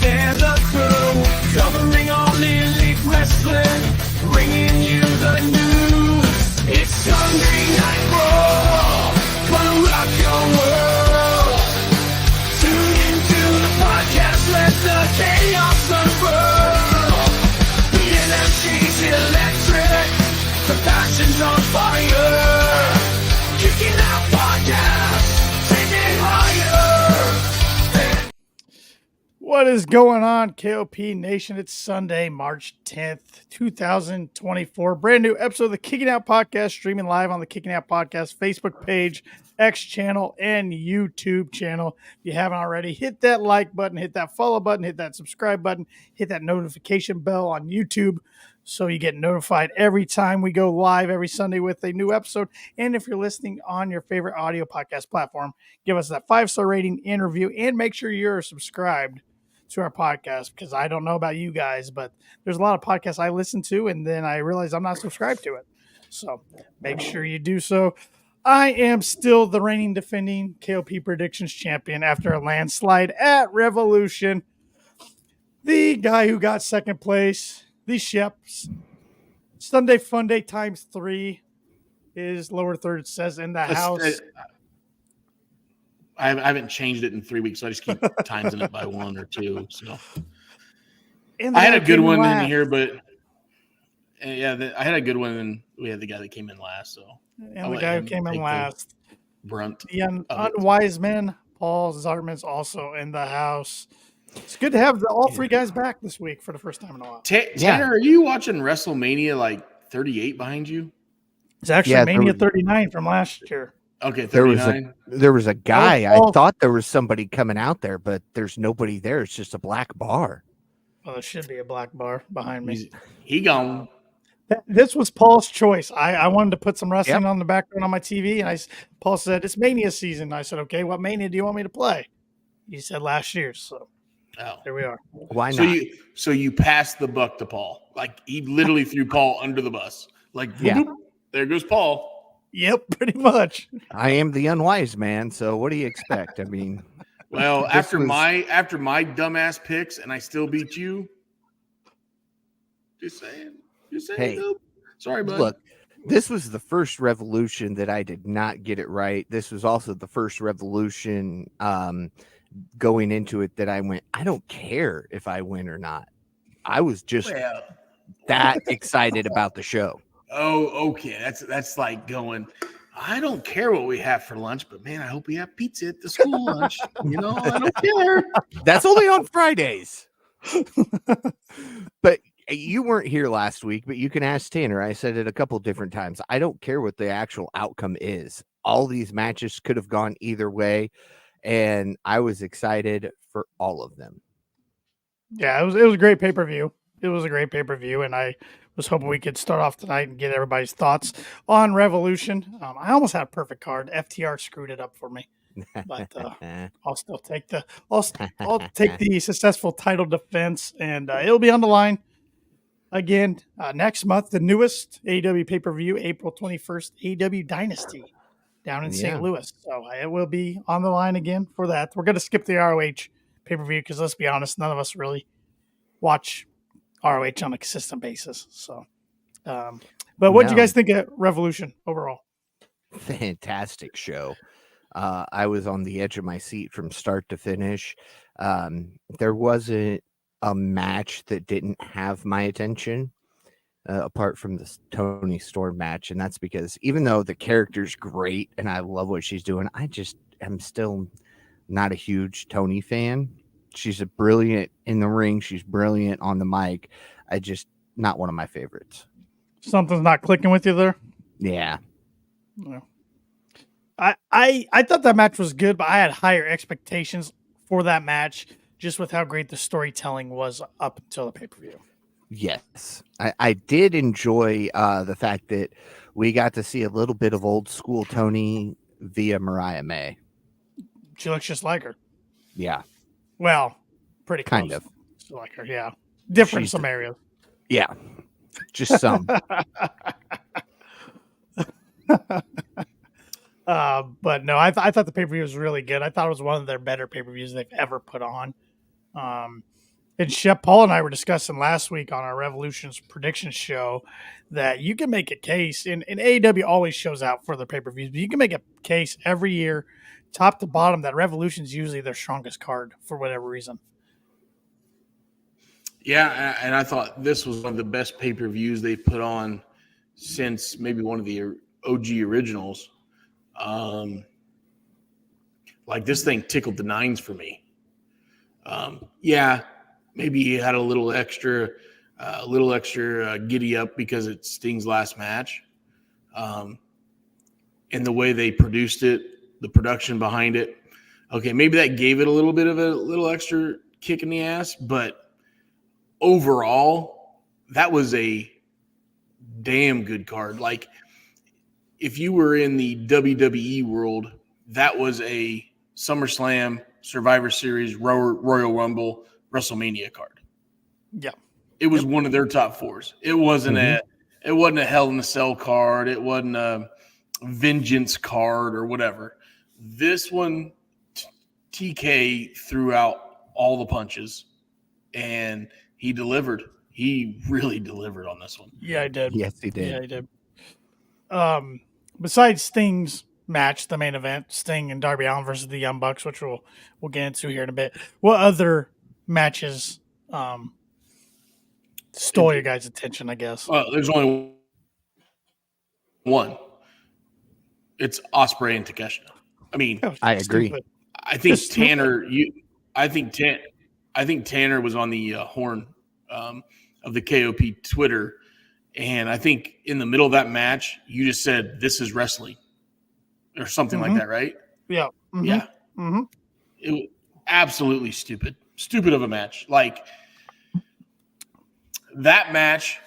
there's a crew covering all Elite Wrestling, bringing you the news. It's Sunday Night Raw, gonna rock your world. Tune into the podcast, let the chaos unfurl. The energy's electric, the passion's on fire. Kicking out podcasts, taking higher. What is going on, KOP Nation? It's Sunday, March 10th, 2024. Brand new episode of the Kicking Out Podcast, streaming live on the Kicking Out Podcast Facebook page, X channel, and YouTube channel. If you haven't already, hit that like button, hit that follow button, hit that subscribe button, hit that notification bell on YouTube so you get notified every time we go live every Sunday with a new episode. And if you're listening on your favorite audio podcast platform, give us that 5-star rating, interview, and make sure you're subscribed to our podcast, because I don't know about you guys, but there's a lot of podcasts I listen to and then I realize I'm not subscribed to it. So make sure you do so. I am still the reigning defending KOP predictions champion after a landslide at Revolution. The guy who got second place, the Sheps. Sunday Fun Day times 3 is lower third says in the house. I haven't changed it in 3 weeks, so I just keep timesing it by 1 or 2. So I had a good one in here, but I had a good one, and we had the guy that came in last. So and the guy who came in last, brunt. The unwise man, Paul Zartman's also in the house. It's good to have all three guys back this week for the first time in a while. Tanner, are you watching WrestleMania like 38 behind you? It's actually Mania 39 from last year. Okay, 39. There was a guy. I thought there was somebody coming out there, but there's nobody there. It's just a black bar. Well, there should be a black bar behind me. He gone. This was Paul's choice. I wanted to put some wrestling on the background on my TV, and Paul said, it's Mania season. I said, okay, what Mania do you want me to play? He said last year's, so there we are. Why not? So you passed the buck to Paul. Like, he literally threw Paul under the bus. Like, there goes Paul. Yep, pretty much. I am the unwise man, so what do you expect? I mean, well, after my dumbass picks, and I still beat you. Just saying. Hey, sorry, bud. Look, this was the first Revolution that I did not get it right. This was also the first Revolution going into it that I went, I don't care if I win or not. I was just that excited about the show. Oh, okay. That's like going, I don't care what we have for lunch, but man, I hope we have pizza at the school lunch. I don't care. That's only on Fridays. But you weren't here last week, but you can ask Tanner. I said it a couple different times. I don't care what the actual outcome is. All these matches could have gone either way, and I was excited for all of them. Yeah, it was a great pay-per-view. It was a great pay-per-view, and I was hoping we could start off tonight and get everybody's thoughts on Revolution. I almost had a perfect card. FTR screwed it up for me, but I'll still take I'll take the successful title defense, and it'll be on the line again next month. The newest AEW pay-per-view, April 21st, AEW Dynasty down in St. Louis. So it will be on the line again for that. We're going to skip the ROH pay-per-view because let's be honest, none of us really watch ROH on a consistent basis. So, but what did you guys think of Revolution overall? Fantastic show. I was on the edge of my seat from start to finish. There wasn't a match that didn't have my attention apart from the Toni Storm match. And that's because even though the character's great and I love what she's doing, I just am still not a huge Toni fan. She's a brilliant in the ring. She's brilliant on the mic. Not one of my favorites. Something's not clicking with you there? Yeah. No. I thought that match was good, but I had higher expectations for that match just with how great the storytelling was up until the pay-per-view. Yes. I did enjoy the fact that we got to see a little bit of old school Toni via Mariah May. She looks just like her. Yeah. Well, pretty close. Kind of. Like her, yeah. Different in some areas. Yeah. Just some. But no, I thought the pay-per-view was really good. I thought it was one of their better pay-per-views they've ever put on. And Shep, Paul and I were discussing last week on our Revolution's prediction show that you can make a case, and AEW always shows out for their pay-per-views, but you can make a case every year, top to bottom, that Revolution's usually their strongest card for whatever reason. Yeah, and I thought this was one of the best pay-per-views they've put on since maybe one of the OG originals. Like this thing tickled the nines for me. Yeah, maybe he had a little extra giddy up because it's Sting's last match. And the way they produced it, the production behind it. Okay, maybe that gave it a little bit of a little extra kick in the ass, but overall, that was a damn good card. Like, if you were in the WWE world, that was a SummerSlam, Survivor Series, Royal Rumble, WrestleMania card. Yeah. It was one of their top fours. It wasn't a Hell in a Cell card. It wasn't a Vengeance card or whatever. This one, TK threw out all the punches, and he delivered. He really delivered on this one. Yeah, I did. Yes, he did. Yeah, he did. Besides Sting's match, the main event, Sting and Darby Allin versus the Young Bucks, which we'll get into here in a bit. What other matches stole your guys' attention, I guess? Well, there's only one. It's Ospreay and Takeshita. I mean, I agree. Stupid. I think Tanner. I think Tanner was on the horn of the KOP Twitter, and I think in the middle of that match, you just said, "This is wrestling," or something like that, right? Yeah. Mm-hmm. Yeah. Mm-hmm. It was absolutely stupid of a match. Like that match.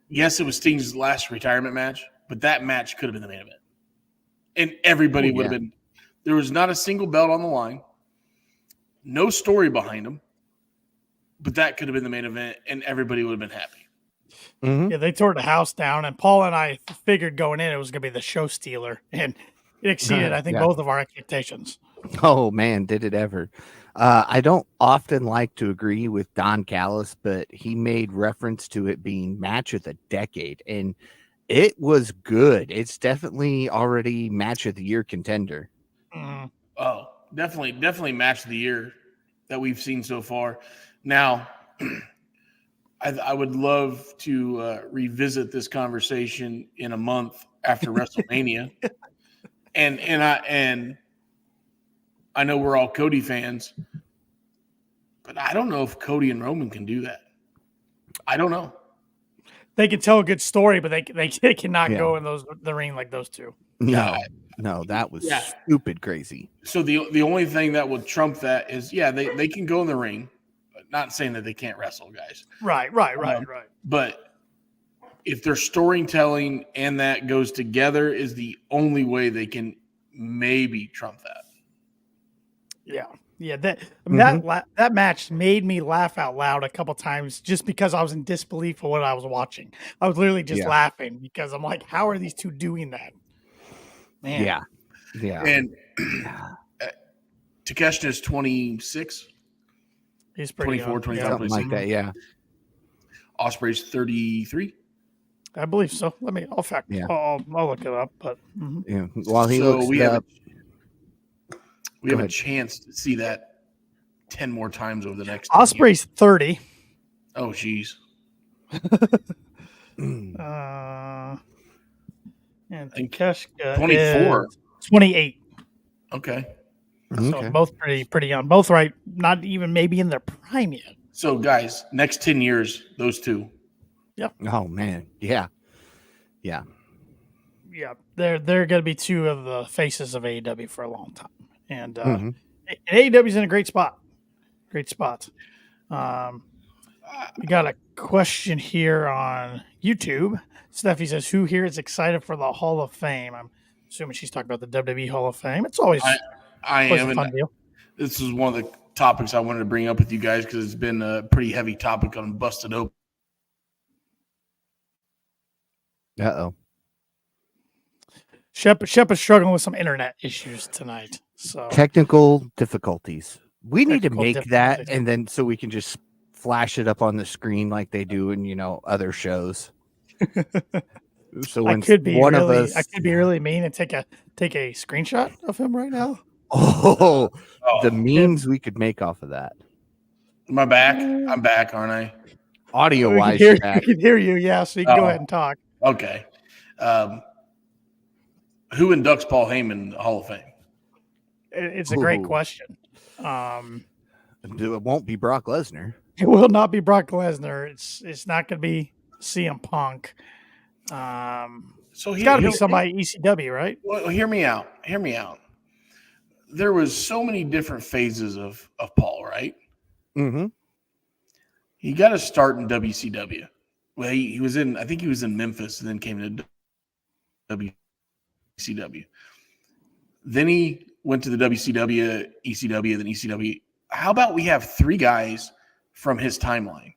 Yes, it was Sting's last retirement match, but that match could have been the main event, and everybody would have been. There was not a single belt on the line, no story behind them, but that could have been the main event, and everybody would have been happy. Yeah, they tore the house down, and Paul and I figured going in it was going to be the show stealer, and it exceeded, I think, both of our expectations. Oh, man, did it ever. I don't often like to agree with Don Callis, but he made reference to it being match of the decade, and it was good. It's definitely already match of the year contender. Mm-hmm. Oh, definitely match of the year that we've seen so far. Now, I would love to revisit this conversation in a month after WrestleMania, and I know we're all Cody fans, but I don't know if Cody and Roman can do that. I don't know. They can tell a good story, but they cannot go in the ring like those two. No, that was stupid crazy. So the only thing that would trump that is, they can go in the ring. Not saying that they can't wrestle, guys. Right. But if their storytelling and that goes together is the only way they can maybe trump that. Yeah. That match made me laugh out loud a couple times just because I was in disbelief of what I was watching. I was literally just laughing because I'm like, how are these two doing that? Man. Yeah. And Takeshita is 26. He's pretty 24, young. 25, Something like that, yeah. Ospreay's 33. I believe so. I'll look it up. But yeah. While he looks we up, we have a chance to see that 10 more times over the next. Ospreay's 30. Oh, geez. And Takeshita 24. 28. Okay. So both pretty young. Both right, not even maybe in their prime yet. So, guys, next 10 years, those two. Yep. Oh man, yeah. They're going to be two of the faces of AEW for a long time, and AEW's in a great spot. We got a question here on YouTube. Steffi says, "Who here is excited for the Hall of Fame?" I'm assuming she's talking about the WWE Hall of Fame. It's always I always am. a fun deal. This is one of the topics I wanted to bring up with you guys because it's been a pretty heavy topic on Busted Open. Uh-oh. Shep is struggling with some internet issues tonight. So Technical difficulties. We need to Technical make that, difficulties. and then so we can just flash it up on the screen like they do in other shows. So when I could be one really, of us, I could be really mean and take a screenshot of him right now. the Oh, memes we could make off of that, am I back? I'm back, aren't I? audio We can wise, hear, you're back. we can hear you. Yeah, so you can go Oh. ahead and talk. Okay. Who inducts Paul Heyman in the Hall of Fame? It's a great Ooh. question. It won't be Brock Lesnar. It will not be Brock Lesnar. It's not going to be CM Punk. So It's got to be somebody ECW, right? Well, hear me out. Hear me out. There was so many different phases of Paul, right? Mm-hmm. He got to start in WCW. Well, he was in, I think he was in Memphis and then came to WCW. Then he went to the WCW, ECW, then ECW. How about we have 3 guys from his timeline?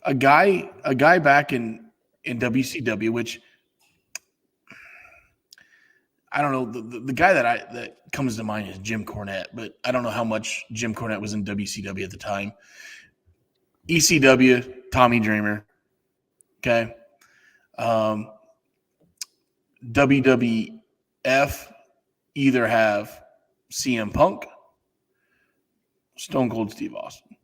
A guy back in WCW, which I don't know. The guy that comes to mind is Jim Cornette, but I don't know how much Jim Cornette was in WCW at the time. ECW, Tommy Dreamer. Okay. WWF either have CM Punk, Stone Cold Steve Austin.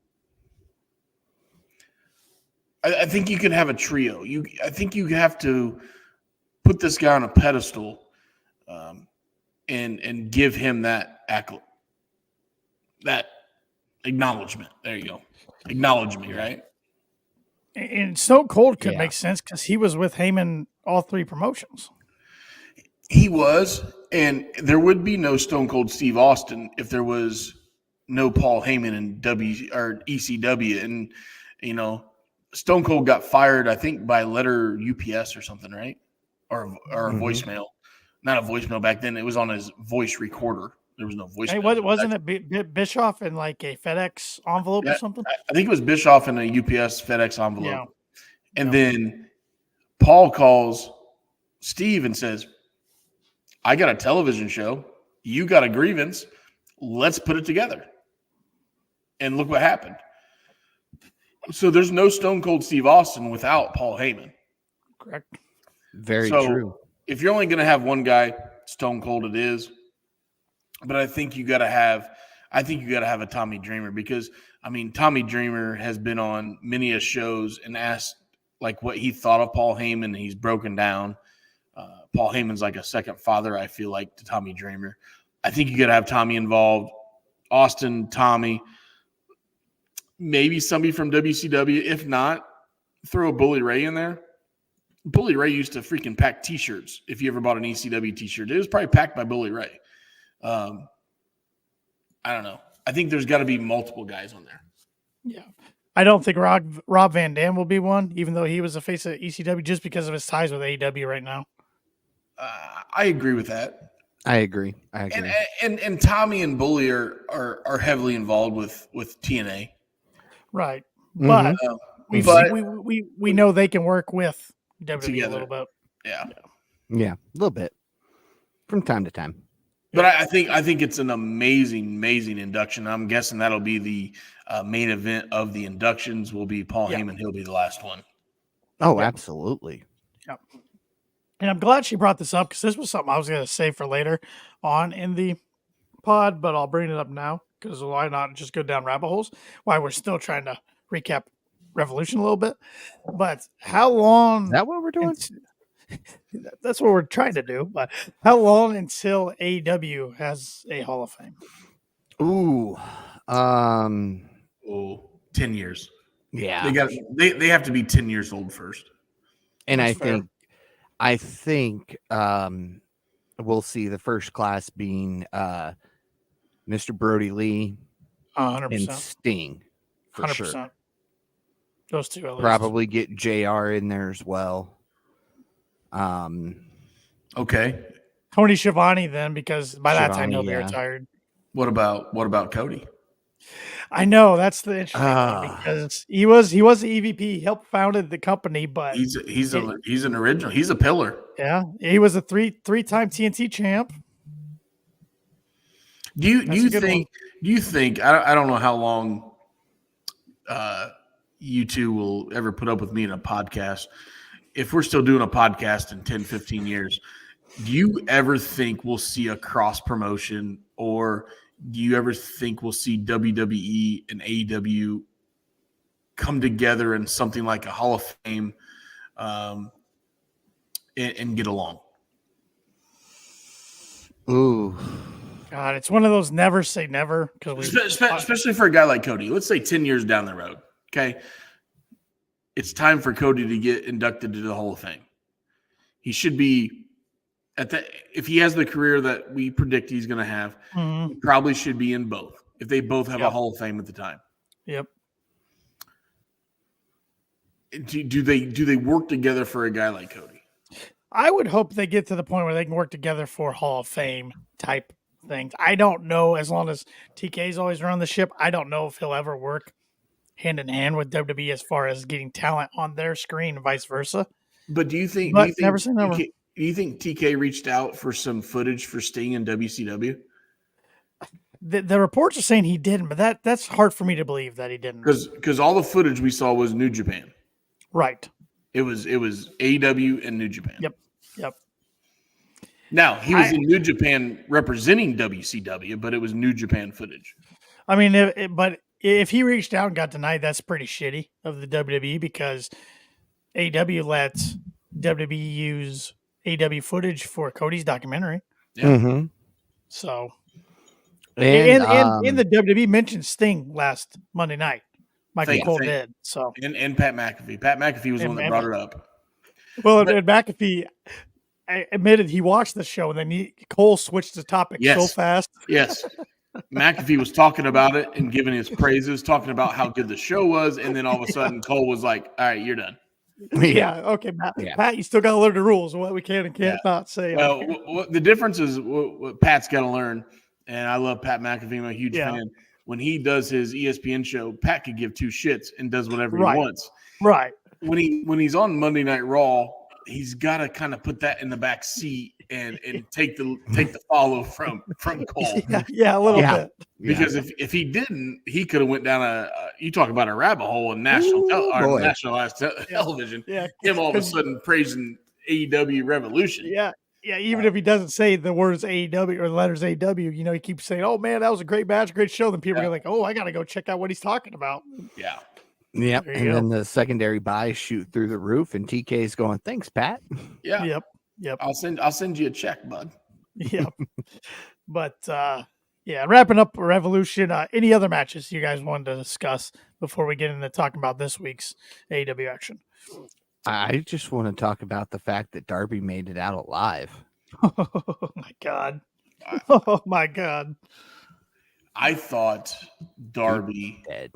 I think you can have a trio. I think you have to put this guy on a pedestal and give him that acknowledgement. There you go. Acknowledge me, right? And Stone Cold could make sense because he was with Heyman all 3 promotions. He was, and there would be no Stone Cold Steve Austin if there was no Paul Heyman in ECW. And Stone Cold got fired, I think, by letter UPS or something, right? Or a voicemail. Not a voicemail back then. It was on his voice recorder. There was no voicemail. Hey, wasn't it Bischoff in like a FedEx envelope or something? I think it was Bischoff in a UPS FedEx envelope. Yeah. And then Paul calls Steve and says, I got a television show. You got a grievance. Let's put it together. And look what happened. So there's no Stone Cold Steve Austin without Paul Heyman. Correct. Very true. If you're only going to have one guy, Stone Cold it is. But I think you got to have a Tommy Dreamer because Tommy Dreamer has been on many shows and asked like what he thought of Paul Heyman, and he's broken down. Paul Heyman's like a second father, I feel like, to Tommy Dreamer. I think you got to have Tommy involved. Austin, Tommy, maybe somebody from WCW. If not, throw a Bully Ray in there. Bully Ray used to freaking pack T-shirts. If you ever bought an ECW T-shirt, it was probably packed by Bully Ray. I don't know. I think there's got to be multiple guys on there. Yeah. I don't think Rob Van Dam will be one, even though he was a face of ECW, just because of his ties with AEW right now. I agree with that. I agree. And Tommy and Bully are heavily involved with TNA. Right. But we know they can work with WWE together a little bit. Yeah, a little bit from time to time. But I think it's an amazing induction. I'm guessing that'll be the main event of the inductions. Will be Paul Heyman. He'll be the last one. Oh, absolutely. Yep. And I'm glad she brought this up because this was something I was going to save for later on in the pod, but I'll bring it up now because why not just go down rabbit holes? Why we're still trying to recap Revolution a little bit. But how long? Is that what we're doing? That's what we're trying to do. But how long until AEW has a Hall of Fame? Ooh, 10 years. Yeah, they have to be 10 years old first. And That's fair. I think we'll see the first class being Mr. Brody Lee 100%. and Sting for 100%. sure. Those two at least. Probably get JR in there as well. Okay. Tony Schiavone then, because by that time he'll be Schiavone, retired. What about Cody? I know that's the interesting one because he was the EVP. He helped founded the company, but He's an original. He's a pillar. Yeah, he was a three-time TNT champ. Do you think I don't know how long you two will ever put up with me in a podcast. If we're still doing a podcast in 10, 15 years, do you ever think we'll see a cross promotion, or do you ever think we'll see WWE and AEW come together in something like a Hall of Fame and get along? Ooh. God, it's one of those never say never. Especially for a guy like Cody. Let's say 10 years down the road, okay? It's time for Cody to get inducted to the Hall of Fame. He should be if he has the career that we predict he's going to have, he probably should be in both. If they both have a Hall of Fame at the time. Yep. Do they work together for a guy like Cody? I would hope they get to the point where they can work together for Hall of Fame type things. I don't know. As long as TK's always run the ship, I don't know if he'll ever work hand in hand with WWE as far as getting talent on their screen and vice versa. But do you think never say never. Do you think TK reached out for some footage for Sting in WCW? The reports are saying he didn't, but that's hard for me to believe that he didn't. Because all the footage we saw was New Japan. Right. It was AEW and New Japan. Yep. Now, he was in New Japan representing WCW, but it was New Japan footage. I mean, if he reached out and got denied, that's pretty shitty of the WWE, because AEW lets WWE use AEW footage for Cody's documentary. Yeah. Mm-hmm. So, and the WWE mentioned Sting last Monday night. Michael Cole did. So, and Pat McAfee. Pat McAfee was the one that brought it up. Well, and McAfee admitted he watched the show, and then Cole switched the topic so fast. Yes. McAfee was talking about it and giving his praises, talking about how good the show was, and then all of a sudden Cole was like, all right, you're done. Yeah, okay, Pat, you still got to learn the rules, what we can and can't not say. Well, the difference is what Pat's got to learn, and I love Pat McAfee. I'm a huge fan. When he does his ESPN show, Pat could give two shits and does whatever he wants. Right. When he's on Monday Night Raw, he's got to kind of put that in the back seat and take the follow from Cole. Yeah, a little bit. Because if he didn't, he could have went down you talk about a rabbit hole in nationalized television. Yeah. Him all of a sudden praising AEW Revolution. Yeah. Yeah, even if he doesn't say the words AEW or the letters AEW, he keeps saying, "Oh man, that was a great match, great show." Then people are like, "Oh, I got to go check out what he's talking about." Yeah. Yep. And then the secondary buys shoot through the roof, and TK's going, "Thanks, Pat." Yeah. Yep. I'll send you a check, bud. Yep. But wrapping up Revolution. Any other matches you guys wanted to discuss before we get into talking about this week's AEW action? I just want to talk about the fact that Darby made it out alive. Oh my God. Oh my God. I thought Darby dead.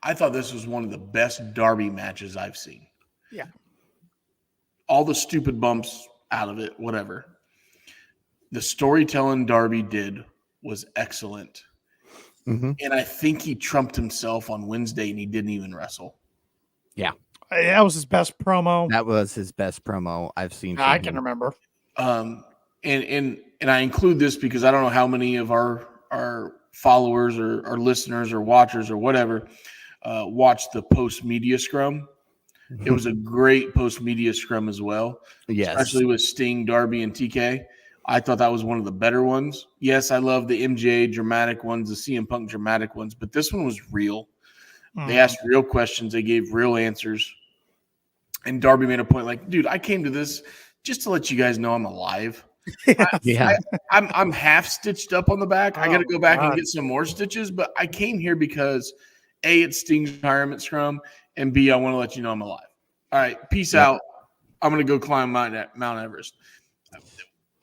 I thought this was one of the best Darby matches I've seen. Yeah. All the stupid bumps out of it, whatever. The storytelling Darby did was excellent. Mm-hmm. And I think he trumped himself on Wednesday and he didn't even wrestle. Yeah. That was his best promo. That was his best promo I've seen. I can remember. And I include this because I don't know how many of our followers or our listeners or watchers or whatever watched the post-media scrum. It was a great post-media scrum as well. Yes. Especially with Sting, Darby, and TK. I thought that was one of the better ones. Yes, I love the MJ dramatic ones, the CM Punk dramatic ones, but this one was real. They asked real questions. They gave real answers. And Darby made a point like, dude, I came to this just to let you guys know I'm alive. I'm half stitched up on the back. I got to go back and get some more stitches, but I came here because A, it's Sting's retirement scrum, and B, I want to let you know I'm alive. All right, peace out. I'm going to go climb Mount Everest.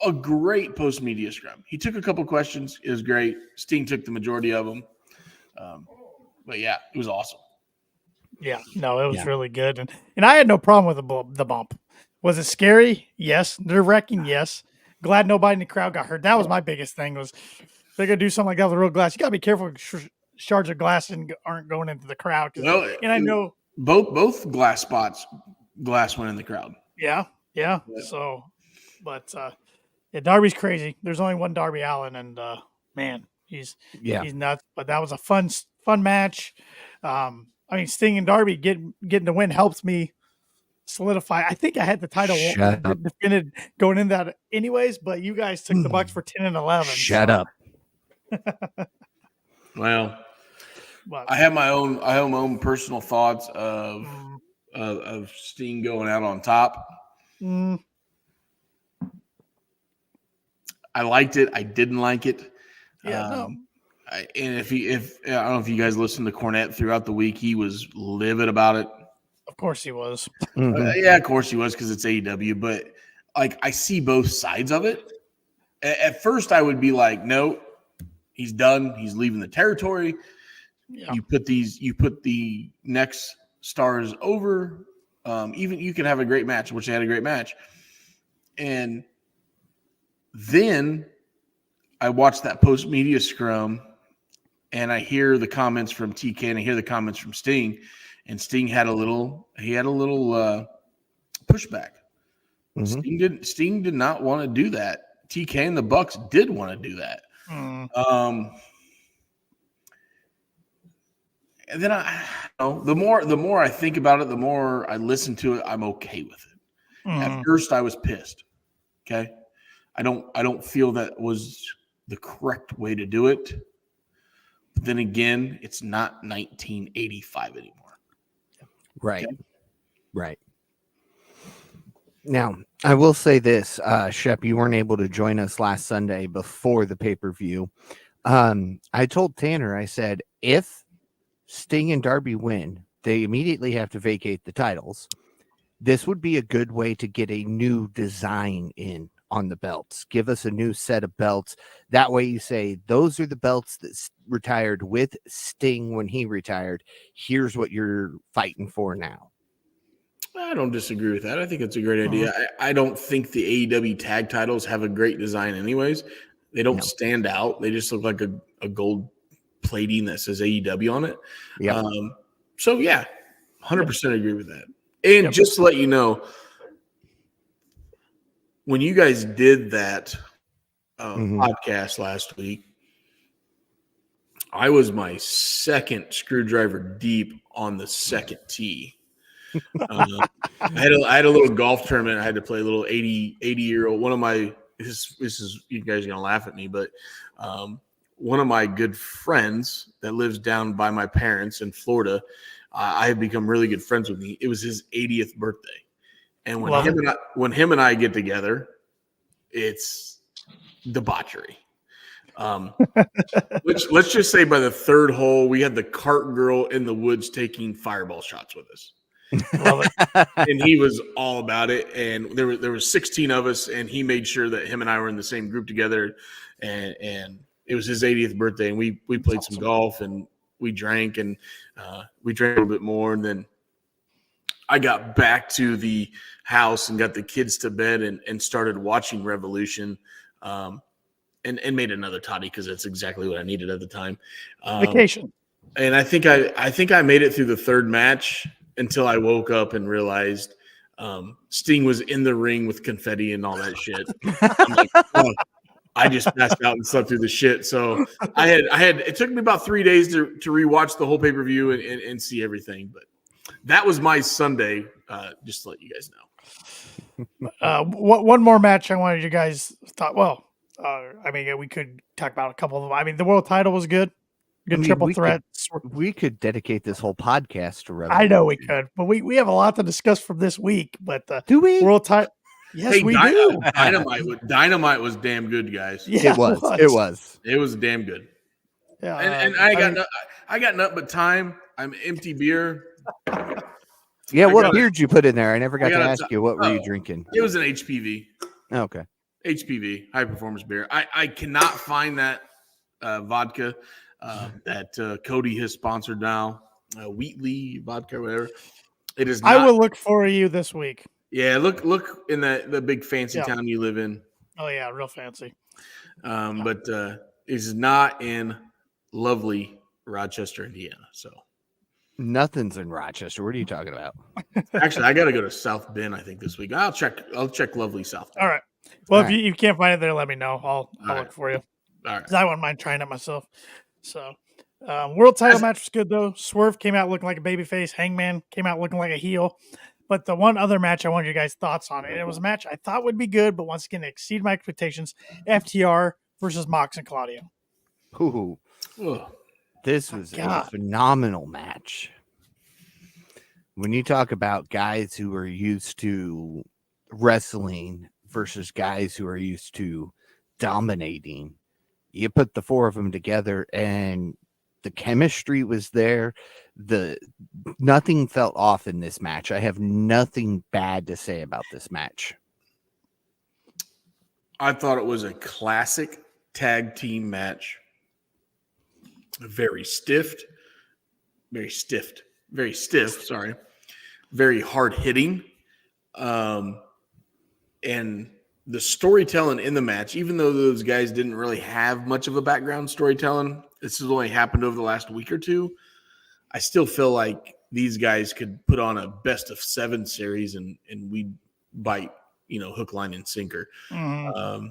A great post-media scrum. He took a couple questions. It was great. Sting took the majority of them. But, yeah, it was awesome. Yeah, no, it was really good. And I had no problem with the bump. Was it scary? Yes. Nerve-wracking? Yes. Glad nobody in the crowd got hurt. That was my biggest thing, was they're going to do something like that with real glass. You got to be careful shards of glass aren't going into the crowd. And I know both glass went in the crowd. Yeah. So, but Darby's crazy. There's only one Darby Allin, and man, He's Yeah. nuts. But that was a fun match. I mean, Sting and Darby getting the win helps me solidify. I think I had the title defended going in that anyways, but you guys took the Bucks for 10 and 11. Shut up. Well, I have my own personal thoughts of Sting going out on top. I liked it. I didn't like it. Yeah, and if I don't know if you guys listened to Cornette throughout the week, he was livid about it. Of course he was. Yeah, of course he was, because it's AEW. But like, I see both sides of it. At first, I would be like, no, he's done. He's leaving the territory. Yeah. You put the next stars over. Even you can have a great match, which they had a great match. And then I watched that post-media scrum, and I hear the comments from TK, and I hear the comments from Sting, and Sting had a little pushback. Mm-hmm. Sting did not want to do that. TK and the Bucks did want to do that. And then the more I think about it, the more I listen to it, I'm okay with it. At first, I was pissed. Okay, I don't feel that was the correct way to do it. But then again, it's not 1985 anymore. Right. Okay? Right. Now, I will say this, Shep, you weren't able to join us last Sunday before the pay-per-view. I told Tanner, I said, if Sting and Darby win, they immediately have to vacate the titles. This would be a good way to get a new design in on the belts. Give us a new set of belts. That way you say, those are the belts that retired with Sting when he retired. Here's what you're fighting for now. I don't disagree with that. I think it's a great idea. I don't think the AEW tag titles have a great design anyways. They don't stand out. They just look like a gold plating that says AEW on it. Yeah. So, yeah, 100% agree with that. And just to let you know, when you guys did that podcast last week, I was my second screwdriver deep on the second tee. I had a little golf tournament. I had to play a little 80-year-old. One of my this is you guys are gonna laugh at me, but one of my good friends that lives down by my parents in Florida, I have become really good friends with me. It was his 80th birthday, and when him and I get together, it's debauchery. Which let's just say by the third hole, we had the cart girl in the woods taking fireball shots with us. And he was all about it, and there was 16 of us, and he made sure that him and I were in the same group together, and it was his 80th birthday, and we played some golf, and we drank, and we drank a little bit more, and then I got back to the house and got the kids to bed and started watching Revolution, and made another toddy because that's exactly what I needed at the time. Vacation. And I think I made it through the third match until I woke up and realized Sting was in the ring with confetti and all that shit. I'm like, oh, I just passed out and slept through the shit. So I had it took me about 3 days to rewatch the whole pay-per-view and see everything. But that was my Sunday, just to let you guys know. One more match I wanted you guys thought. Well, I mean, we could talk about a couple of them. I mean, the world title was good. Good triple threat. We could dedicate this whole podcast to Revolution. I know we could, but we have a lot to discuss from this week. But do we? World title? Yes, we do. Dynamite was damn good, guys. Yeah, it was damn good. Yeah, and I got nothing but time. I'm empty beer. Yeah, what beer did you put in there? I never got to ask you. What were you drinking? It was an HPV. Okay. HPV, high performance beer. I cannot find that vodka that Cody has sponsored now. Wheatley vodka, whatever. It is. I will look for you this week. Yeah, look in the big fancy town you live in. Oh yeah, real fancy. But it's not in lovely Rochester, Indiana. So nothing's in Rochester. What are you talking about? Actually, I got to go to South Bend, I think, this week. I'll check lovely South Bend. All right. Well, if you can't find it there, let me know. I'll look for you. All right. Because I wouldn't mind trying it myself. So, world title match was good though. Swerve came out looking like a babyface. Hangman came out looking like a heel. But the one other match I wanted your guys' thoughts on it. And it was a match I thought would be good, but once again, it exceeded my expectations. FTR versus Mox and Claudio. Ooh, this was a phenomenal match. When you talk about guys who are used to wrestling versus guys who are used to dominating, you put the four of them together and the chemistry was there. Nothing felt off in this match. I have nothing bad to say about this match. I thought it was a classic tag team match. Very stiff, sorry. Very hard hitting. And the storytelling in the match, even though those guys didn't really have much of a background storytelling, this has only happened over the last week or two. I still feel like these guys could put on a best of 7 series and we'd bite, hook, line, and sinker. Mm-hmm.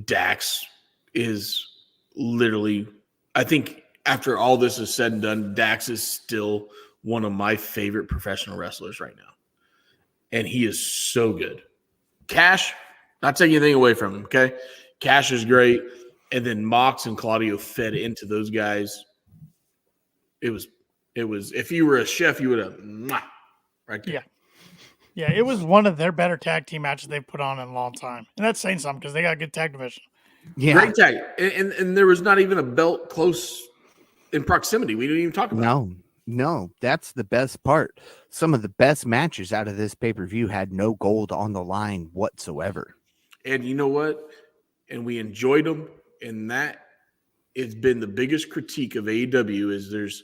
Dax is literally, I think after all this is said and done, Dax is still one of my favorite professional wrestlers right now. And he is so good. Cash, not taking anything away from him, okay? Cash is great. And then Mox and Claudio fed into those guys. It was if you were a chef, you would have right there. Yeah, it was one of their better tag team matches they've put on in a long time. And that's saying something because they got a good tag division. Yeah. Great tag. And there was not even a belt close in proximity. We didn't even talk about it. No, that's the best part. Some of the best matches out of this pay-per-view had no gold on the line whatsoever. And you know what? And we enjoyed them. And that has been the biggest critique of AEW is there's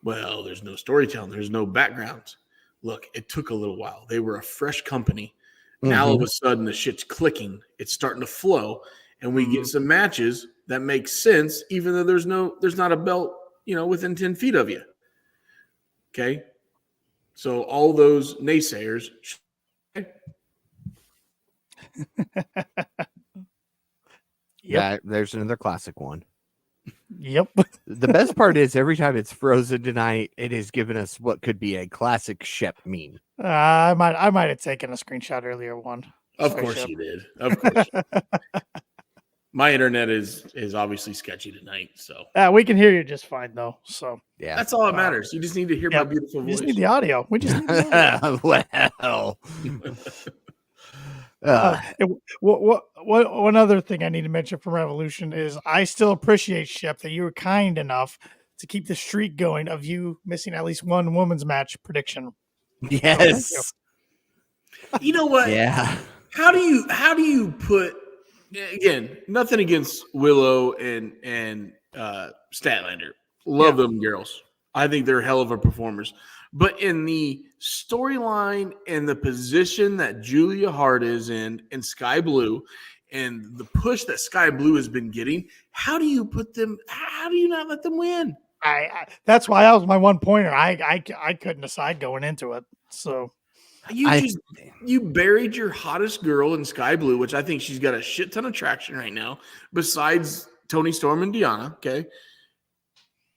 no storytelling. There's no backgrounds. Look, it took a little while. They were a fresh company. Now all of a sudden the shit's clicking. It's starting to flow. And we get some matches that make sense, even though there's not a belt, within 10 feet of you. Okay. So all those naysayers. Yeah, there's another classic one. Yep. The best part is every time it's frozen tonight, it has given us what could be a classic Shep meme. I might have taken a screenshot earlier one. Of course you did. Of course. My internet is obviously sketchy tonight, so we can hear you just fine though. So yeah, that's all that matters. You just need to hear my beautiful voice. You just need the audio. We just need the audio. One other thing I need to mention from Revolution is I still appreciate, Shep, that you were kind enough to keep the streak going of you missing at least one women's match prediction. Yes. You know what? Yeah. How do you put, again, nothing against Willow and Statlander. Love them girls. I think they're hell of a performers. But in the storyline and the position that Julia Hart is in Sky Blue and the push that Sky Blue has been getting, how do you not let them win? That's why that was my one pointer. I couldn't decide going into it. So you buried your hottest girl in Sky Blue, which I think she's got a shit ton of traction right now, besides Toni Storm and Deonna, okay?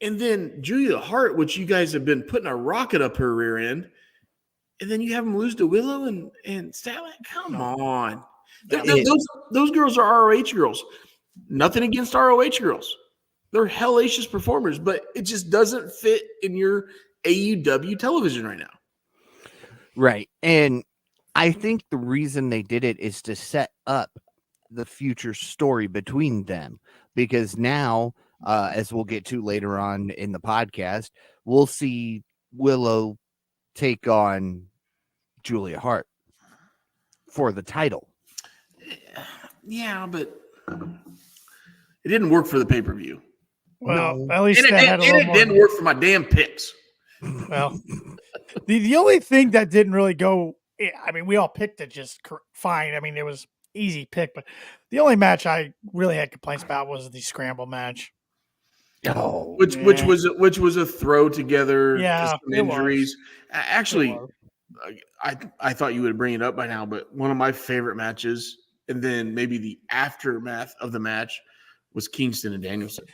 And then Julia Hart, which you guys have been putting a rocket up her rear end, and then you have them lose to Willow and Statlander. Come on. Those girls are ROH girls. Nothing against ROH girls. They're hellacious performers, but it just doesn't fit in your AEW television right now. Right. And I think the reason they did it is to set up the future story between them, because now, as we'll get to later on in the podcast, we'll see Willow take on Julia Hart for the title. Yeah, but it didn't work for the pay-per-view. Well, at least it didn't work for my damn picks. Well, the only thing that didn't really go, I mean, we all picked it just fine. I mean, it was easy pick, but the only match I really had complaints about was the scramble match. Oh, which was a throw together. Yeah, some injuries. Actually, I thought you would bring it up by now, but one of my favorite matches and then maybe the aftermath of the match was Kingston and Danielson.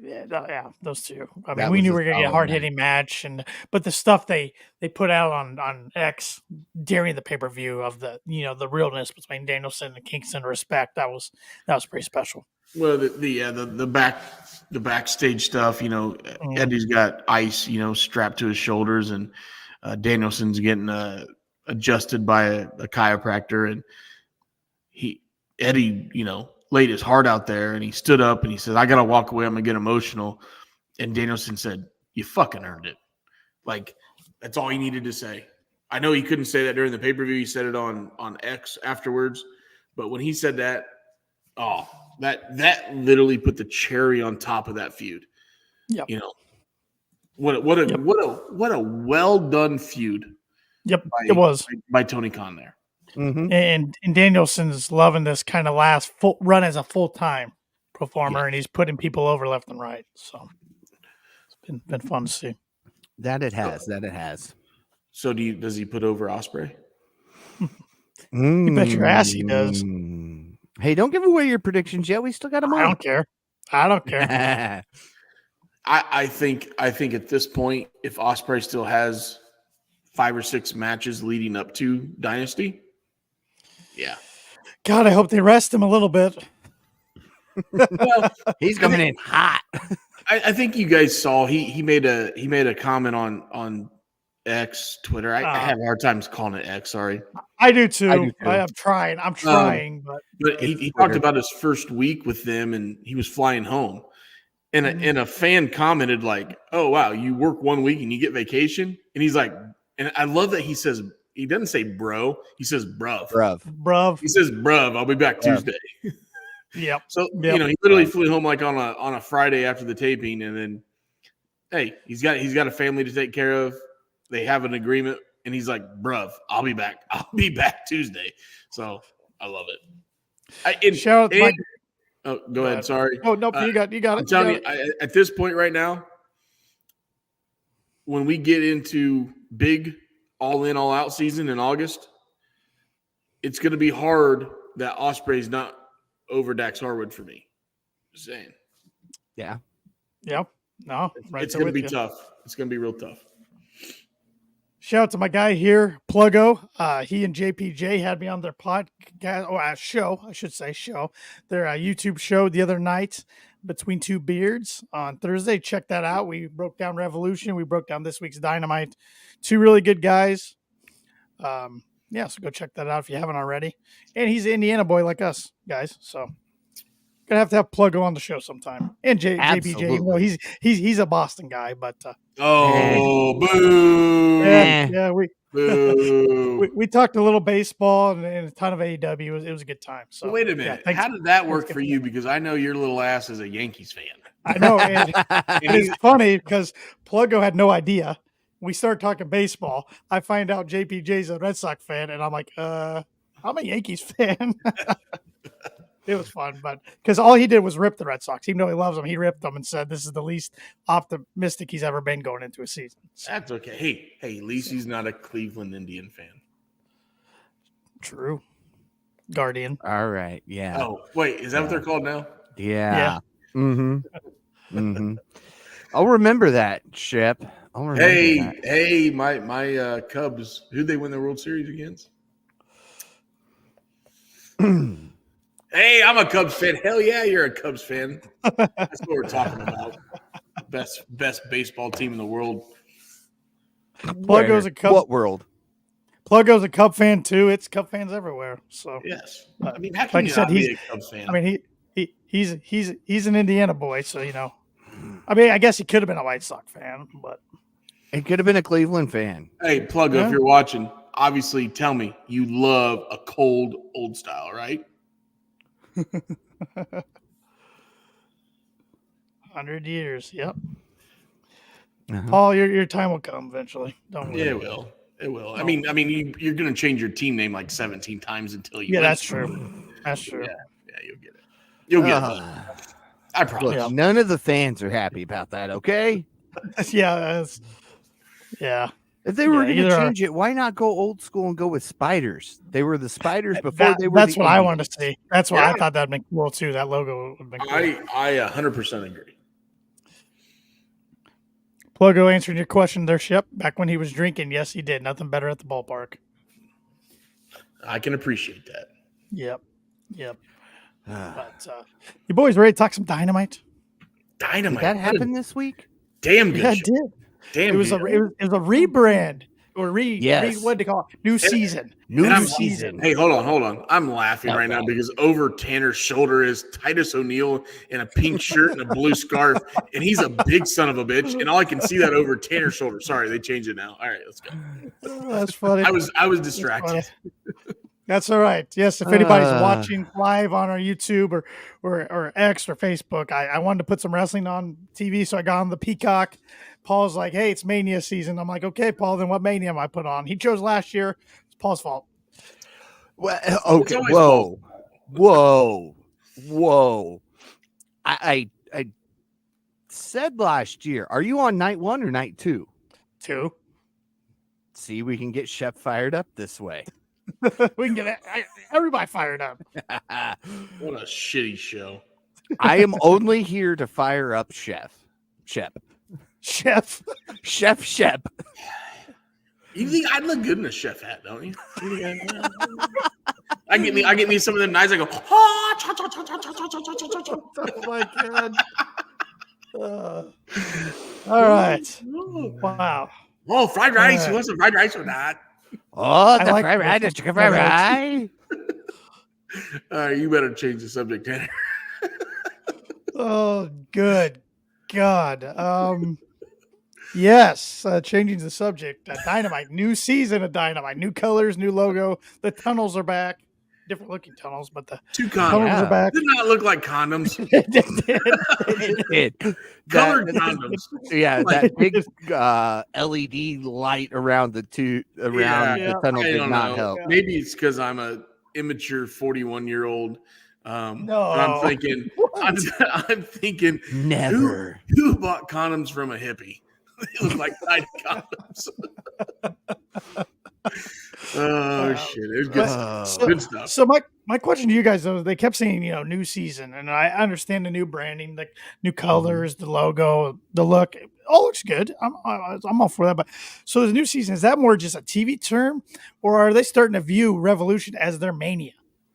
Yeah, those two. I mean, That we was knew a we were gonna get a solid hard hitting match, but the stuff they put out on X during the pay per view of the the realness between Danielson and Kingston, respect, that was pretty special. Well, the backstage stuff, Eddie's got ice, strapped to his shoulders, and Danielson's getting adjusted by a chiropractor, and Eddie, laid his heart out there, and he stood up and he said, "I gotta walk away. I'm gonna get emotional." And Danielson said, "You fucking earned it." Like, that's all he needed to say. I know he couldn't say that during the pay-per-view. He said it on X afterwards, but when he said that, that literally put the cherry on top of that feud. Yep. What a well done feud. Yep, it was by Tony Khan there. Mm-hmm. And Danielson's loving this kind of last full run as a full-time performer, and he's putting people over left and right. So it's been fun to see. That it has. So does he put over Ospreay? You bet your ass he does. Hey, don't give away your predictions yet. We still got them on. I don't care. I think at this point, if Ospreay still has 5 or 6 matches leading up to Dynasty, yeah. God, I hope they rest him a little bit. Well, he's coming in hot. I think you guys saw he made a comment on X, Twitter. I have a hard time calling it X. Sorry, I do too. I'm trying, but he talked about his first week with them, and he was flying home, and a fan commented like, "Oh wow, you work 1 week and you get vacation," and he's like, and I love that he says. He doesn't say bro. He says bruv. Bruv. He says bruv. I'll be back Tuesday. Yep. So he literally flew home like on a Friday after the taping, and then, hey, he's got a family to take care of. They have an agreement, and he's like, bruv, I'll be back. I'll be back Tuesday. So I love it. Shout out. Go ahead. Sorry. Oh no, you got it. I'm telling you, at this point right now, when we get into big all in, all out season in August, it's going to be hard that Ospreay's not over Dax Harwood for me. Just saying. Yeah. Yep. No, right. It's going to be tough. It's going to be real tough. Shout out to my guy here, Pluggo. He and JPJ had me on their podcast show. Their YouTube show the other night, Between Two Beards, on Thursday. Check that out. We broke down Revolution. We broke down this week's Dynamite. 2 really good guys. So go check that out if you haven't already. And he's an Indiana boy like us, guys. So gonna have to have Pluggo on the show sometime. And JPJ, even though he's a Boston guy, but boo! Yeah, boo. we talked a little baseball and a ton of AEW. It was a good time. So wait a minute, how did that work for you? Because I know your little ass is a Yankees fan. I know, and it's funny because Pluggo had no idea. We started talking baseball. I find out JPJ's a Red Sox fan, and I'm like, I'm a Yankees fan. It was fun, but because all he did was rip the Red Sox. Even though he loves them, he ripped them and said this is the least optimistic he's ever been going into a season. So. That's okay. Hey, at least he's not a Cleveland Indian fan. True. Guardian. All right. Yeah. Oh, wait. Is that what they're called now? Yeah. Mm-hmm. I'll remember that, Shep. Hey, my Cubs. Who'd they win the World Series against? Hey, I'm a Cubs fan. Hell yeah, you're a Cubs fan. That's what we're talking about. Best baseball team in the world. Pluggo's a Cub. What world? Pluggo's a Cub fan too. It's Cub fans everywhere. So yes, I mean, how can like you said, he's a Cubs fan? I mean, he's an Indiana boy, so I mean, I guess he could have been a White Sox fan, but he could have been a Cleveland fan. Hey, Pluggo, if you're watching, obviously tell me you love a cold old style, right? 100 years. Yep. Uh-huh. Paul, your time will come eventually. Don't worry. Yeah, it will. It will. I mean, you're going to change your team name like 17 times until you. Yeah, win. that's true. That's true. Yeah, you'll get it. You'll get it. I promise. Look, none of the fans are happy about that. Okay. Yeah. If they were going to either change it, why not go old school and go with spiders? They were the spiders before that, they were. that's the what I Indians. wanted to see. That's why I thought that'd been cool too. That logo would have been cool. I 100% agree. Pluggo answering your question there, Shep. Back when he was drinking, yes, he did. Nothing better at the ballpark. I can appreciate that. Yep. But you boys ready to talk some Dynamite? Dynamite. Did that happen this week? Damn good. Yeah, it show. did. Damn It was good. a rebrand or Yes. what do you call it? New season. New season. Hey, hold on. I'm laughing right now because over Tanner's shoulder is Titus O'Neil in a pink shirt and a blue scarf, and he's a big son of a bitch. And all I can see that over Tanner's shoulder. Sorry, they changed it now. All right, let's go. Oh, that's funny. I was distracted. That's all right. Yes, if anybody's watching live on our YouTube or X or Facebook, I wanted to put some wrestling on TV, so I got on the Peacock. Paul's like, "Hey, it's Mania season." I'm like, "Okay, Paul, then what Mania am I put on?" He chose last year. It's Paul's fault. Well, okay. Whoa. I said last year. Are you on night 1 or night 2? 2. See, we can get Shep fired up this way. We can get everybody fired up. What a shitty show. I am only here to fire up Shep. Chef. You think I'd look good in a chef hat, don't you? I get me some of them knives. I go. Oh my god! All right. Wow. Oh, fried rice. You want some fried rice or not? Oh, the like fried rice, the chicken fried rice. You better change the subject, Tanner. Oh, good God. Yes, changing the subject. Dynamite, new season of Dynamite, new colors, new logo. The tunnels are back. Different looking tunnels, but the 2 tunnels condoms are back. did not look like condoms. It did. Colored condoms. Yeah, that big LED light around the tunnel did not help. Maybe it's because I'm a immature 41-year-old. No, I'm thinking. I'm thinking. Never. Who bought condoms from a hippie? They look like tiny condoms. Oh shit! It was good, good stuff. So my question to you guys though, they kept saying new season, and I understand the new branding, the new colors, the logo, the look, it all looks good. I'm all for that. But so the new season, is that more just a TV term, or are they starting to view Revolution as their Mania?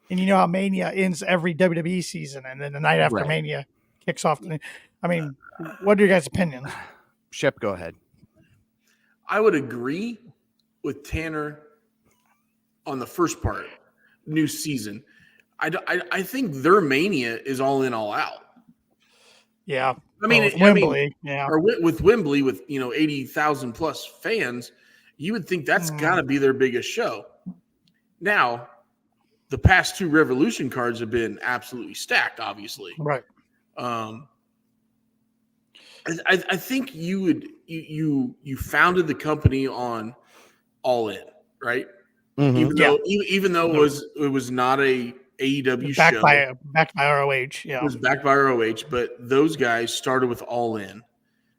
And you know how Mania ends every WWE season, and then the night after Mania kicks off. I mean, what are your guys' opinions? Shep, go ahead. I would agree with Tanner on the first part, new season. I think their Mania is all in, all out. Yeah, I mean, Wembley, or with Wembley, with 80,000 plus fans, you would think that's got to be their biggest show. Now, the past 2 Revolution cards have been absolutely stacked, obviously. right. I think you founded the company on All In, right? Mm-hmm. Even though it was not a AEW backed show, backed by ROH. Yeah, it was backed by ROH, but those guys started with All In,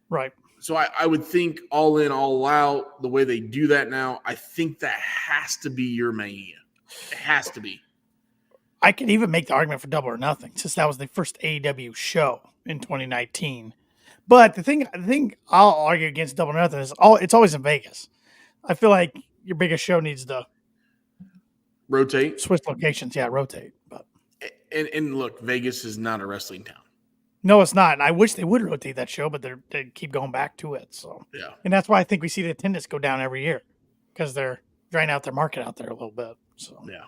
right. So I would think All In, All Out, the way they do that now, I think that has to be your Mania. It has to be. I could even make the argument for Double or Nothing, since that was the first AEW show in 2019. But the thing I'll argue against Double or Nothing is it's always in Vegas. I feel like your biggest show needs to rotate, switch locations. Yeah, rotate. But and look, Vegas is not a wrestling town. No, it's not. And I wish they would rotate that show, but they keep going back to it. So yeah, and that's why I think we see the attendance go down every year, because they're trying out their market out there a little bit. So yeah.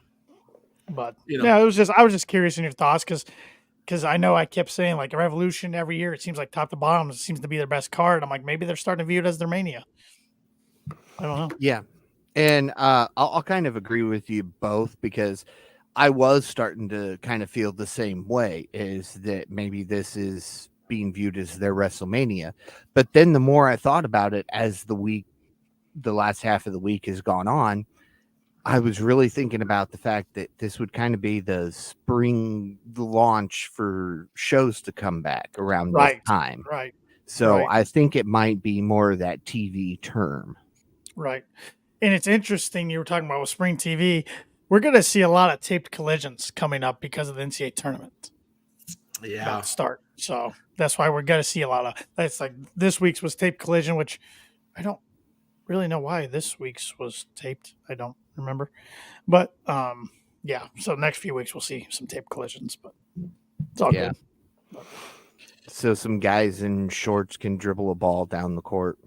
But I was just curious in your thoughts, because I know I kept saying like a Revolution every year. It seems like top to bottom seems to be their best card. I'm like, maybe they're starting to view it as their Mania. I don't know. Yeah, and I'll kind of agree with you both, because I was starting to kind of feel the same way, is that maybe this is being viewed as their WrestleMania. But then the more I thought about it as the last half of the week has gone on, I was really thinking about the fact that this would kind of be the spring launch for shows to come back around this time. Right. So I think it might be more of that TV term. Right. And it's interesting you were talking about with spring TV. We're going to see a lot of taped collisions coming up because of the NCAA tournament Yeah. about to start. So that's why we're going to see a lot of that's like this week's was taped collision, which I don't really know why this week's was taped. I don't remember. But yeah, so next few weeks we'll see some taped collisions, but it's all good. So some guys in shorts can dribble a ball down the court.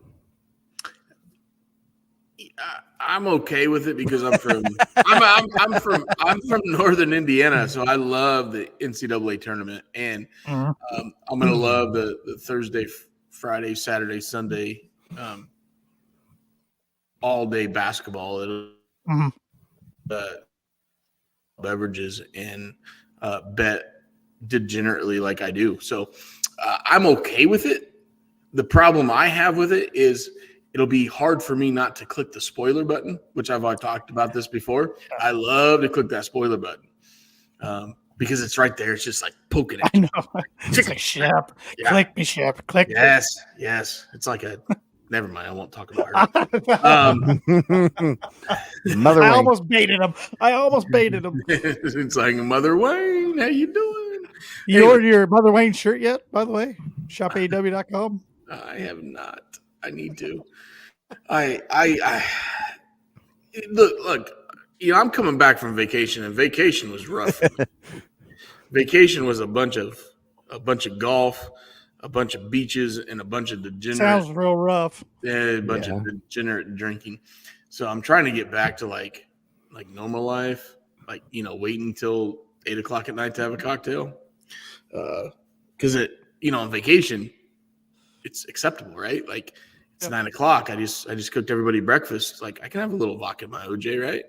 I'm okay with it because I'm from I'm from northern Indiana, so I love the NCAA tournament, and I'm gonna love the Thursday, Friday, Saturday, Sunday, all day basketball. Beverages and bet degenerately like I do, so I'm okay with it. The problem I have with it is it'll be hard for me not to click the spoiler button, which I've already talked about this before. I love to click that spoiler button because it's right there. It's just like poking at you. I know. It's like, Shep, click me, Shep, click me. Yes. It's like a – never mind. I won't talk about her. Mother I Wayne. almost baited him. It's like, Mother Wayne, how you doing? You ordered your Mother Wayne shirt yet, by the way? ShopAEW.com? I have not. I need to. I look, I'm coming back from vacation, and vacation was rough. Vacation was a bunch of golf, a bunch of beaches, and a bunch of degenerate. Sounds real rough. A bunch of degenerate drinking. So I'm trying to get back to like normal life, like waiting until 8 o'clock at night to have a cocktail, because on vacation it's acceptable, right? Like. It's 9 o'clock. I just cooked everybody breakfast. Like, I can have a little vodka in my OJ, right?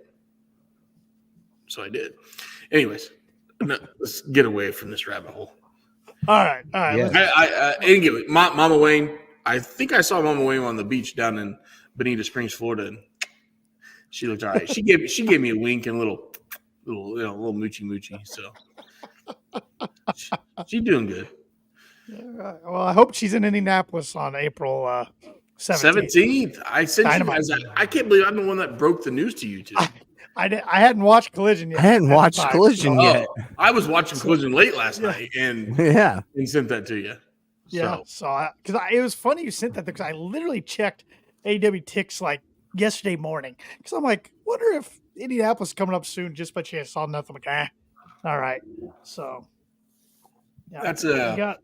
So I did. Anyways, let's get away from this rabbit hole. All right. Yeah. Anyway, Mama Wayne. I think I saw Mama Wayne on the beach down in Bonita Springs, Florida, and she looked all right. She gave me a wink and a little moochy. So she's doing good. Well, I hope she's in Indianapolis on April 17th. I sent you guys. I can't believe I'm the one that broke the news to you two. I hadn't watched Collision yet. I hadn't watched Collision yet. I was watching Collision late last night and sent that to you. Yeah, so because it was funny you sent that because I literally checked AEW Ticks like yesterday morning because I'm like, wonder if Indianapolis is coming up soon. Just by chance, saw nothing. I'm like, all right. So that's that'll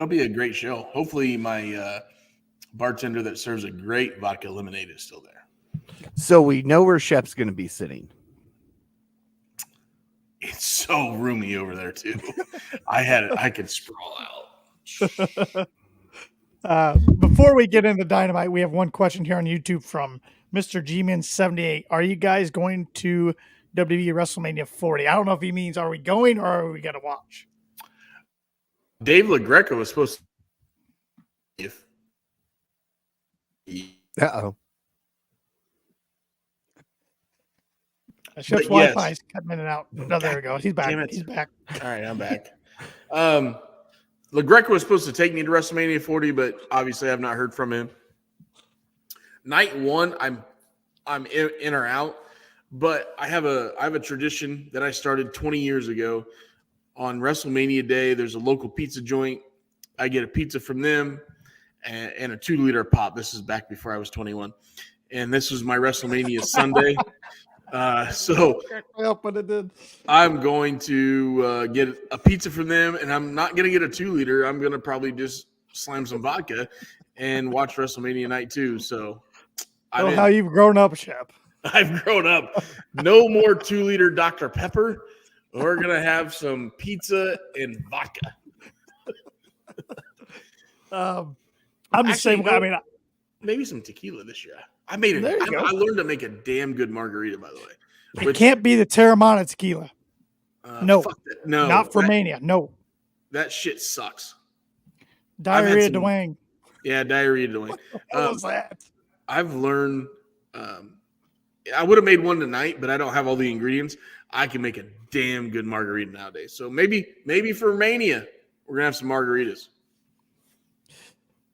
be a great show. Hopefully, my bartender that serves a great vodka lemonade is still there. So we know where Shep's going to be sitting. It's so roomy over there too. I could sprawl out. Before we get into Dynamite, we have one question here on YouTube from Mr. Gman78. Are you guys going to WWE WrestleMania 40? I don't know if he means are we going or are we going to watch? Dave LaGreca was supposed to. Uh-oh. Shep's Wi-Fi is cutting in and out. No, there we go. He's back. He's back. All right, I'm back. LaGreca was supposed to take me to WrestleMania 40, but obviously I've not heard from him. Night one, I'm in or out, but I have a tradition that I started 20 years ago. On WrestleMania Day, there's a local pizza joint. I get a pizza from them and a 2-liter pop. This is back before I was 21, and this was my WrestleMania Sunday. So I'm going to get a pizza from them, and I'm not going to get a 2-liter. I'm going to probably just slam some vodka and watch WrestleMania Night 2. So how you've grown up, Shep. I've grown up. No more 2-liter Dr. Pepper. We're going to have some pizza and vodka. I'm the same way. I mean, maybe some tequila this year. I learned to make a damn good margarita, by the way. It can't be the Terramana tequila. No, not for that, Mania. No, that shit sucks. Diarrhea Dwayne. Yeah, diarrhea Dwayne. What was that? I've learned. I would have made one tonight, but I don't have all the ingredients. I can make a damn good margarita nowadays. So maybe for Mania, we're gonna have some margaritas.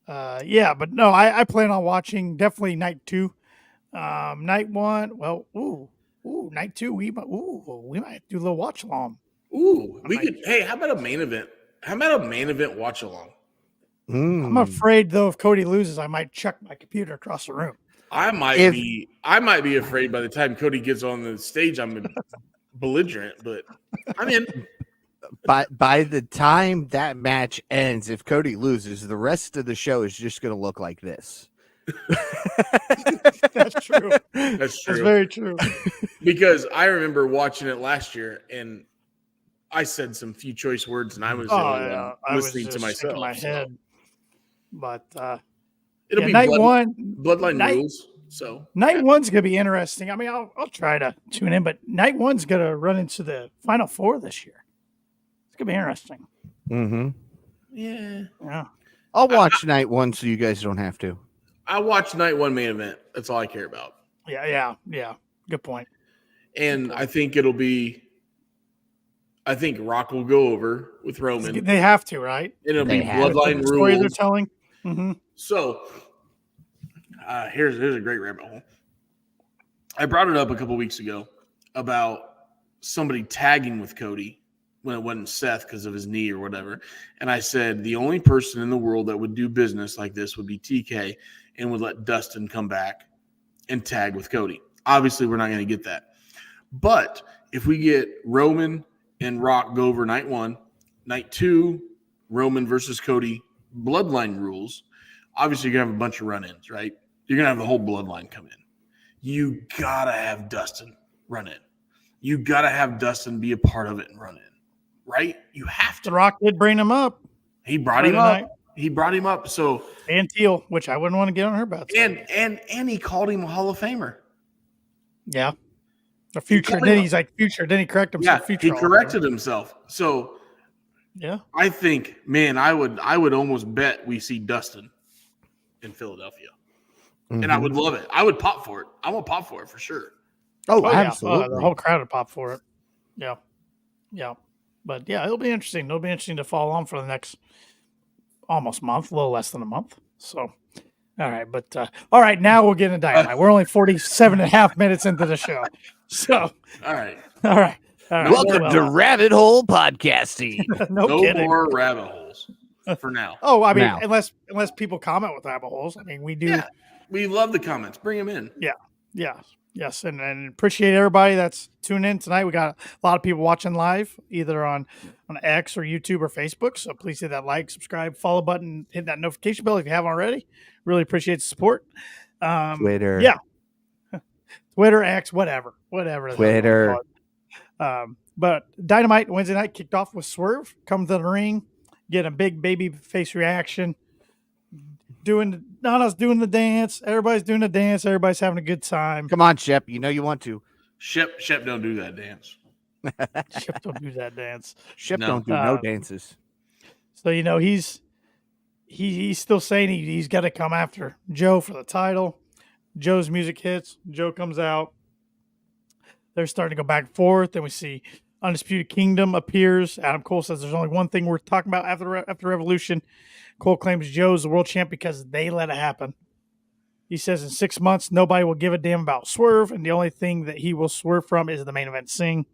Yeah, but no, I plan on watching definitely night 2. Night 1, well, night 2, we might do a little watch along. Ooh, we could. Hey, how about a main event? How about a main event watch along? I'm afraid though, if Cody loses, I might chuck my computer across the room. I might be afraid by the time Cody gets on the stage. I'm belligerent, but I'm in. By the time that match ends, if Cody loses, the rest of the show is just going to look like this. That's true. That's true. That's very true. Because I remember watching it last year, and I said some few choice words, and I was listening to myself. In my head. But it'll be night 1, Bloodline rules. So night 1's gonna be interesting. I mean, I'll try to tune in, but night 1's gonna run into the final 4 this year. It's gonna be interesting. Mm-hmm. Yeah. I'll watch night 1 so you guys don't have to. I watch night 1 main event. That's all I care about. Yeah. Good point. And I think Rock will go over with Roman. They have to, right? It'll be Bloodline rules. Story they're telling. Mm-hmm. So here's a great rabbit hole. I brought it up a couple weeks ago about somebody tagging with Cody when it wasn't Seth because of his knee or whatever. And I said the only person in the world that would do business like this would be TK and would let Dustin come back and tag with Cody. Obviously, we're not going to get that. But if we get Roman and Rock go over night 1, night 2, Roman versus Cody, Bloodline rules, obviously you're going to have a bunch of run-ins, right? You're going to have the whole Bloodline come in. You got to have Dustin run in. You got to have Dustin be a part of it and run in, right? You have to. The Rock did bring him up. He brought him up. He brought him up. So and Teal, which I wouldn't want to get on her bad side. And he called him a Hall of Famer. Yeah. The future. Then he's like future. Then he corrected himself. Yeah, future he corrected himself. So yeah, I think, man, I would almost bet we see Dustin in Philadelphia. Mm-hmm. And I would love it. I would pop for it. I will pop for it for sure. Oh absolutely. The whole crowd would pop for it. Yeah. But yeah, it'll be interesting. It'll be interesting to follow on for the next almost month, a little less than a month. So, all right. But all right, now we'll get into Dynamite. We're only 47 and a half minutes into the show. So, all right. Welcome to Rabbit Hole Podcasting. no more rabbit holes for now. Oh, I mean, unless people comment with rabbit holes. I mean, we do. Yeah, we love the comments. Bring them in. Yeah. Yes, and appreciate everybody that's tuning in tonight. We got a lot of people watching live, either on X or YouTube or Facebook. So please hit that like, subscribe, follow button, hit that notification bell if you haven't already. Really appreciate the support. Twitter. Yeah. Twitter, X, whatever. Twitter. But Dynamite Wednesday night kicked off with Swerve. Come to the ring, get a big baby face reaction. Nana's doing the dance. Everybody's doing the dance. Everybody's having a good time. Come on, Shep. You know you want to. Shep don't do that dance. Shep don't do that dance. Shep don't do no dances. So he's still saying he's got to come after Joe for the title. Joe's music hits. Joe comes out. They're starting to go back and forth. Then we see Undisputed Kingdom appears. Adam Cole says there's only one thing worth talking about after Revolution. Cole claims Joe's the world champ because they let it happen. He says in 6 months, nobody will give a damn about Swerve, and the only thing that he will swerve from is the main event sing.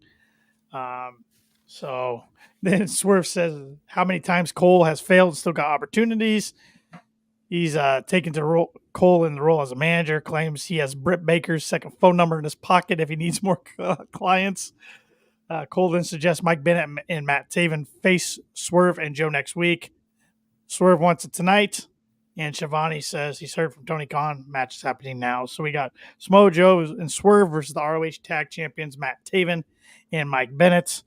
So then Swerve says how many times Cole has failed and still got opportunities. He's taken to Cole in the role as a manager, claims he has Britt Baker's second phone number in his pocket if he needs more clients. Cole then suggests Mike Bennett and Matt Taven face Swerve and Joe next week. Swerve wants it tonight, and Shivani says he's heard from Tony Khan. Match is happening now. So we got Samoa Joe and Swerve versus the ROH Tag Champions Matt Taven and Mike Bennett.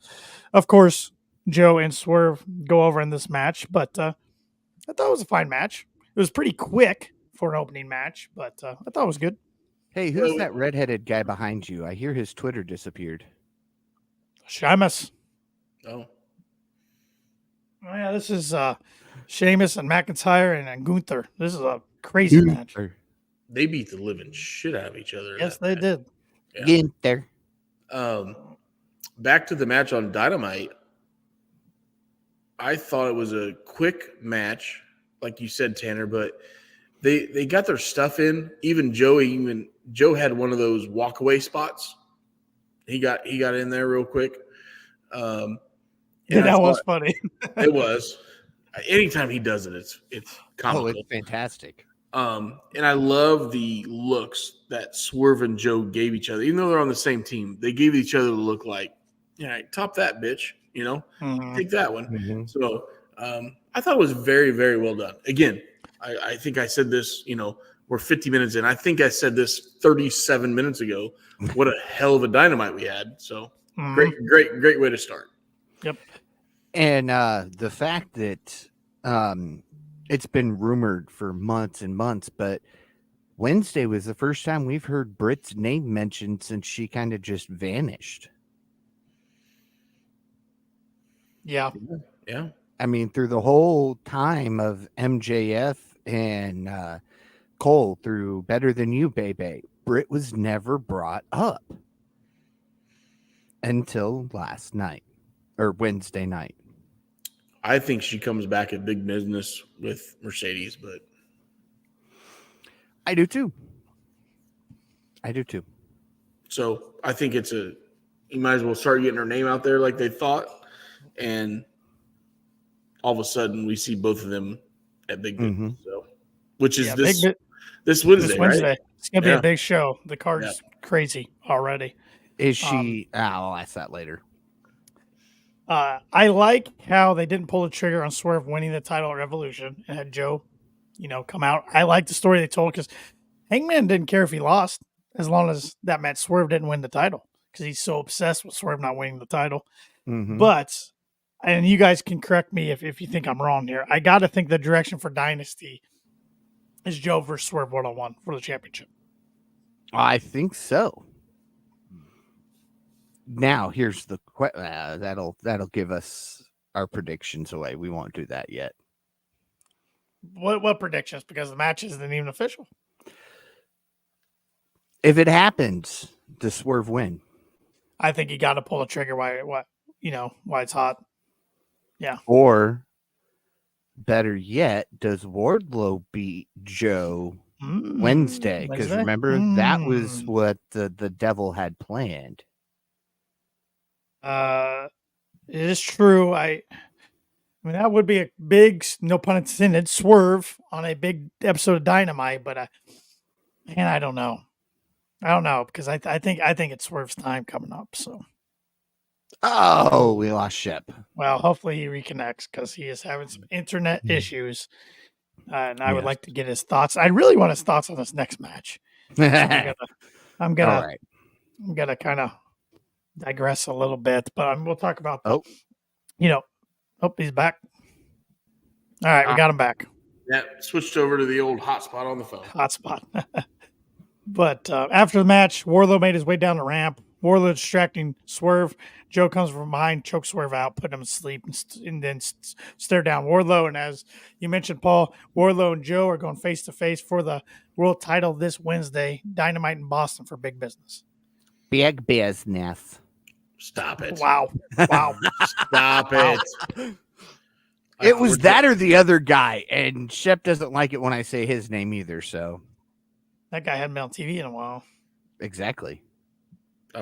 Of course, Joe and Swerve go over in this match, but I thought it was a fine match. It was pretty quick for an opening match, but I thought it was good. Hey, who's that redheaded guy behind you? I hear his Twitter disappeared. Sheamus. Oh yeah, this is Sheamus and McIntyre and Gunther. This is a crazy match. They beat the living shit out of each other. Yes, they did. Yeah. Gunther. Back to the match on Dynamite. I thought it was a quick match. like you said, Tanner, but they got their stuff in. Even Joe had one of those walkaway spots. He got in there real quick. That was funny. It was. Anytime he does it, it's comical. Oh, it's fantastic. And I love the looks that Swerve and Joe gave each other. Even though they're on the same team, they gave each other the look like, all right, top that, bitch. Take that one. Mm-hmm. So I thought it was very, very well done. Again, I think I said this, we're 50 minutes in. I think I said this 37 minutes ago. What a hell of a Dynamite we had. So great way to start. Yep. And the fact that it's been rumored for months and months, but Wednesday was the first time we've heard Britt's name mentioned since she kind of just vanished. Yeah. Yeah. I mean, through the whole time of MJF and Cole through Better Than You, Baby, Britt was never brought up until last night or Wednesday night. I think she comes back at big business with Mercedes, but I do too. So I think you might as well start getting her name out there like they thought. And all of a sudden we see both of them at big business. So, which is this Wednesday, right? It's going to be a big show. The card's crazy already. Is she? I'll ask that later. I like how they didn't pull the trigger on Swerve winning the title at Revolution and had Joe, come out. I like the story they told because Hangman didn't care if he lost as long as that meant Swerve didn't win the title because he's so obsessed with Swerve not winning the title. Mm-hmm. But, and you guys can correct me if you think I'm wrong here, I got to think the direction for Dynasty is Joe versus Swerve 1-on-1 for the championship. I think so. Now here's the that'll give us our predictions away. We won't do that yet. What predictions? Because the match isn't even official. If it happens, does Swerve win? I think you got to pull the trigger. Why it's hot. Yeah. Or better yet, does Wardlow beat Joe Wednesday? Because remember that was what the devil had planned. It is true. I mean, that would be a big, no pun intended, swerve on a big episode of Dynamite. But I don't know. Because I think it's Swerve's time coming up. So. Oh, we lost Shep. Well, hopefully he reconnects because he is having some internet issues, and I would like to get his thoughts. I really want his thoughts on this next match. So I'm gonna kind of digress a little bit, but we'll talk about. He's back. All right, we got him back. Yeah, switched over to the old hotspot on the phone. Hotspot. But after the match, Wardlow made his way down the ramp. Wardlow distracting Swerve. Joe comes from behind, chokes Swerve out, put him to sleep, and then stare down Wardlow. And as you mentioned, Paul, Wardlow and Joe are going face-to-face for the world title this Wednesday, Dynamite in Boston for big business. Big business. Stop it. Wow. Stop it. It was that or the other guy, and Shep doesn't like it when I say his name either, so. That guy hadn't been on TV in a while. Exactly. I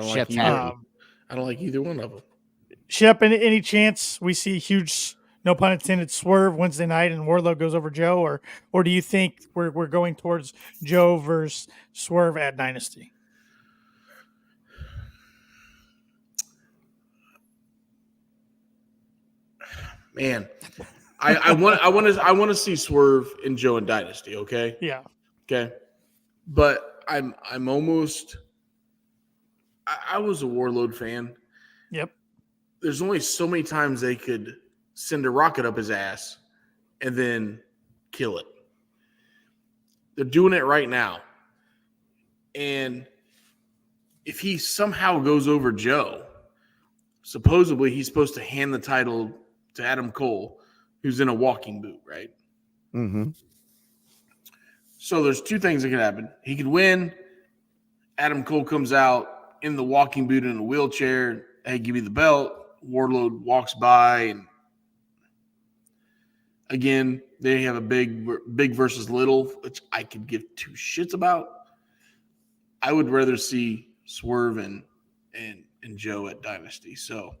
don't like either one of them. Shep, any chance we see a huge, no pun intended, swerve Wednesday night and Wardlow goes over Joe, or do you think we're going towards Joe versus Swerve at Dynasty? Man, I want to see Swerve and Joe in Dynasty. Okay. Yeah. Okay. But I'm almost. I was a Warlord fan. Yep. There's only so many times they could send a rocket up his ass and then kill it. They're doing it right now. And if he somehow goes over Joe, supposedly he's supposed to hand the title to Adam Cole, who's in a walking boot, right? Mm-hmm. So there's two things that could happen. He could win. Adam Cole comes out in the walking boot in a wheelchair. Hey, give me the belt. Warlord walks by, and Again, they have a big versus little, which I could give two shits about. I would rather see Swerve and Joe at Dynasty. So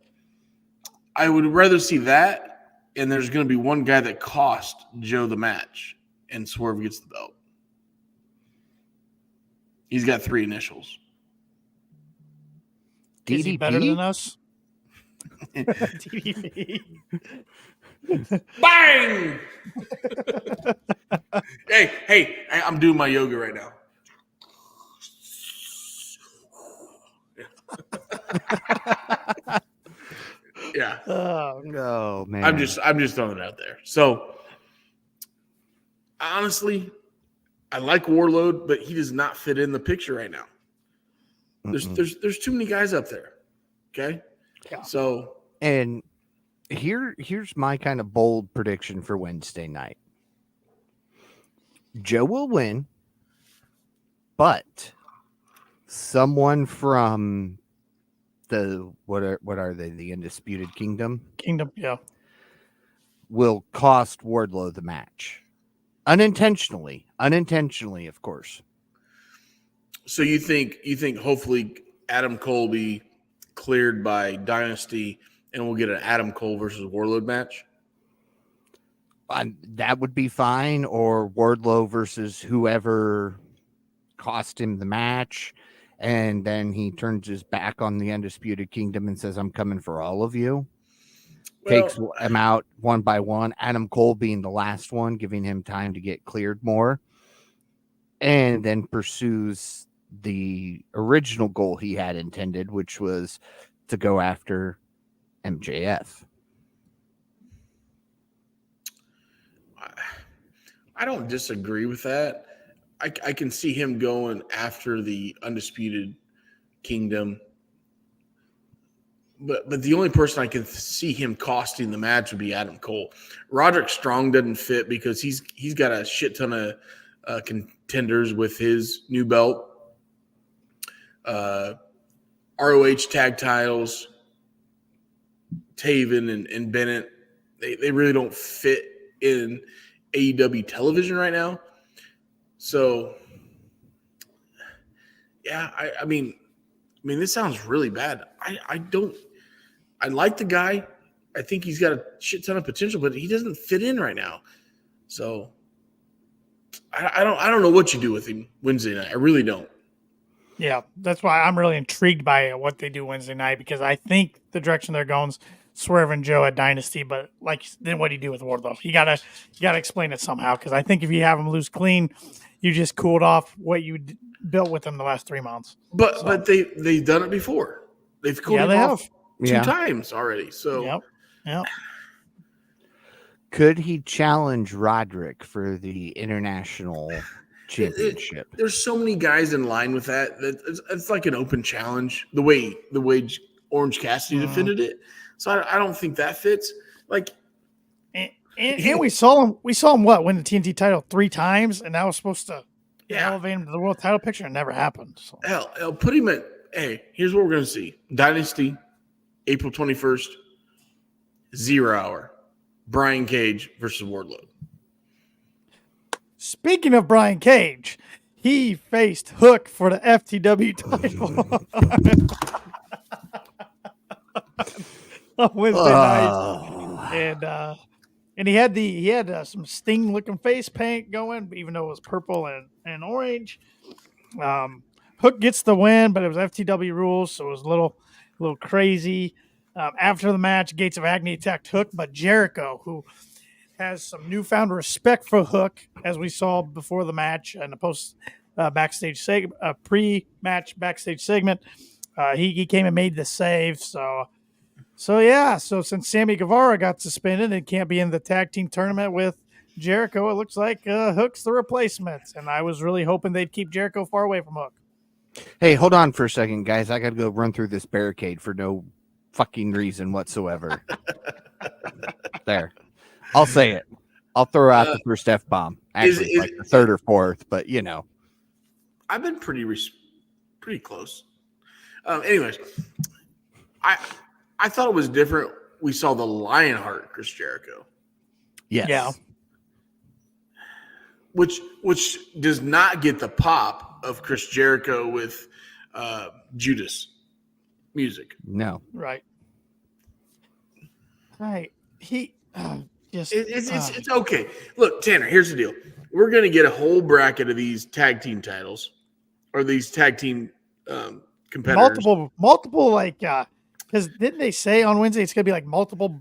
I would rather see that, and there's going to be one guy that cost Joe the match, and Swerve gets the belt. He's got 3 initials. Is he better than us? DDP. Bang! hey, I'm doing my yoga right now. Yeah. Oh no, man. I'm just throwing it out there. So honestly, I like Warlord, but he does not fit in the picture right now. There's too many guys up there. Okay. Yeah. So and here's my kind of bold prediction for Wednesday night. Joe will win, but someone from the what are they? The Undisputed Kingdom? Yeah. Will cost Wardlow the match. Unintentionally, of course. So you think hopefully Adam Cole be cleared by Dynasty and we'll get an Adam Cole versus Warlord match? That would be fine, or Wardlow versus whoever cost him the match, and then he turns his back on the Undisputed Kingdom and says, I'm coming for all of you. Takes him out one by one, Adam Cole being the last one, giving him time to get cleared more, and then pursues the original goal he had intended, which was to go after MJF. I don't disagree with that. I can see him going after the Undisputed Kingdom. But the only person I can see him costing the match would be Adam Cole. Roderick Strong doesn't fit because he's got a shit ton of contenders with his new belt. ROH tag titles, Taven and Bennett, they really don't fit in AEW television right now. So, yeah, I mean, this sounds really bad. I like the guy. I think he's got a shit ton of potential, but he doesn't fit in right now. So, I don't know what you do with him Wednesday night. I really don't. Yeah, that's why I'm really intrigued by what they do Wednesday night, because I think the direction they're going is Swerve and Joe at Dynasty. But then what do you do with Wardlow? You gotta explain it somehow, because I think if you have him lose clean, you just cooled off what you built with him the last 3 months. But they've done it before. They've cooled him off 2 times already. So yep. Could he challenge Roderick for the international championship? There's so many guys in line with that. It's like an open challenge. The way Orange Cassidy defended it. So I don't think that fits. Like, and we saw him win the TNT title 3 times, and that was supposed to elevate him to the world title picture, and it never happened. So. Hell, put him at. Hey, here's what we're gonna see: Dynasty, April 21st, 0 hour. Brian Cage versus Wardlow. Speaking of Brian Cage, he faced Hook for the FTW title on Wednesday night, and he had some Sting looking face paint going, even though it was purple and orange. Hook gets the win, but it was FTW rules, so it was a little crazy. After the match, Gates of Agony attacked Hook, but Jericho, who has some newfound respect for Hook, as we saw before the match and the backstage segment, pre-match backstage segment, he came and made the save. So since Sammy Guevara got suspended and can't be in the tag team tournament with Jericho, it looks like Hook's the replacement. And I was really hoping they'd keep Jericho far away from Hook. Hey, hold on for a second, guys. I got to go run through this barricade for no fucking reason whatsoever. There. I'll say it. I'll throw out the first F-bomb. Actually, like the third or fourth, but I've been pretty close. Anyways, I thought it was different. We saw the Lionheart Chris Jericho. Yes. Yeah. Which does not get the pop of Chris Jericho with Judas music. No. Right. Right. He just It's okay. Look, Tanner, here's the deal. We're gonna get a whole bracket of these tag team titles or these tag team competitors. multiple like because didn't they say on Wednesday it's gonna be like multiple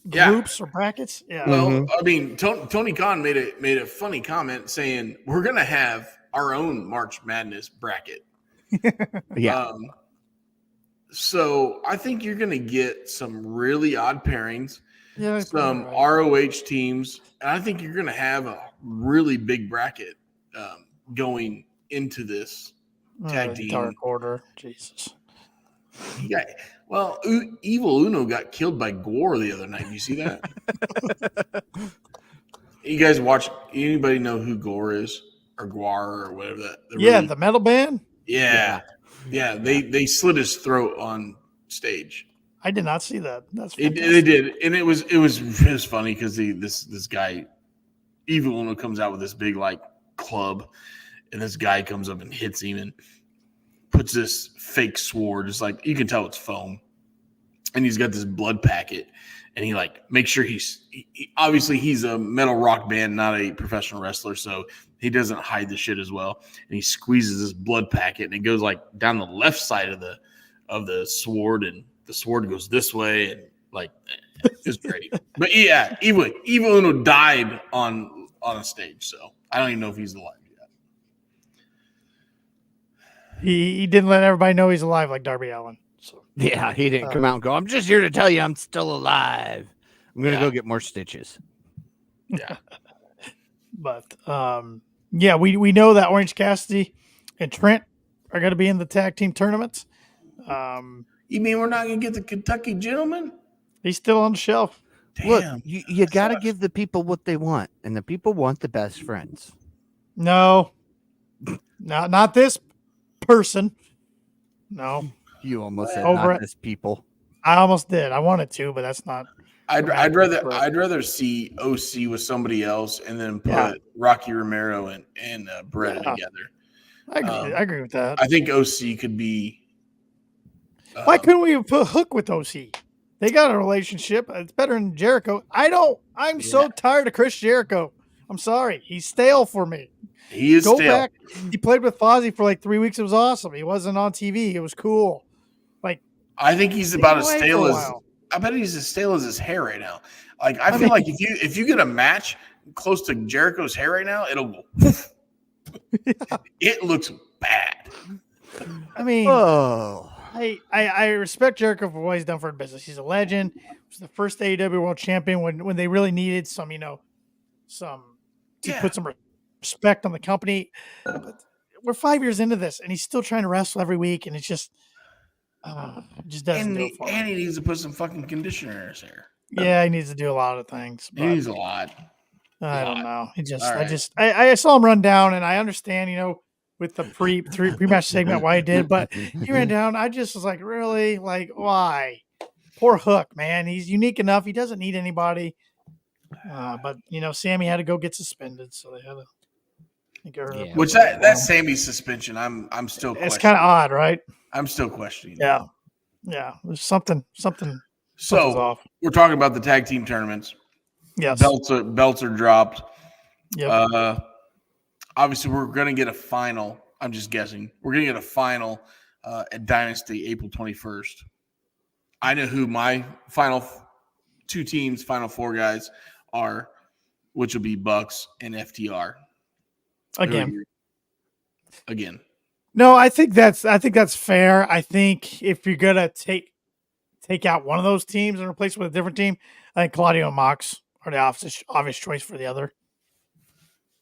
groups or brackets? Yeah. Well, I mean, Tony Khan made a funny comment saying we're gonna have our own March Madness bracket. Yeah. So I think you're gonna get some really odd pairings, Yeah, some right. ROH teams, and I think you're gonna have a really big bracket going into this tag team. Dark Order. Jesus. Yeah. Well, Evil Uno got killed by Gore the other night. You see that? You guys watch? Anybody know who Gore is or Guar or whatever that? The metal band. Yeah. They slit his throat on stage. I did not see that. That's They did, and it was funny because this guy Evil Uno comes out with this big like club, and this guy comes up and hits him and puts this fake sword. It's like you can tell it's foam, and he's got this blood packet, and he like makes sure obviously he's a metal rock band, not a professional wrestler, so he doesn't hide the shit as well. And he squeezes this blood packet, and it goes like down the left side of the sword, and the sword goes this way, and like it's great. But yeah, Evil Uno died on a stage, so I don't even know if he's alive yet. He didn't let everybody know he's alive like Darby Allin. So Yeah, he didn't come out and go, I'm just here to tell you I'm still alive. I'm going to go get more stitches. Yeah. But we know that Orange Cassidy and Trent are going to be in the tag team tournaments. You mean we're not going to get the Kentucky Gentleman? He's still on the shelf. Damn. Look, you got to give the people what they want, and the people want the best friends. No, not this person. No, You almost said Over not it. this people. I almost did. I wanted to, but that's not. I'd rather see OC with somebody else and then put Rocky Romero and Beretta together. I agree with that. I think OC could be. Why couldn't we have put Hook with OC? They got a relationship. It's better than Jericho. I'm so tired of Chris Jericho. I'm sorry. He's stale for me. He is Go stale. back. He played with Fozzy for like 3 weeks. It was awesome. He wasn't on TV. It was cool. Like I think he's about as away for stale a as. while. I bet he's as stale as his hair right now. Like I feel like if you get a match close to Jericho's hair right now, it'll go. It looks bad. I mean, Oh. I respect Jericho for what he's done for the business. He's a legend. He was the first AEW World Champion when they really needed some to put some respect on the company. But we're 5 years into this, and he's still trying to wrestle every week, and it's just doesn't do it for And me. he needs to put some fucking conditioner in his hair. Yeah, he needs to do a lot of things. He But needs a lot. I don't know. All right. I saw him run down, and I understand, with the pre-match segment why he did, but he ran down. I just was like, really? Like, why? Poor Hook, man. He's unique enough. He doesn't need anybody. But Sammy had to go get suspended, so they had to get rid of him. Which that Sammy's suspension, I'm still questioning. It's kind of odd, right? I'm still questioning. Yeah. There's something something's So off. we're talking about the tag team tournaments. Yes. Belts are dropped. Yep. Obviously, we're going to get a final. I'm just guessing. We're going to get a final at Dynasty April 21st. I know who my final four guys are, which will be Bucks and FTR. Again. No, I think that's fair. I think if you're gonna take out one of those teams and replace it with a different team, I think Claudio and Mox are the obvious choice for the other.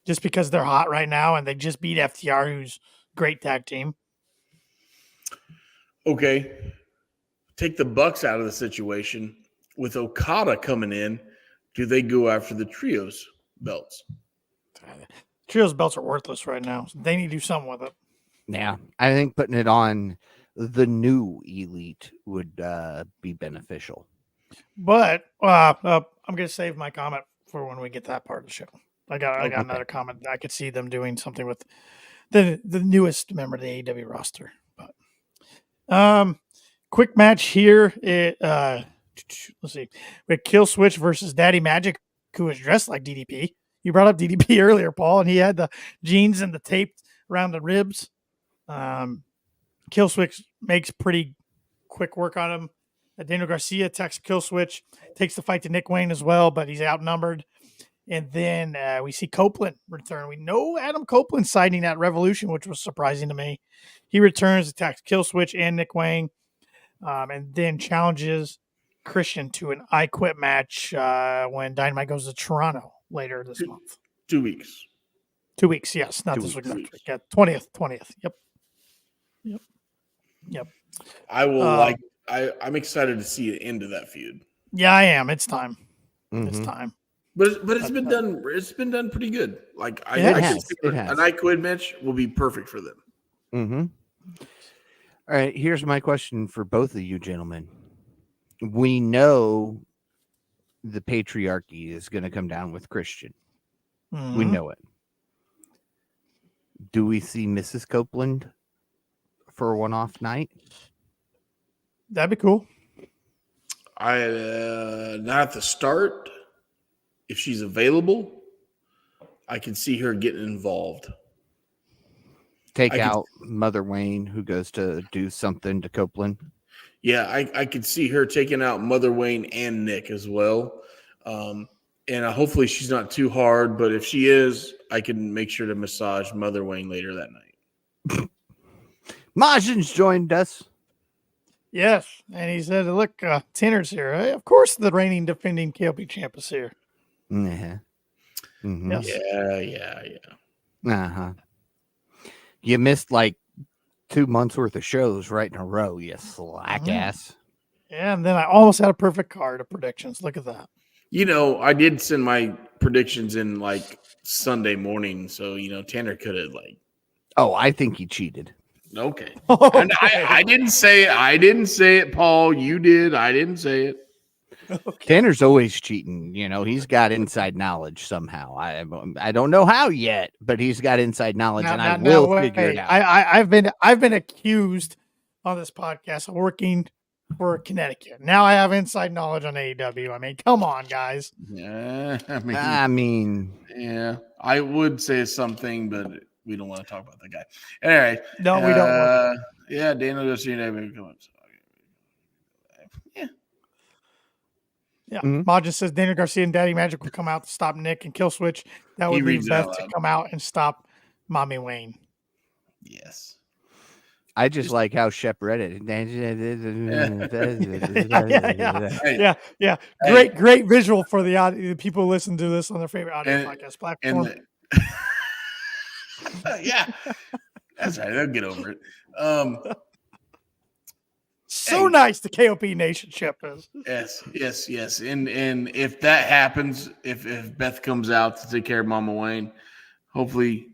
Just because they're hot right now and they just beat FTR, who's a great tag team. Okay. Take the Bucks out of the situation. With Okada coming in, do they go after the Trios belts? Trios belts are worthless right now. So they need to do something with it. Yeah, I think putting it on the new Elite would be beneficial. But I'm going to save my comment for when we get that part of the show. I got Okay. another comment. I could see them doing something with the newest member of the AEW roster. But quick match here. Let's see. We had Kill Switch versus Daddy Magic, who was dressed like DDP. You brought up DDP earlier, Paul, and he had the jeans and the tape around the ribs. Kill Switch makes pretty quick work on him. Daniel Garcia attacks Kill Switch, takes the fight to Nick Wayne as well, but he's outnumbered. And then we see Copeland return. We know Adam Copeland signing at Revolution, which was surprising to me. He returns, attacks Kill Switch and Nick Wayne, and then challenges Christian to an I Quit match when Dynamite goes to Toronto later this month. 2 weeks. 2 weeks, yes. Not 2 this week, weeks. next week. Yeah, 20th. Yep. I will I'm excited to see the end of that feud. Yeah, I am. It's time. Mhm. It's time. But it's been done. It's been done pretty good. Like I It can has. see It has. an I Quit match will be perfect for them. Mm-hmm. All right, here's my question for both of you gentlemen. We know the patriarchy is going to come down with Christian. We Mhm. know it. Do we see Mrs. Copeland for a one-off night? That'd be cool. Not at the start. If she's available, I can see her getting involved. Take I could- out Mother Wayne, who goes to do something to Copeland. Yeah, I could see her taking out Mother Wayne and Nick as well. And hopefully she's not too hard, but if she is, I can make sure to massage Mother Wayne later that night. Majin's joined us. Yes. And he said, look, Tanner's here. Hey, of course the reigning defending KLP champ is here. Yeah. Mm-hmm. Yes. Yeah. Uh-huh. You missed like 2 months worth of shows right in a row, you slack ass. Yeah, and then I almost had a perfect card of predictions. Look at that. You know, I did send my predictions in like Sunday morning, so Tanner could have like. Oh, I think he cheated. Okay. Okay. And I didn't say it. I didn't say it, Paul. You did. I didn't say it. Okay. Tanner's always cheating. He's got inside knowledge somehow. I don't know how yet, but he's got inside knowledge, and I will figure it out. I've been accused on this podcast of working for Connecticut. Now I have inside knowledge on AEW. I mean, come on, guys. Yeah. I mean, Yeah. I would say something, but we don't want to talk about that guy. Anyway. No, we don't. Yeah, Daniel Garcia. Yeah. Yeah. Mhm. Majin says Daniel Garcia and Daddy Magic would come out to stop Nick and Kill Switch. That He would leave reads it out Beth to loud. come out and stop Mommy Wayne. Yes. I just like how Shep read it. Yeah. Hey. Great visual for the audio, the people who listen to this on their favorite audio And- podcast platform. Yeah. That's right. They'll get over it. So hey. nice the KOP Nation ship is. Yes. And if that happens, if Beth comes out to take care of Mama Wayne, hopefully,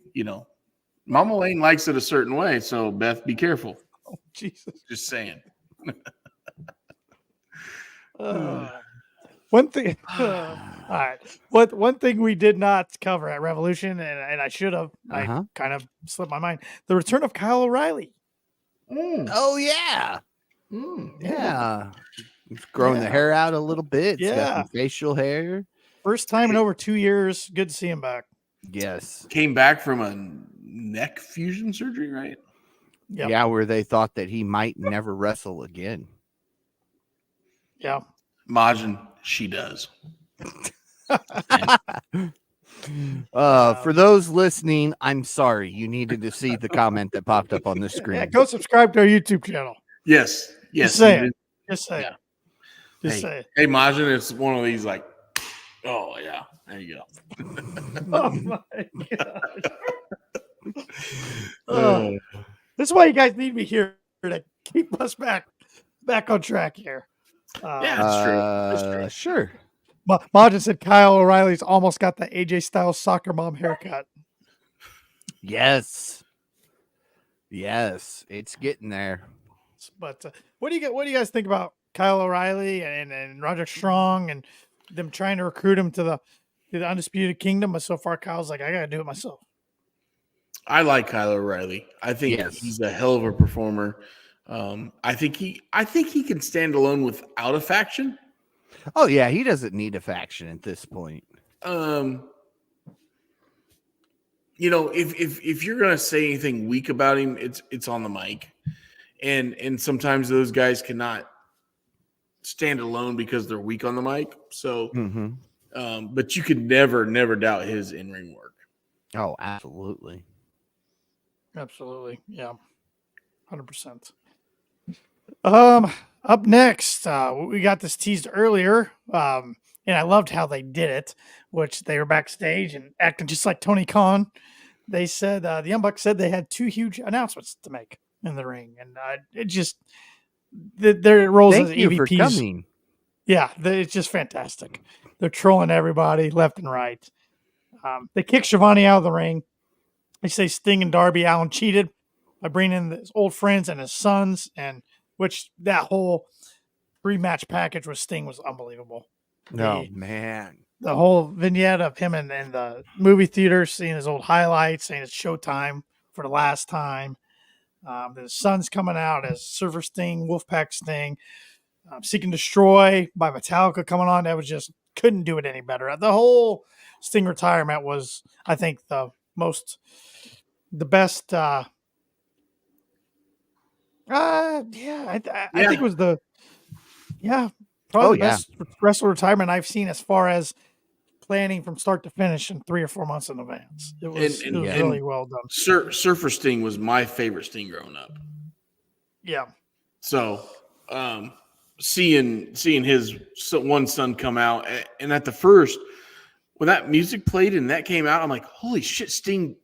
Mama Wayne likes it a certain way. So Beth, be careful. Oh, Jesus. Just saying. One thing. All right. One thing we did not cover at Revolution, and I should have. Uh-huh. I kind of slipped my mind. The return of Kyle O'Reilly. Oh, yeah. Yeah. He's growing the Yeah. hair out a little bit. He's got Yeah. some facial hair. First time in over 2 years. Good to see him back. Yes. Came back from a neck fusion surgery, right? Yep. Yeah, where they thought that he might never wrestle again. Yeah. Majin, she does. For those listening, I'm sorry. You needed to see the comment that popped up on the Yeah, screen. go subscribe to our YouTube channel. Yes. Just say you it. Just say Yeah. it. Just Hey. say it. Hey, Majin, it's one of these like, oh yeah, there you go. Oh my god. This is why you guys need me here to keep us back on track here. Yeah. That's true. Sure. Majin said Kyle O'Reilly's almost got the AJ Styles soccer mom haircut. Yes. Yes, it's getting there. But what do you guys think about Kyle O'Reilly and Roger Strong and them trying to recruit him to the Undisputed Kingdom, but so far Kyle's like, I got to do it myself. I like Kyle O'Reilly. I think Yes. he's a hell of a performer. I think he can stand alone without a faction. Oh yeah, he doesn't need a faction at this point. You know, if you're gonna say anything weak about him, it's on the mic, and sometimes those guys cannot stand alone because they're weak on the mic. So, but you could never doubt his in-ring work. Oh, absolutely. Absolutely. Yeah. 100%. Up next, we got this teased earlier. And I loved how they did it, which they were backstage and acting just like Tony Khan. They said, the Young Bucks said they had 2 huge announcements to make in the ring. And it just, their roles as Thank you EVPs. for coming. Yeah, it's just fantastic. They're trolling everybody left and right. They kick Shivani out of the ring. They say Sting and Darby Allin cheated by bringing in his old friends and his sons, and which that whole 3-match package with Sting was unbelievable. Oh, man. The whole vignette of him in the movie theater, seeing his old highlights, saying it's showtime for the last time. The son's coming out as Surfer Sting, Wolfpack Sting, Seek and Destroy by Metallica coming on. That was just, couldn't do it any better. The whole Sting retirement was, I think, the best. I think it was probably the best wrestler retirement I've seen as far as planning from start to finish in 3 or 4 months in advance. It was really well done. Surfer Sting was my favorite Sting growing up. Yeah. So, seeing his one son come out, and at the first, when that music played and that came out, I'm like, holy shit, Sting.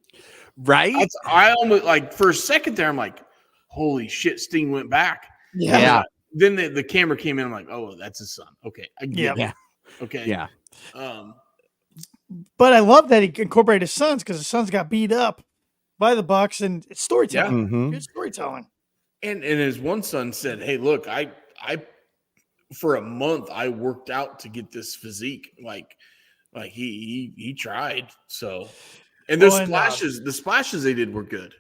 Right? I almost, like, for a second there, I'm like, holy shit, Sting went back. Yeah. Then the camera came in. I'm like, oh, that's his son. Okay. I get it. Okay. Yeah. But I love that he incorporated his sons, because his sons got beat up by the Bucks, and it's storytelling. Yeah. Good storytelling. And his one son said, hey, look, I for a month I worked out to get this physique. Like he tried. So, and those the splashes they did were good.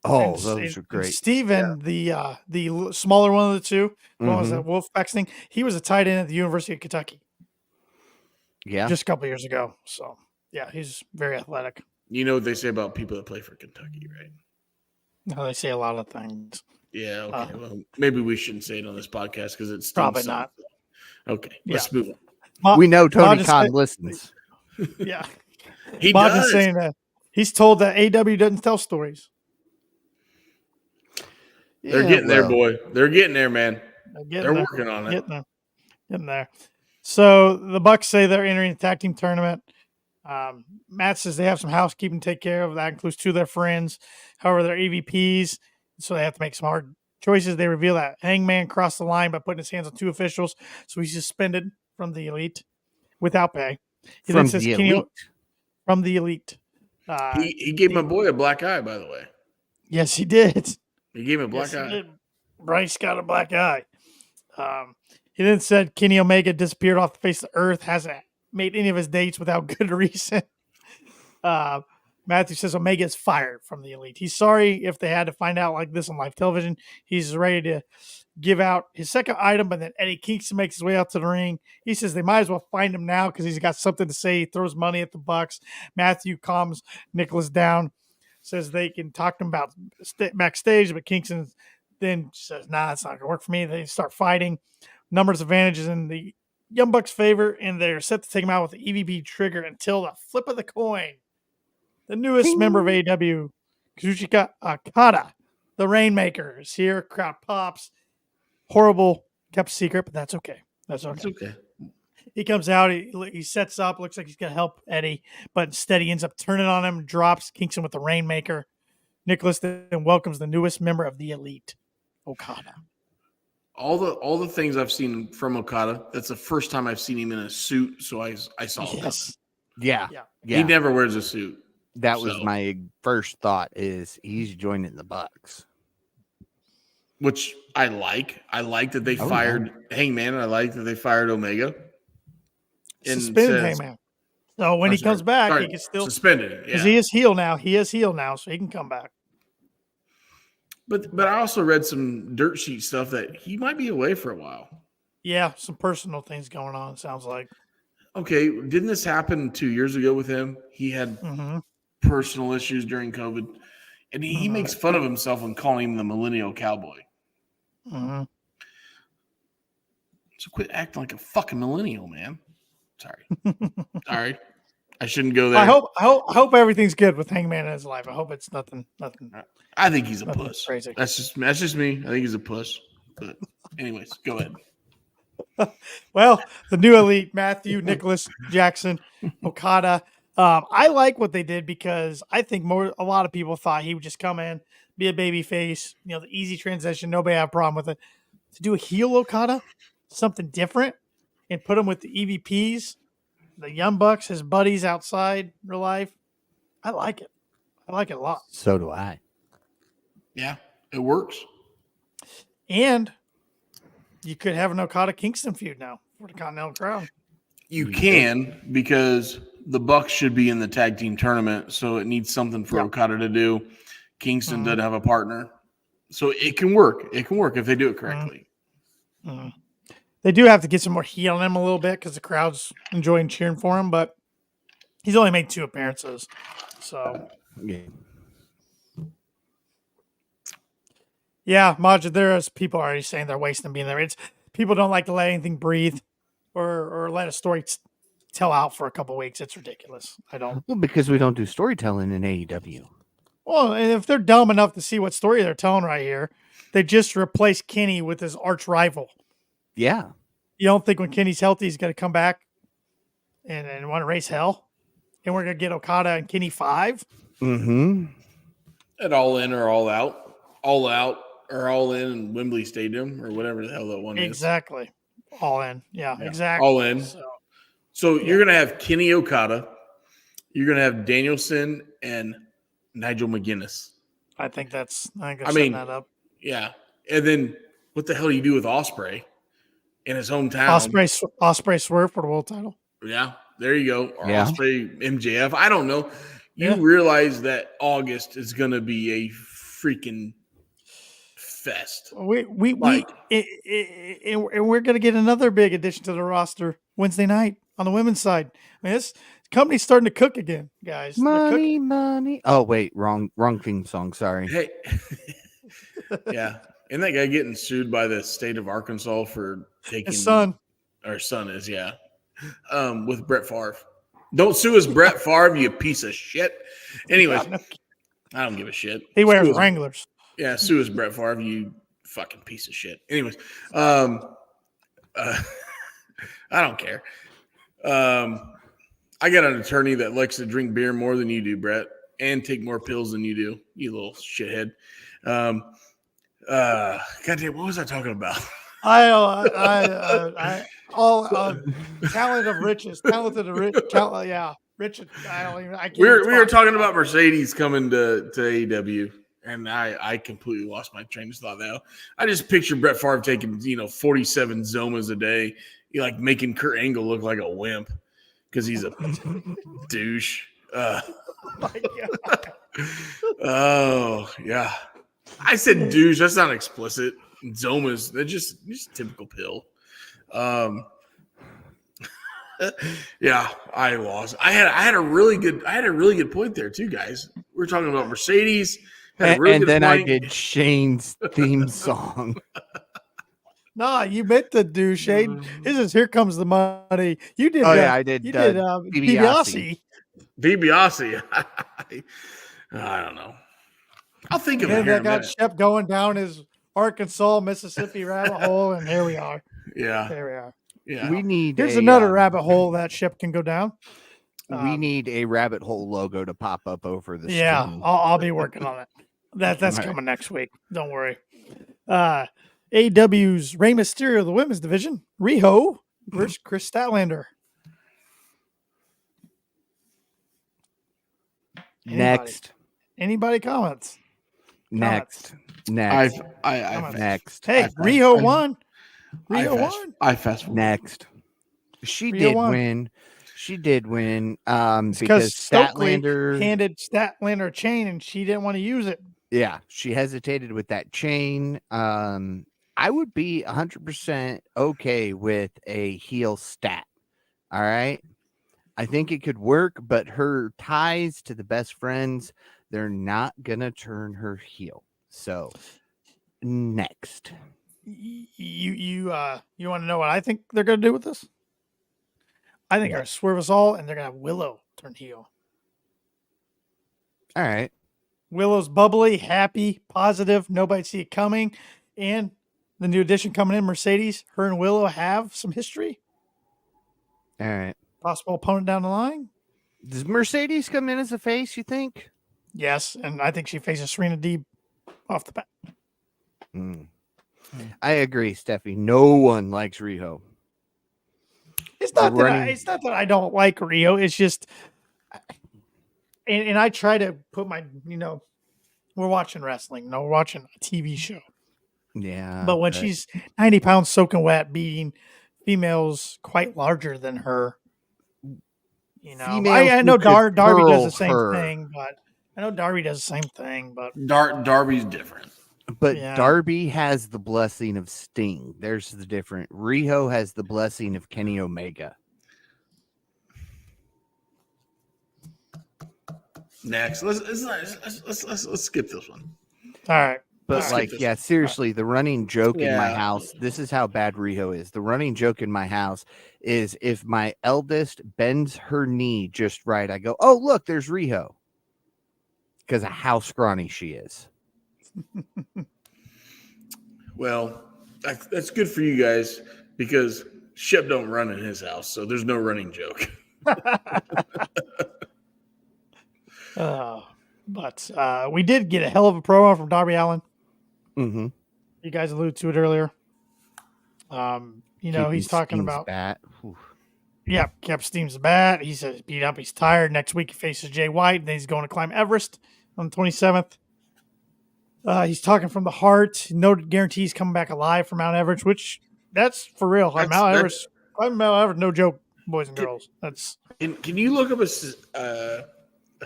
Oh, those are great. Steven, the smaller one of the two, one was that Wolfpack thing. He was a tight end at the University of Kentucky. Yeah. Just a couple years ago. So, yeah, he's very athletic. You know what they say about people that play for Kentucky, right? No, they say a lot of things. Yeah, okay. Well, maybe we shouldn't say it on this podcast because it's probably not. Okay, let's move on. We know Tony Khan listens. Yeah. He does. Is saying that he's told that AEW doesn't tell stories. They're getting there, boy. They're getting there, man. They're working on it. Getting there. So the Bucks say they're entering the tag team tournament. Matt says they have some housekeeping to take care of. That includes 2 of their friends. However, they're EVPs, so they have to make some hard choices. They reveal that Hangman crossed the line by putting his hands on 2 officials, so he's suspended from the Elite without pay. He from the Elite? From the Elite. He gave my boy a black eye, by the way. Yes, he did. He gave him a black eye. Bryce got a black eye. He then said Kenny Omega disappeared off the face of the earth, hasn't made any of his dates without good reason. Matthew says Omega is fired from the Elite. He's sorry if they had to find out like this on live television. He's ready to give out his second item, but then Eddie Kingston makes his way out to the ring. He says they might as well find him now because he's got something to say. He throws money at the Bucks. Matthew calms Nicholas down, says they can talk to him about backstage, but Kingston then says, nah, it's not going to work for me. They start fighting. Numbers advantages in the Young Bucks' favor, and they're set to take him out with the EVP trigger until the flip of the coin. The newest member of AEW, Kazuchika Okada, the Rainmaker, is here. Crowd pops. Horrible, kept secret, but that's okay. That's okay. He comes out. He sets up. Looks like he's going to help Eddie, but instead he ends up turning on him, drops Kingston with the Rainmaker. Nicholas then welcomes the newest member of the Elite, Okada. All the things I've seen from Okada, that's the first time I've seen him in a suit, so I saw him. Yes. Yeah. He never wears a suit. That was my first thought, is he's joining the Bucks. Which I like. I like that they fired Hangman, and I like that they fired Omega. Suspended Hangman. So when he comes back, he can still suspended. Because he is heel now. He is heel now, so he can come back. But I also read some dirt sheet stuff that he might be away for a while. Yeah, some personal things going on, it sounds like. Okay, didn't this happen 2 years ago with him? He had personal issues during COVID, and he makes fun of himself when calling him the millennial cowboy. So quit acting like a fucking millennial, man. Sorry. I shouldn't go there. I hope everything's good with Hangman in his life. I hope it's nothing. I think he's a puss. Crazy. That's just me. I think he's a puss. But anyways, go ahead. Well, the new elite, Matthew, Nicholas, Jackson, Okada. I like what they did because I think a lot of people thought he would just come in, be a baby face, the easy transition, nobody had a problem with it. To do a heel Okada, something different, and put him with the EVPs, the Young Bucks, his buddies outside real life. I like it. I like it a lot. So do I. Yeah, it works. And you could have an Okada Kingston feud now for the Continental Crown. You can, because the Bucks should be in the tag team tournament, so it needs something for Okada to do. Kingston doesn't have a partner. So it can work. It can work if they do it correctly. They do have to get some more heat on him a little bit because the crowd's enjoying cheering for him, but he's only made 2 appearances. So, yeah, Majid, there's people already saying they're wasting being there. People don't like to let anything breathe or let a story tell out for a couple weeks. It's ridiculous. I don't. Well, because we don't do storytelling in AEW. Well, and if they're dumb enough to see what story they're telling right here, they just replaced Kenny with his arch rival. Yeah. You don't think when Kenny's healthy, he's going to come back and want to raise hell? And we're going to get Okada and Kenny 5? Mm-hmm. At All In or All Out. All Out or All In Wembley Stadium or whatever the hell that one is. Exactly. All In. Yeah, exactly. All In. So you're going to have Kenny Okada. You're going to have Danielson and Nigel McGuinness. I think they're setting that up. Yeah. And then what the hell do you do with Ospreay in his hometown? Ospreay swerve for the world title. Yeah, there you go. Or Ospreay MJF. I don't know. You realize that August is going to be a freaking fest. And we're going to get another big addition to the roster Wednesday night on the women's side. I mean, this company's starting to cook again, guys. Money. Oh, wait, wrong theme song. Sorry. Hey, yeah. Isn't that guy getting sued by the state of Arkansas for taking his son? Our son is, with Brett Favre. Don't sue us, Brett Favre, you piece of shit. Anyways, I don't give a shit. He wears Wranglers. Yeah, sue us, Brett Favre, you fucking piece of shit. Anyways, I don't care. I got an attorney that likes to drink beer more than you do, Brett, and take more pills than you do, you little shithead. Goddamn, what was I talking about? Talented of riches. Richard. We were talking about Mercedes coming to AEW, and I completely lost my train of thought now. I just picture Brett Favre taking 47 Zomas a day, like making Kurt Angle look like a wimp because he's a douche. My God. Oh yeah. I said douche. That's not explicit. Zomas, they're just typical pill. Yeah, I lost. I had a really good point there too, guys. We were talking about Mercedes, and then I did Shane's theme song. Nah, you meant the douche, Shane. This is "Here Comes the Money." You did. I did. You did. DiBiase. DiBiase. I don't know. I'll think of it. That got Shep going down his Arkansas, Mississippi rabbit hole, and here we are. Yeah, there we are. Yeah, we need. Here's another rabbit hole that Shep can go down. We need a rabbit hole logo to pop up over the. Yeah, screen. I'll be working on it. That's coming next week. Don't worry. AEW's Rey Mysterio of the women's division, Riho versus Chris Statlander. Anybody comments? Next. Next. Hey, Riho won. Riho won. I fast forward. Next. She did win. She did win because Stokely Statlander handed Statlander a chain and she didn't want to use it. Yeah, she hesitated with that chain. I would be 100% okay with a heel stat. All right. I think it could work, but her ties to the best friends, they're not going to turn her heel. So, next. You want to know what I think they're going to do with this? I think they're going to swerve us all and they're going to have Willow turn heel. All right. Willow's bubbly, happy, positive. Nobody see it coming. And the new addition coming in, Mercedes, her and Willow have some history. All right. Possible opponent down the line. Does Mercedes come in as a face, you think? Yes, and I think she faces Serena Deeb off the bat. I agree, Steffi. No one likes Riho. It's not that I don't like Rio. It's just, and I try to put my, we're watching wrestling. We're watching a TV show. Yeah. But when she's 90 pounds soaking wet, beating females quite larger than her, I know Darby does the same thing, but Darby's different. But Darby has the blessing of Sting. There's the difference. Riho has the blessing of Kenny Omega. Next, let's skip this one. All right. But seriously, the running joke in my house, this is how bad Riho is. The running joke in my house is if my eldest bends her knee just right, I go, oh, look, there's Riho. Because of how scrawny she is. Well, that's good for you guys because Shep don't run in his house, so there's no running joke. But we did get a hell of a promo from Darby Allin. Mm-hmm. You guys alluded to it earlier. He's talking Sting's about bat. kept Steam's bat. He says beat up, he's tired. Next week he faces Jay White, and then he's going to climb Everest on the 27th. He's talking from the heart. No guarantees coming back alive from Mount Everest, which that's for real. Mount Everest, no joke, boys and girls. That's. Can you look up a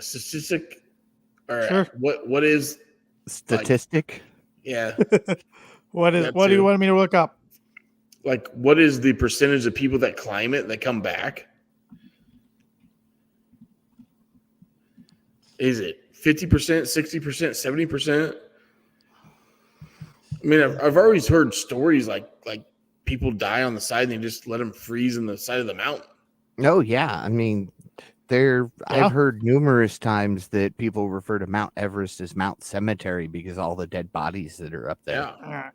statistic? Or sure. What is statistic? Yeah. What do you want me to look up? Like, what is the percentage of people that climb it that come back? Is it 50%, 60%, 70%? I mean, I've always heard stories like people die on the side and they just let them freeze in the side of the mountain. Oh yeah, I mean, I've heard numerous times that people refer to Mount Everest as Mount Cemetery because all the dead bodies that are up there. Yeah.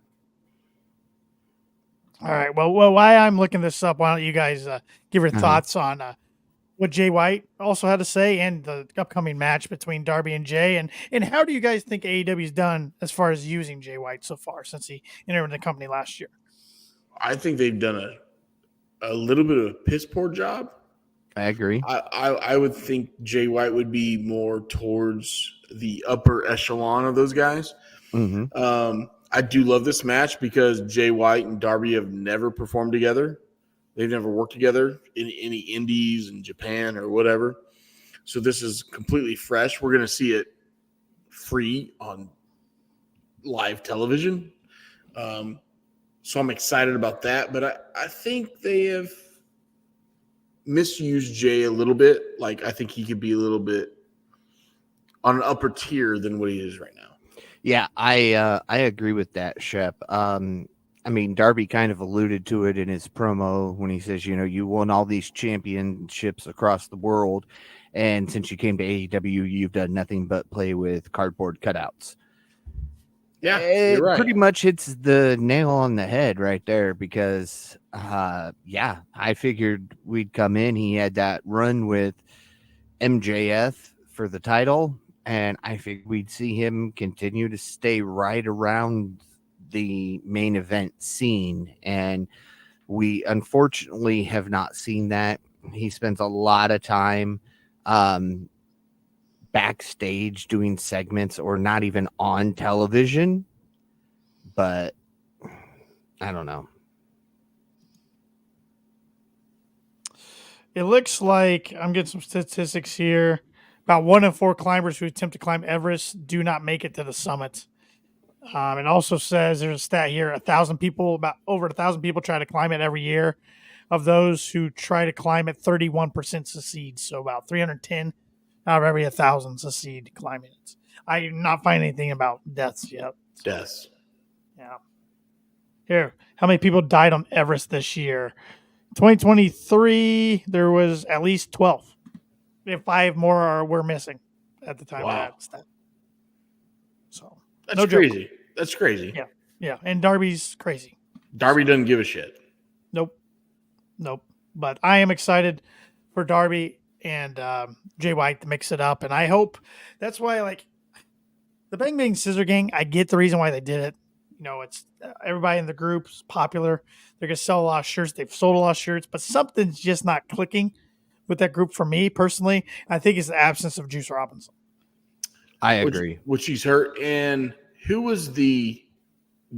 All right. Well, while I'm looking this up, why don't you guys give your thoughts on what Jay White also had to say and the upcoming match between Darby and Jay, and how do you guys think AEW's done as far as using Jay White so far since he entered the company last year? I think they've done a little bit of a piss poor job. I agree. I would think Jay White would be more towards the upper echelon of those guys. Mm-hmm. I do love this match because Jay White and Darby have never performed together. They've never worked together in any indies in Japan or whatever. So this is completely fresh. We're going to see it free on live television. So I'm excited about that. But I think they have misused Jay a little bit. Like, I think he could be a little bit on an upper tier than what he is right now. Yeah, I agree with that, Shep. I mean, Darby kind of alluded to it in his promo when he says, you won all these championships across the world, and since you came to AEW, you've done nothing but play with cardboard cutouts. Yeah, it you're right. Pretty much hits the nail on the head right there because, I figured we'd come in. He had that run with MJF for the title, and I figured we'd see him continue to stay right around the main event scene, and we unfortunately have not seen that. He spends a lot of time backstage doing segments or not even on television, but I don't know. It looks like I'm getting some statistics here. About 1 in 4 climbers who attempt to climb Everest do not make it to the summit. It also says there's a stat here: 1,000 people, about over 1,000 people, try to climb it every year. Of those who try to climb it, 31% succeed. So about 310 out of every 1,000 succeed climbing it. I did not find anything about deaths yet. So, Deaths. yeah. Here, how many people died on Everest this year? 2023, there was at least 12. If 5 more were missing at the time of that stat. So That's no crazy. joke. That's crazy. Yeah. And Darby's crazy. Darby doesn't give a shit. Nope. But I am excited for Darby and Jay White to mix it up. And I hope that's why, like, the Bang Bang Scissor Gang, I get the reason why they did it. You know, it's everybody in the group is popular. They're going to sell a lot of shirts. They've sold a lot of shirts, but something's just not clicking with that group for me personally. I think it's the absence of Juice Robinson. I agree. Which he's hurt. And who was the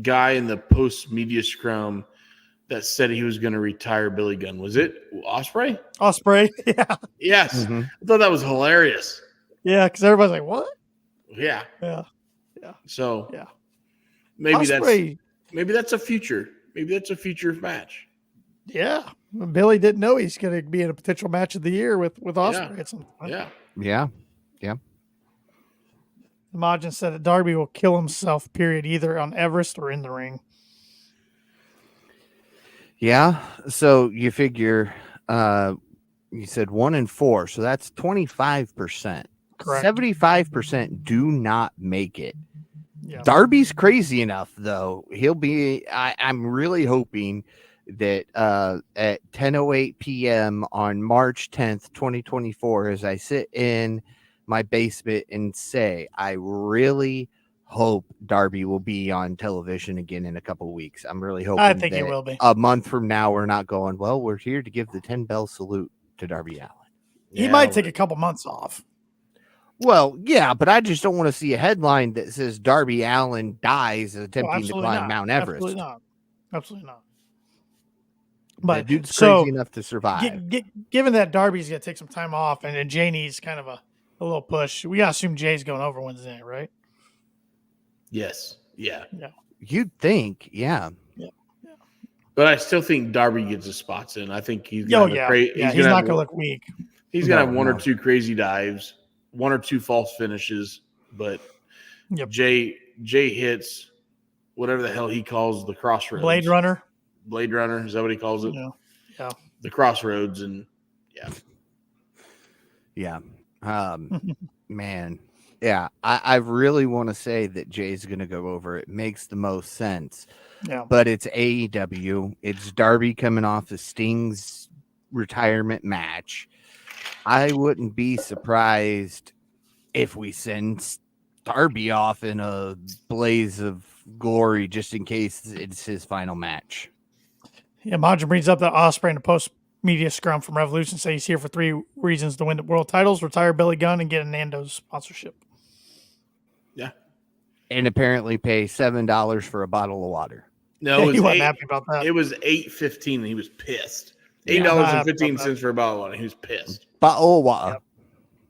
guy in the post-media scrum that said he was going to retire Billy Gunn? Was it Ospreay? Ospreay, yeah. Yes. Mm-hmm. I thought that was hilarious. Yeah, because everybody's like, what? Yeah. So Yeah. maybe Ospreay, that's a future. Maybe that's a future match. yeah. Billy didn't know he's going to be in a potential match of the year with Ospreay at some point. Yeah. Yeah. Majin said that Darby will kill himself, period, either on Everest or in the ring. Yeah. So you figure you said 1 in 4. So that's 25%. Correct. 75% do not make it. Yeah. Darby's crazy enough, though. He'll be. I'm really hoping that at 10:08 p.m. on March 10th, 2024, as I sit in my basement and say, I really hope Darby will be on television again in a couple of weeks. I'm really hoping. I think he will be. A month from now, we're not going, well, we're here to give the 10-bell salute to Darby Allin. He might take a couple months off. Well, yeah, but I just don't want to see a headline that says Darby Allin dies attempting to climb Mount Everest. Absolutely not. But that dude's crazy enough to survive. Given that Darby's going to take some time off and Jay needs kind of a little push, we got to assume Jay's going over Wednesday night, right? Yes. Yeah. You'd think, yeah. But I still think Darby gets his spots in. I think he's he's not going to look weak. He's going to have one or two crazy dives, 1 or 2 false finishes, but Jay hits whatever the hell he calls the crossroads. Blade Runner, is that what he calls it? Yeah. The crossroads, and man. Yeah, I really want to say that Jay's going to go over. It makes the most sense. Yeah. But it's AEW. It's Darby coming off the Sting's retirement match. I wouldn't be surprised if we send Darby off in a blaze of glory just in case it's his final match. Yeah, Majin brings up that Ospreay in the post-media scrum from Revolution say he's here for 3 reasons: to win the world titles, retire Billy Gunn, and get a Nando's sponsorship. Yeah. And apparently pay $7 for a bottle of water. No, he wasn't happy about that. It was $8.15 and he was pissed. $8.15 for a bottle of water. He was pissed. Bottle of water.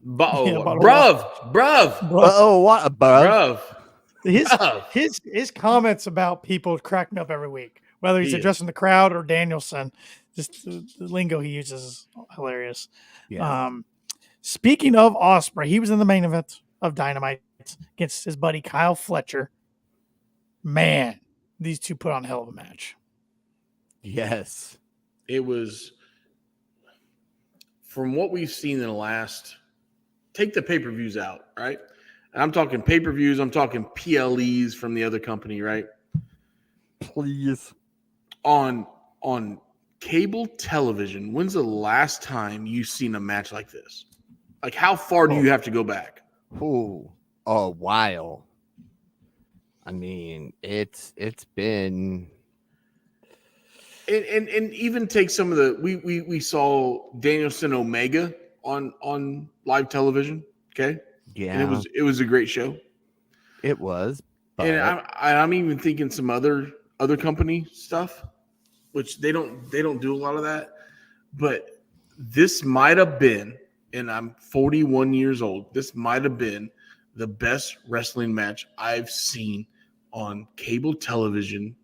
Bottle of water. Bruv. Oh, what, bruv. His comments about people crack me up every week, whether he's addressing the crowd or Danielson. Just the lingo he uses is hilarious. Yeah. Speaking of Ospreay, he was in the main event of Dynamite against his buddy Kyle Fletcher. Man, these two put on a hell of a match. Yes. It was, from what we've seen in the last, take the pay-per-views out, right? And I'm talking pay-per-views, I'm talking PLEs from the other company, right? Please. On cable television, when's the last time you've seen a match like this? Like, how far do you have to go back? Oh, a while. I mean, it's been, and even take some of the we saw Danielson Omega on live television. Okay, yeah, and it was a great show. It was, but and I'm even thinking some other company stuff, which they don't do a lot of that. But this might have been, and I'm 41 years old, this might have been the best wrestling match I've seen on cable television,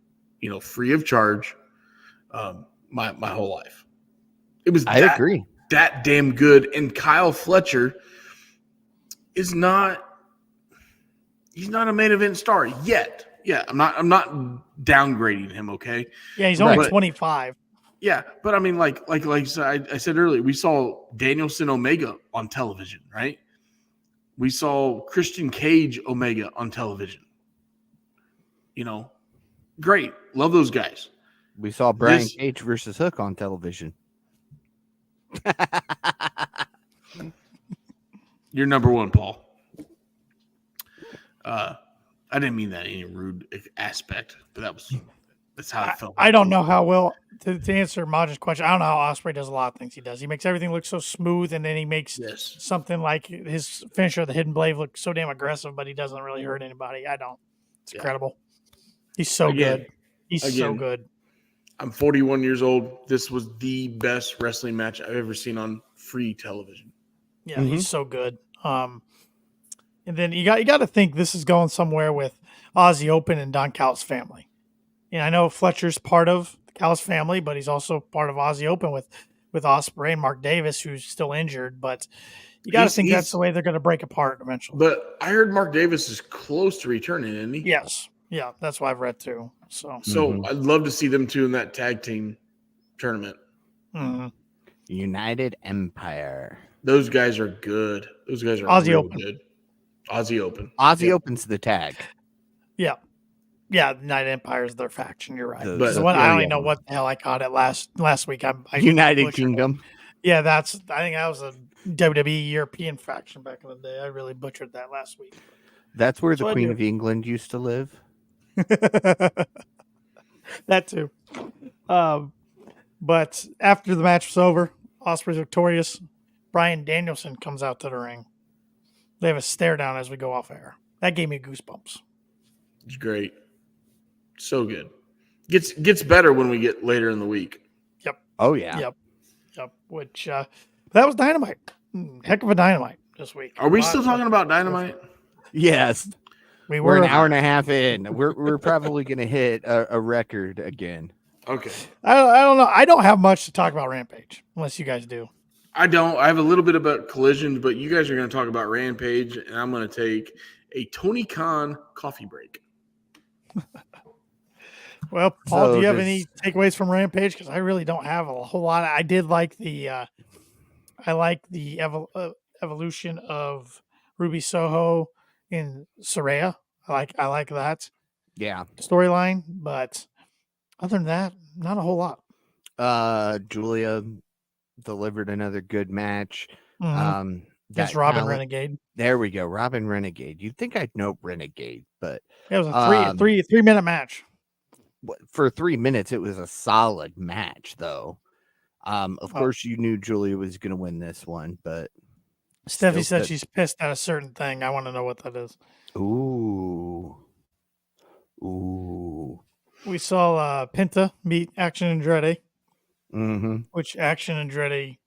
free of charge, my whole life. It was I agree. That damn good. And Kyle Fletcher is not a main event star yet. Yeah, I'm not downgrading him, okay? Yeah, he's only 25. Yeah, but I mean, like I said earlier, we saw Danielson Omega on television, right? We saw Christian Cage Omega on television. Great. Love those guys. We saw Brian Cage versus Hook on television. You're number one, Paul. I didn't mean that in any rude aspect, but that's how I felt. I don't know how well to answer Maj's question. I don't know how Ospreay does a lot of things he does. He makes everything look so smooth, and then he makes something like his finisher, the Hidden Blade, look so damn aggressive, but he doesn't really hurt anybody. It's incredible. He's so good. He's so good. I'm 41 years old. This was the best wrestling match I've ever seen on free television. Yeah, he's so good. And then you got to think this is going somewhere with Aussie Open and Don Callis' family. And I know Fletcher's part of the Callis family, but he's also part of Aussie Open with Ospreay and Mark Davis, who's still injured. But you got to think that's the way they're going to break apart eventually. But I heard Mark Davis is close to returning, isn't he? Yes. Yeah, that's what I've read too. So I'd love to see them two in that tag team tournament. Mm-hmm. United Empire. Those guys are good. Those guys are Aussie Open. Good. Aussie Open. Aussie Open's the tag. Yeah. Yeah, United Empire is their faction. You're right. But I don't even know what the hell I caught it last week. I United Kingdom. Yeah, I think that was a WWE European faction back in the day. I really butchered that last week. That's where the Queen of England used to live. That too. But after the match was over, Ospreay's victorious. Bryan Danielson comes out to the ring. They have a stare down as we go off air. That gave me goosebumps. It's great. So good. Gets better when we get later in the week. Yep. Oh yeah. Yep. Which that was Dynamite. Heck of a Dynamite this week. Are we still talking about Dynamite? Yes. We're an hour and a half in. We're probably going to hit a record again. Okay. I don't know. I don't have much to talk about Rampage unless you guys do. I don't. I have a little bit about Collisions, but you guys are going to talk about Rampage, and I'm going to take a Tony Khan coffee break. Well, Paul, do you have any takeaways from Rampage? Because I really don't have a whole lot. I did like the evolution of Ruby Soho in Saraya. I like that. Yeah. Storyline, but other than that, not a whole lot. Julia delivered another good match. Mm-hmm. That's Robin Renegade. There we go. Robin Renegade. You'd think I'd know Renegade, but it was a 3-minute match. For 3 minutes, it was a solid match, though. Of course, you knew Julia was going to win this one, but Steffi said she's pissed at a certain thing. I want to know what that is. Ooh. We saw Penta meet Action Andretti. Mm-hmm. Which Action Andretti,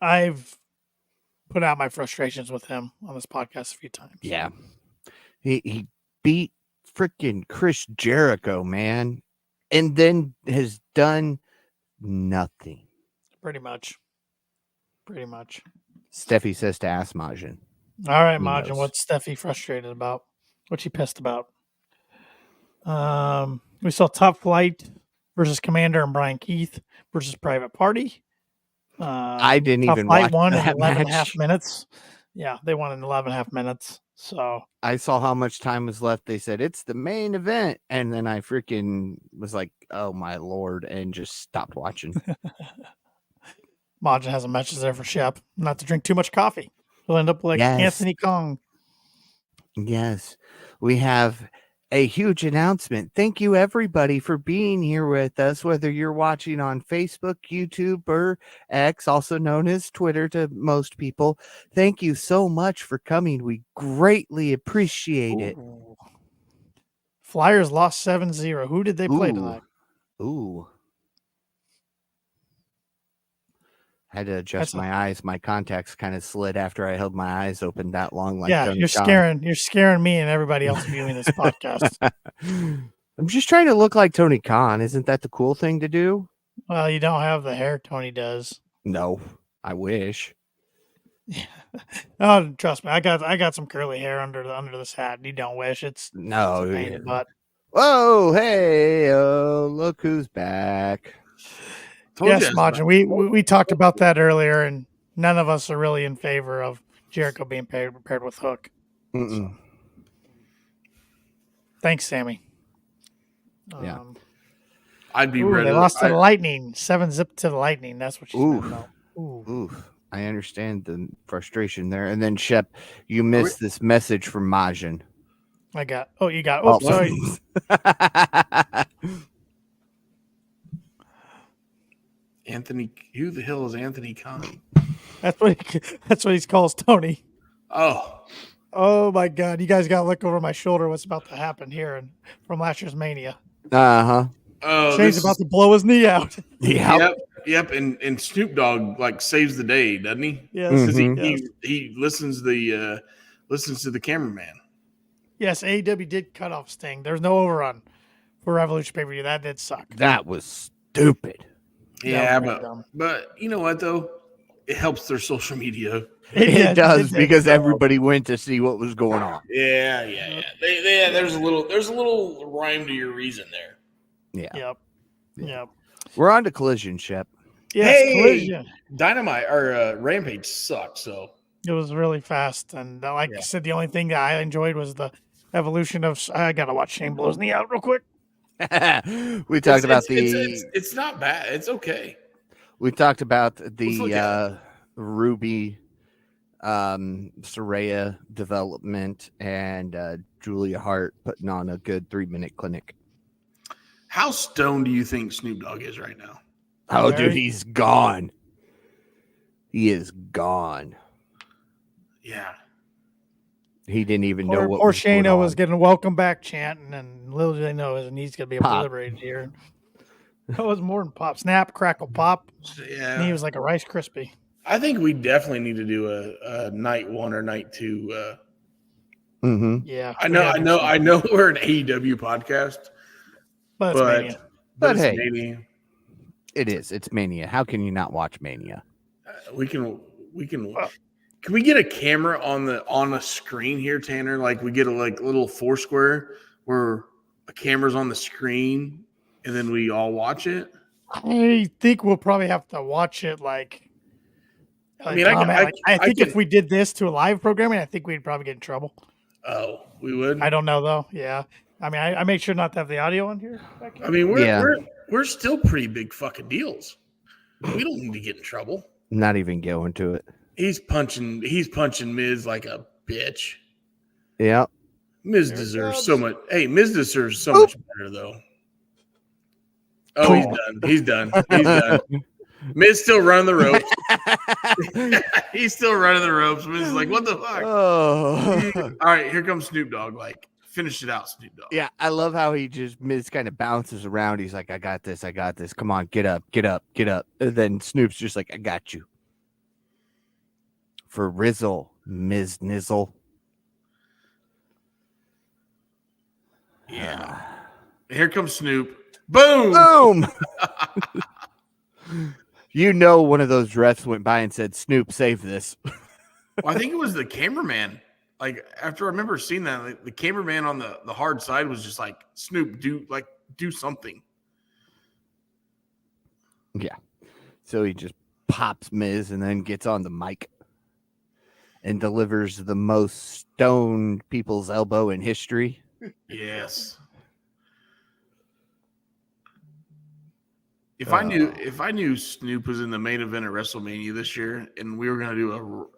I've put out my frustrations with him on this podcast a few times. Yeah. He beat freaking Chris Jericho, man, and then has done nothing. Pretty much. Steffi says to ask Majin. All right, Majin, what's Steffi frustrated about? What's she pissed about? We saw Top Flight versus Commander and Brian Keith versus Private Party. I didn't Top even Flight watch won in that 11 and a match. half minutes. Yeah, they won in 11 and a half minutes. So I saw how much time was left. They said it's the main event, and then I freaking was like, "Oh my lord!" and just stopped watching. Majin has a message there for Shep not to drink too much coffee. He'll end up like Anthony Kong. Yes, we have a huge announcement. Thank you, everybody, for being here with us, whether you're watching on Facebook, YouTube, or X, also known as Twitter to most people. Thank you so much for coming. We greatly appreciate it. Flyers lost 7-0. Who did they play tonight? Had to adjust my eyes. My contacts kind of slid after I held my eyes open that long. Like yeah, Tony you're Khan. scaring me and everybody else viewing this podcast. I'm just trying to look like Tony Khan. Isn't that the cool thing to do? Well, you don't have the hair Tony does. No, I wish. Oh, trust me, I got some curly hair under this hat. You don't wish it's a pain in the butt. Whoa, hey, look who's back. Yes, Majin, we talked about that earlier, and none of us are really in favor of Jericho being paired with Hook. So. Thanks, Sammy. Yeah. I'd be ready. They lost to the Lightning. 7-0 to the Lightning. That's what she's about. Oof. I understand the frustration there. And then, Shep, you missed this message from Majin. You got. Oh, sorry. Anthony, who the hell is Anthony Khan? That's what he calls Tony. Oh my God! You guys got to look over my shoulder. What's about to happen here from last year's Mania? Oh, Shane's about to blow his knee out. Yep. And Snoop Dogg saves the day, doesn't he? Yes, because he listens to the cameraman. Yes, AEW did cut off Sting. There's no overrun for Revolution PPV. That did suck. That was stupid. Yeah, but you know what though? It helps their social media. It does because everybody went to see what was going on. Yeah. There's a little rhyme to your reason there. Yeah. Yep. We're on to Collision, Shep. Yes, Collision. Dynamite or Rampage sucked. So it was really fast, and I said, the only thing that I enjoyed was the evolution of. I gotta watch Shane blow his knee out real quick. We talked about It's not bad. It's okay. We talked about the Ruby Saraya development and Julia Hart putting on a good 3-minute clinic. How stoned do you think Snoop Dogg is right now? Oh, dude, he's gone. He is gone. Yeah. He didn't even know what poor Shayna was getting welcome back chanting, and little did they know his knee's going to be obliterated here. That was more than pop. Snap, crackle, pop. Yeah. And he was like a Rice Krispie. I think we definitely need to do a night 1 or night 2. Yeah. I know we're an AEW podcast. But it's Mania. But hey, Mania. It is. It's Mania. How can you not watch Mania? We can. Can we get a camera on a screen here, Tanner? Like we get a little Foursquare where a camera's on the screen, and then we all watch it. I think we'll probably have to watch it I think if we did this to a live programming, I think we'd probably get in trouble. Oh, we would? I don't know though. Yeah. I mean, I make sure not to have the audio on here. I mean, we're still pretty big fucking deals. We don't need to get in trouble. Not even going to it. He's punching Miz like a bitch. Yeah. Miz deserves so much. Hey, Miz deserves so much better though. Oh, he's done. Miz still running the ropes. He's still running the ropes. Miz is like, what the fuck? Oh. All right, here comes Snoop Dogg. Finish it out, Snoop Dogg. Yeah, I love how Miz kind of bounces around. He's like, I got this. Come on, get up. And then Snoop's just like, I got you. For Rizzle, Miz Nizzle. Yeah. Here comes Snoop. Boom! Boom! One of those refs went by and said, Snoop, save this. Well, I think it was the cameraman. After I remember seeing that, the cameraman on the hard side was just like, Snoop, do something. Yeah. So he just pops Miz and then gets on the mic and delivers the most stoned people's elbow in history. Yes. If I knew Snoop was in the main event at WrestleMania this year and we were going to do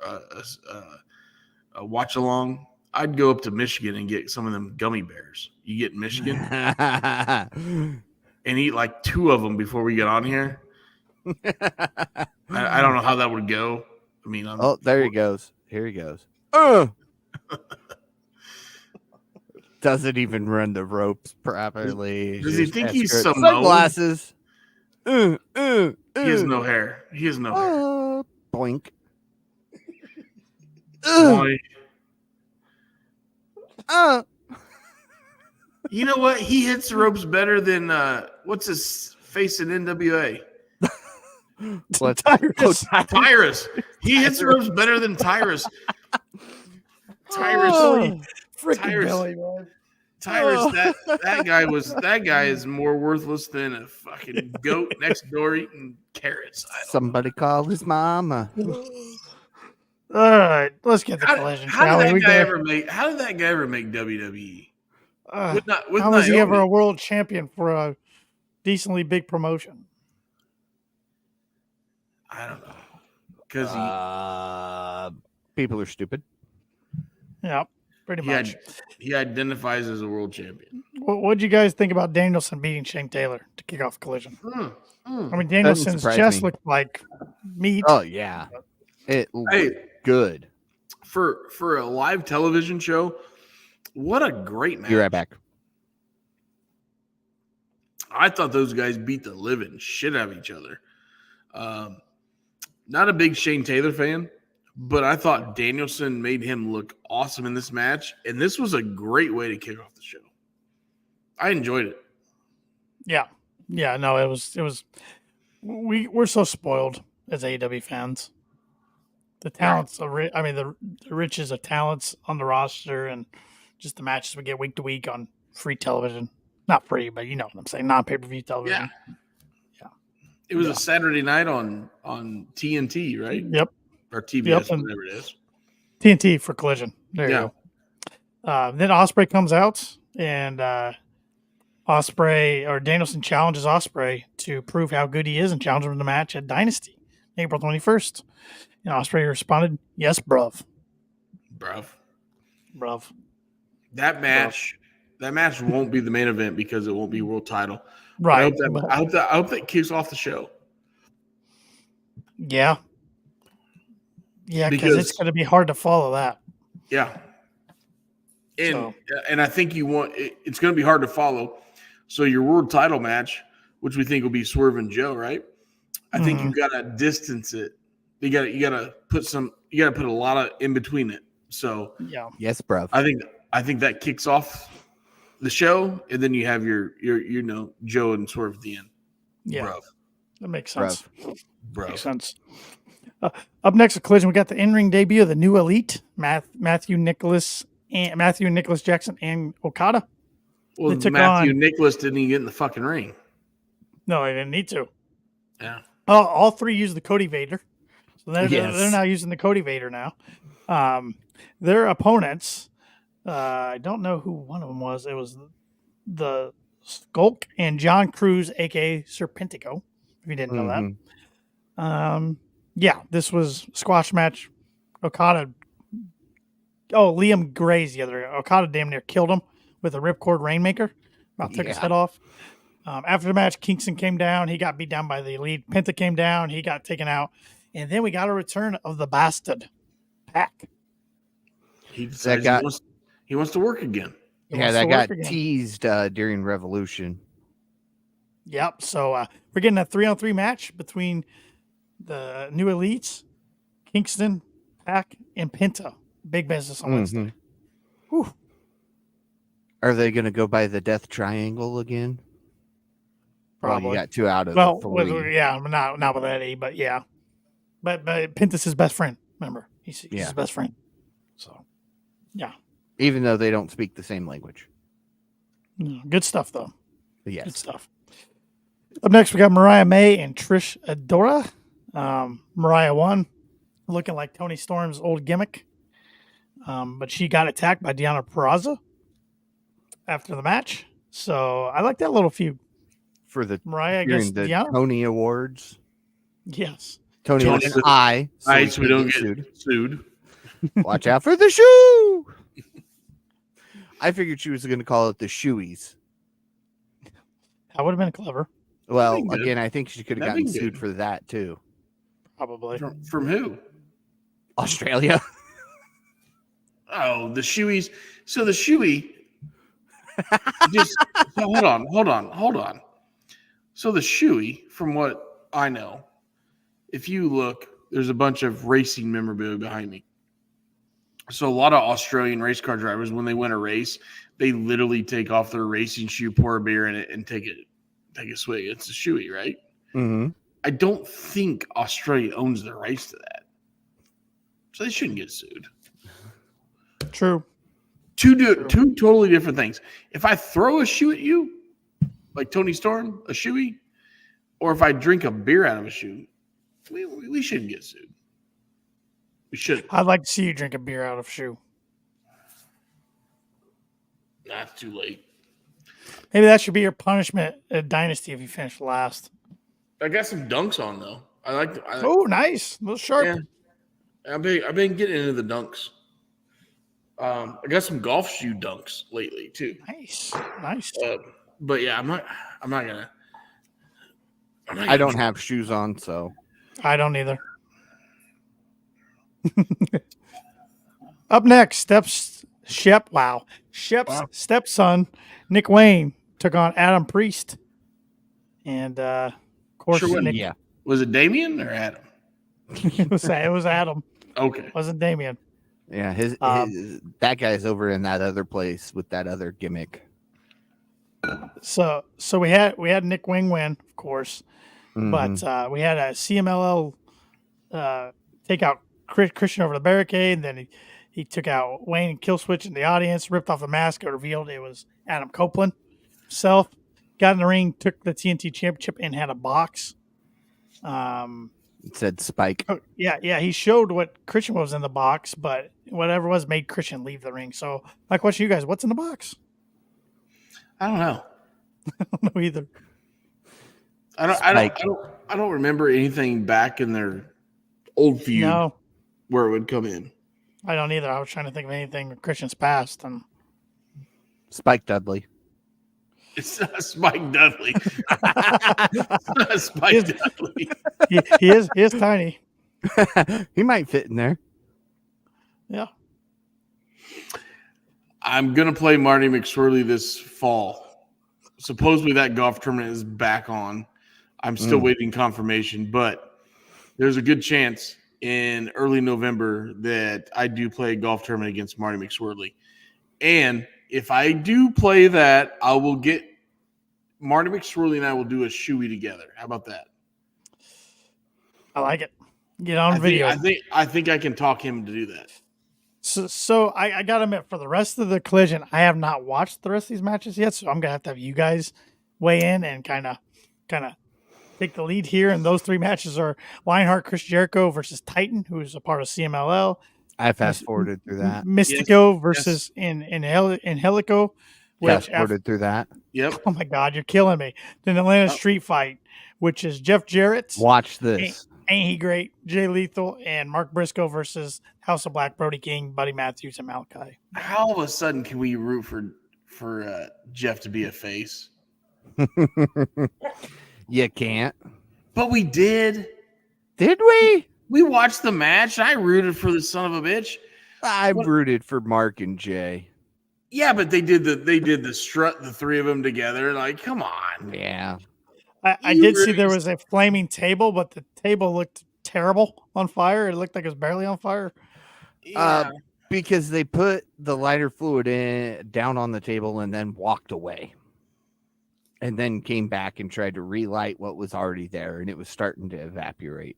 a watch along, I'd go up to Michigan and get some of them gummy bears. You get in Michigan and eat 2 of them before we get on here. I don't know how that would go. I mean, there he goes. Here he goes. Doesn't even run the ropes properly. Does he think he's sunglasses? He has no hair. He has no hair. Boink. Boy. Uh. You know what? He hits the ropes better than what's his face in NWA? What? Tyrus. Tyrus. He hits the ropes better than Tyrus. Tyrus. Oh, freaking Tyrus. Billy, man. Tyrus, that guy is more worthless than a fucking goat next door eating carrots. Somebody call his mama. All right, let's get the collision. How did that guy ever make WWE? How was he ever a world champion for a decently big promotion? I don't know. Because people are stupid. Yeah, pretty much. He identifies as a world champion. What did you guys think about Danielson beating Shane Taylor to kick off Collision? I mean, Danielson's chest looked like meat. Oh yeah, it looked good for a live television show. What a great match! You're right back. I thought those guys beat the living shit out of each other. Not a big Shane Taylor fan, but I thought Danielson made him look awesome in this match, and this was a great way to kick off the show. I enjoyed it. Yeah. No, it was. We're so spoiled as AEW fans. The talents, the riches of talents on the roster, and just the matches we get week to week on free television. Not free, but you know what I'm saying, non-pay-per-view television. Yeah. It was a Saturday night on TNT, right? Yep. Or TBS, whatever it is. TNT for Collision. There you go. Then Ospreay comes out, and Danielson challenges Ospreay to prove how good he is and challenges him to the match at Dynasty, April 21st. And Ospreay responded, "Yes, bruv." That match won't be the main event because it won't be world title. Right. I hope that kicks off the show. Yeah. Yeah, because it's going to be hard to follow that. Yeah. And I think it's going to be hard to follow. So your world title match, which we think will be Swerve and Joe, right? I think you've got to distance it. You got to put a lot of in between it. So yes, bro. I think that kicks off the show, and then you have your Joe and Swerve at the end. Yeah, Bruv. That makes sense. Bruv. Makes sense. Up next at Collision, we got the in-ring debut of the new Elite, Matthew Nicholas Jackson and Okada. Well, Matthew Nicholas didn't even get in the fucking ring. No, they didn't need to. Yeah. All three used the Cody Vader. So they're now using the Cody Vader now. Their opponents, I don't know who one of them was. It was the Skulk and John Cruz, a.k.a. Serpentico, if you didn't know that. This was a squash match. Okada. Oh, Liam Gray's the other. Okada damn near killed him with a ripcord Rainmaker. About took his head off. After the match, Kingston came down. He got beat down by the Elite. Penta came down. He got taken out. And then we got a return of the Bastard Pack. He decides he wants to work again. That got teased during Revolution. Yep. So we're getting a 3-on-3 match between the new Elites, Kingston, Pack, and Penta. Big business on Wednesday. Whew. Are they going to go by the Death Triangle again? Probably. Well, you got two out of the three. Not with Eddie, but yeah. But Penta's his best friend. Remember, he's his best friend. So, yeah. Even though they don't speak the same language. Good stuff, though. Yes. Good stuff. Up next, we got Mariah May and Trish Adora. Mariah won, looking like Toni Storm's old gimmick. But she got attacked by Deonna Purrazzo after the match. So I like that little feud. For the Mariah against the Deonna? Tony Awards. Yes. Tony with an I. So we don't get sued. Watch out for the shoe. I figured she was going to call it the shoeies. That would have been clever. Well, again, I think she could have gotten sued for that too. Probably. From who? Australia. Oh, the shoeies. So the shoey. Hold on. So the shoey, from what I know, if you look, there's a bunch of racing memorabilia behind me. So a lot of Australian race car drivers, when they win a race, they literally take off their racing shoe, pour a beer in it, and take a swig. It's a shoey, right? Mm-hmm. I don't think Australia owns the rights to that, so they shouldn't get sued. True. Two totally different things. If I throw a shoe at you, like Tony Storm, a shoey, or if I drink a beer out of a shoe, we shouldn't get sued. We should. I'd like to see you drink a beer out of a shoe. Not too late. Maybe that should be your punishment at Dynasty if you finish last. I got some dunks on though. Oh, nice. A little sharp. Yeah, I've been getting into the dunks. I got some golf shoe dunks lately too. Nice. But yeah, I'm not gonna. I don't have shoes on, so I don't either. Up next, Shep's stepson, Nick Wayne, took on Adam Priest. And of course, Nick, was it Damian or Adam? it was Adam. Okay. It wasn't Damian. Yeah, his that guy's over in that other place with that other gimmick. So we had Nick Wayne win, of course, but we had a CMLL take out Christian over the barricade. And then he took out Wayne and Killswitch in the audience, ripped off the mask, and revealed it was Adam Copeland himself. Got in the ring, took the TNT Championship, and had a box. It said Spike. Oh, yeah. He showed what Christian was in the box, but whatever was made Christian leave the ring. So my question to you guys, what's in the box? I don't know. I don't know either. I don't remember anything back in their old feud where it would come in. I don't either. I was trying to think of anything Christian's past. And Spike Dudley. It's not Spike Dudley. It's not Spike Dudley. He is tiny. He might fit in there. Yeah. I'm going to play Marty McSwirly this fall. Supposedly that golf tournament is back on. I'm still waiting confirmation, but there's a good chance in early November that I do play a golf tournament against Marty McSwirly. And if I do play that, I will get Marty McSwirly and I will do a shoey together. How about that? I like it. Get on video. I think I can talk him to do that. So I got to admit, for the rest of the collision, I have not watched the rest of these matches yet. So I'm gonna have to have you guys weigh in and kind of take the lead here. And those three matches are Lionheart, Chris Jericho versus Titan, who is a part of CMLL. I fast forwarded through that. Mystico versus Angelico. Fast forwarded through that. Yep. Oh my God, you're killing me. Then Atlanta Street Fight, which is Jeff Jarrett. Watch this. Ain't he great? Jay Lethal and Mark Briscoe versus House of Black, Brody King, Buddy Matthews, and Malachi. How all of a sudden can we root for Jeff to be a face? You can't. But we did. Did we? We watched the match. I rooted for the son of a bitch. I rooted for Mark and Jay. Yeah, but they did the strut, the three of them together. Like, come on. Yeah. I did see there was a flaming table, but the table looked terrible on fire. It looked like it was barely on fire. Yeah. Because they put the lighter fluid down on the table and then walked away. And then came back and tried to relight what was already there, and it was starting to evaporate.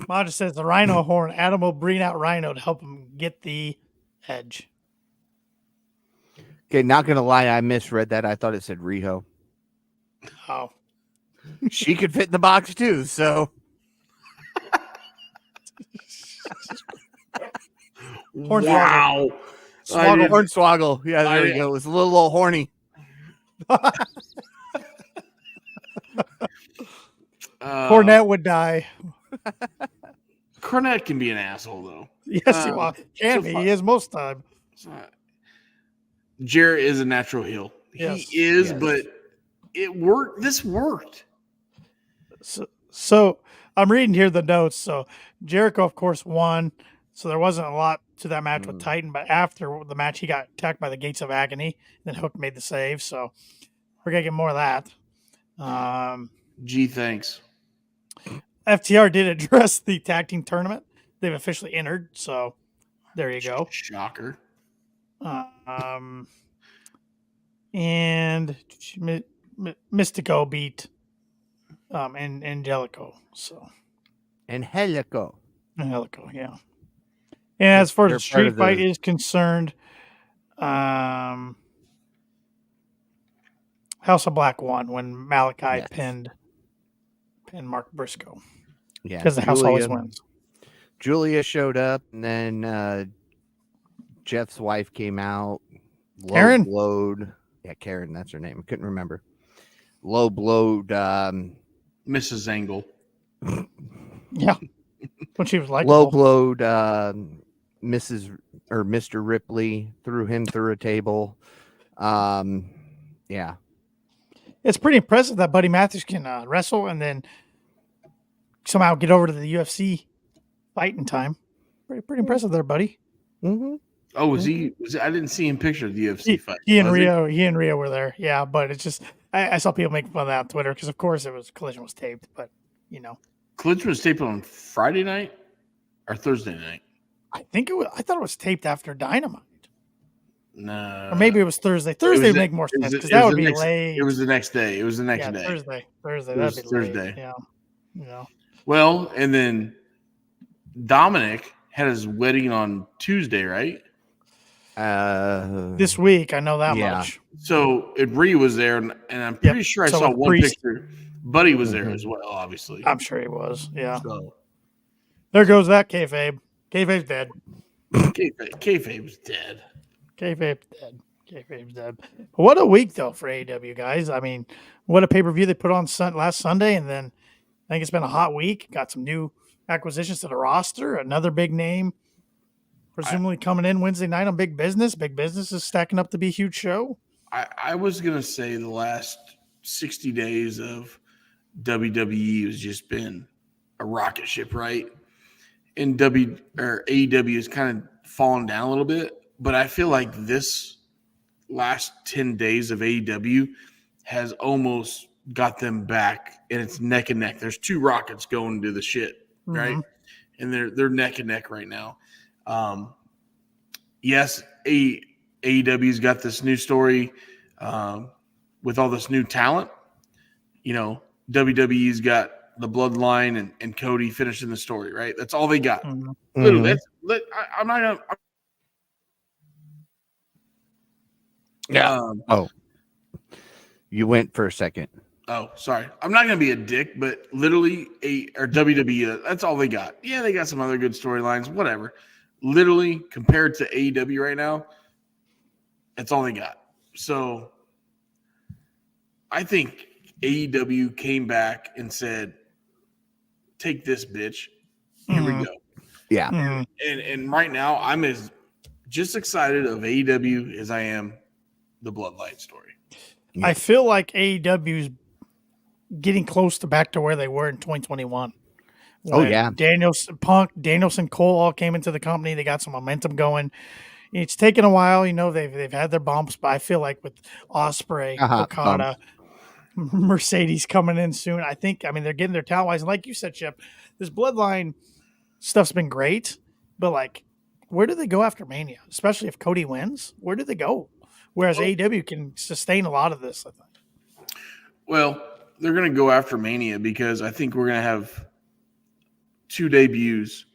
Maja says the Rhino horn. Adam will bring out Rhino to help him get the edge. Okay, not gonna lie, I misread that. I thought it said Riho. Oh, she could fit in the box too. So, wow, Hornswoggle. Yeah, there we go. It was a little horny. Cornette would die. Cornette can be an asshole though. Yes, he is most time. Jarrett is a natural heel. Yes. He is, but it worked. This worked. So I'm reading here the notes. So Jericho, of course, won. So there wasn't a lot to that match with Titan, but after the match, he got attacked by the Gates of Agony. Then Hook made the save, so we're gonna get more of that. Gee, thanks. FTR did address the tag team tournament. They've officially entered, so there you go. Shocker. And Mystico beat and Angelico. So Angelico, yeah. And as far as the street fight is concerned, House of Black won when Malachi pinned Mark Briscoe. Yeah, because the house always wins. Julia showed up, and then Jeff's wife came out. Karen? Blowed. Yeah, Karen, that's her name. I couldn't remember. Low blowed Mrs. Angle. Yeah. When she was like low blowed Mrs. or Mr. Ripley, threw him through a table. Yeah. It's pretty impressive that Buddy Matthews can wrestle and then somehow get over to the UFC fight in time. Pretty impressive there, buddy. Mm-hmm. Oh, was he? I didn't see him picture the UFC fight. He and Rio were there. Yeah, but it's just I saw people making fun of that on Twitter because of course Collision was taped, but you know. Collision was taped on Friday night or Thursday night. I thought it was taped after Dynamite. No. Or maybe it was Thursday. Thursday would make more sense because that would be late. It was the next day. It was the next day. Thursday. That'd be Thursday. Late. Yeah. Yeah. Well, and then Dominic had his wedding on Tuesday, right? This week, I know that much. So Bree was there, and I'm pretty sure I saw one picture. Buddy was there as well, obviously. I'm sure he was. Yeah. So there goes that kayfabe. Kayfabe's dead. Kayfabe's dead. Kayfabe's dead. What a week though for AEW guys. I mean, what a pay-per-view they put on last Sunday, and then I think it's been a hot week. Got some new acquisitions to the roster. Another big name, presumably coming in Wednesday night on Big Business. Big Business is stacking up to be a huge show. I was gonna say the last 60 days of WWE has just been a rocket ship, right? And AEW has kind of fallen down a little bit, but I feel like this last 10 days of AEW has almost got them back, and it's neck and neck. There's two rockets going to the shit, right? And they're neck and neck right now. Yes, AEW's got this new story with all this new talent. You know, WWE's got the Bloodline and Cody finishing the story, right? That's all they got. Literally, I'm not gonna. Yeah. You went for a second. Oh, sorry. I'm not going to be a dick, but literally WWE, that's all they got. Yeah, they got some other good storylines, whatever. Literally, compared to AEW right now, that's all they got. So I think AEW came back and said, take this, bitch. Here we go. Yeah. And right now, I'm as just excited of AEW as I am the Bloodline story. I feel like AEW's getting close to back to where they were in 2021. Oh, yeah. Danielson, Cole all came into the company. They got some momentum going. It's taken a while. You know, they've had their bumps, but I feel like with Ospreay, Okada, Mercedes coming in soon, they're getting their talent-wise. And like you said, Chip, this Bloodline stuff's been great, but, like, where do they go after Mania? Especially if Cody wins, where do they go? Whereas AEW can sustain a lot of this, I think. Well, they're going to go after Mania because I think we're going to have two debuts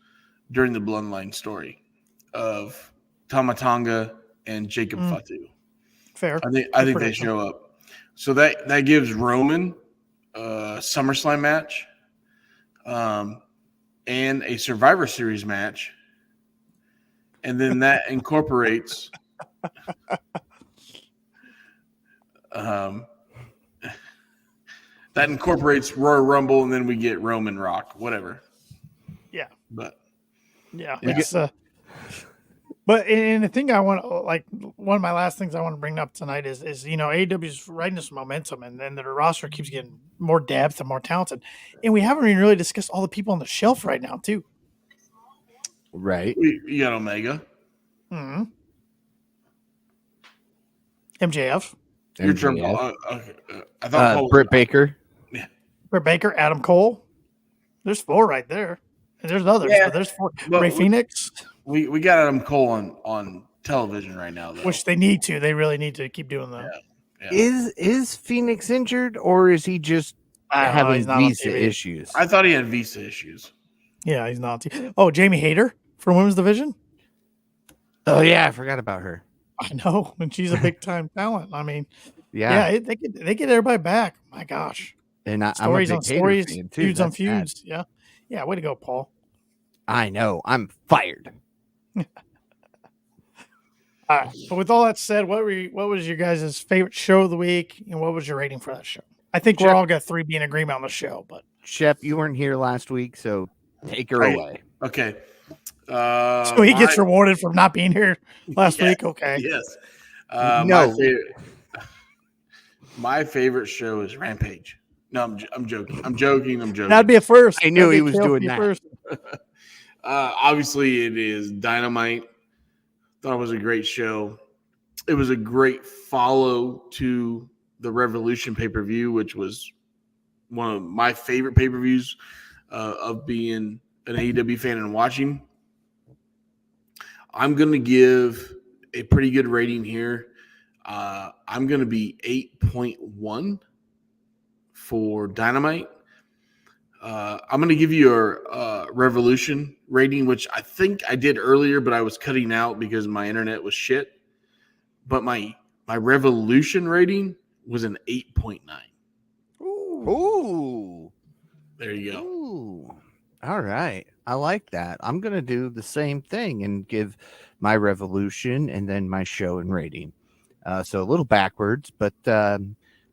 during the Bloodline story of Tama Tonga and Jacob Fatu. Fair. I think they show up. So that gives Roman a SummerSlam match and a Survivor Series match. And then that incorporates Royal Rumble, and then we get Roman Rock, whatever. Yeah. But but the thing I want, like, one of my last things I want to bring up tonight is you know, AEW's riding this momentum, and then the roster keeps getting more depth and more talented, and we haven't even really discussed all the people on the shelf right now too. Right. You got Omega. Mm-hmm. MJF. Your turn, MJF. Paul. Okay. I thought Paul was Britt Baker. Yeah. Britt Baker, Adam Cole. There's 4 right there. And there's others, Yeah, but there's 4. but Ray Phoenix, We got Adam Cole on television right now, though. which they need to. They really need to keep doing that. Yeah. Is Phoenix injured, or is he just I don't know, having he's not on visa TV. issues? I thought he had visa issues. Yeah, he's not. Oh, Jamie Hayter from Women's Division. Oh yeah, I forgot about her. I know, and she's a big time talent. I mean, Yeah, they get everybody back. My gosh, and I'm a stories big on Hater stories, fan, too. feuds on That's sad. feuds. Yeah. Way to go, Paul. I know. I'm fired. All right. But with all that said, what was your guys' favorite show of the week, and what was your rating for that show? I think we're all got 3 being agreement on the show, but Shep, you weren't here last week, so take her Right. away. Okay. so he gets rewarded for not being here last week. Okay. Yes. No. My favorite show is Rampage. No, I'm joking. I'm joking. That'd be a first. I knew That'd he be was KLP doing that. first. Obviously, it is Dynamite. Thought it was a great show. It was a great follow to the Revolution pay-per-view, which was one of my favorite pay-per-views of being an AEW fan and watching. I'm going to give a pretty good rating here. I'm going to be 8.1 for Dynamite. I'm going to give you a Revolution rating, which I think I did earlier, but I was cutting out because my internet was shit. But my Revolution rating was an 8.9. Ooh. There you go. Ooh. All right. I like that. I'm going to do the same thing and give my Revolution and then my show and rating. So a little backwards, but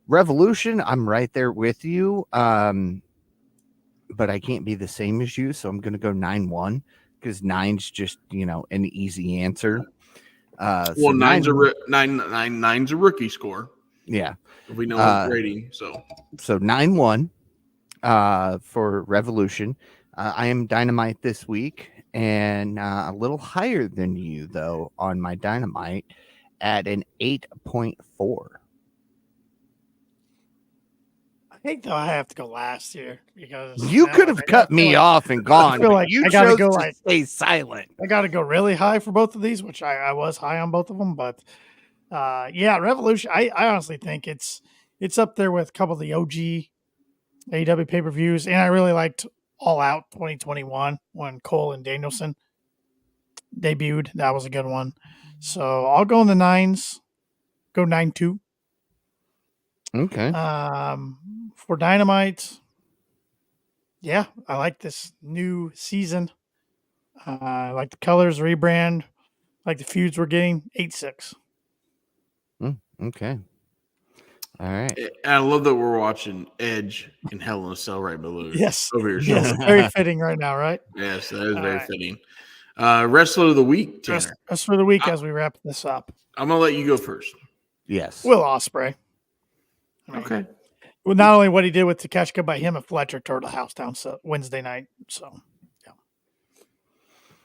Revolution, I'm right there with you. But I can't be the same as you, so I'm going to go 9-1 because 9's just, an easy answer. Well, nine's a rookie score. Yeah. If we know his rating. So 9-1 for Revolution. I am Dynamite this week, and a little higher than you, though, on my Dynamite at an 8.4. I think though I have to go last here because You could have cut me off and gone. I feel like you I gotta chose go to like stay silent. I got to go really high for both of these, which I was high on both of them. But Revolution. I honestly think it's up there with a couple of the OG AEW pay-per-views, and I really liked All Out 2021 when Cole and Danielson debuted. That was a good one. So I'll go in the 9s. Go 9-2. Okay. For Dynamite, yeah, I like this new season. I like the colors, rebrand, like the feuds we're getting. 8-6. Okay. All right. and I love that we're watching Edge in Hell in a Cell right below. Yes. Over your Yes. shoulder. Very fitting right now, right? Yes, that is All very right. fitting. Wrestler of the week, Tanner. That's for the week as we wrap this up. I'm gonna let you go first. Yes. Will Ospreay. Okay. Well, not only what he did with Takeshita, but him and Fletcher tore the house down Wednesday night. So, yeah.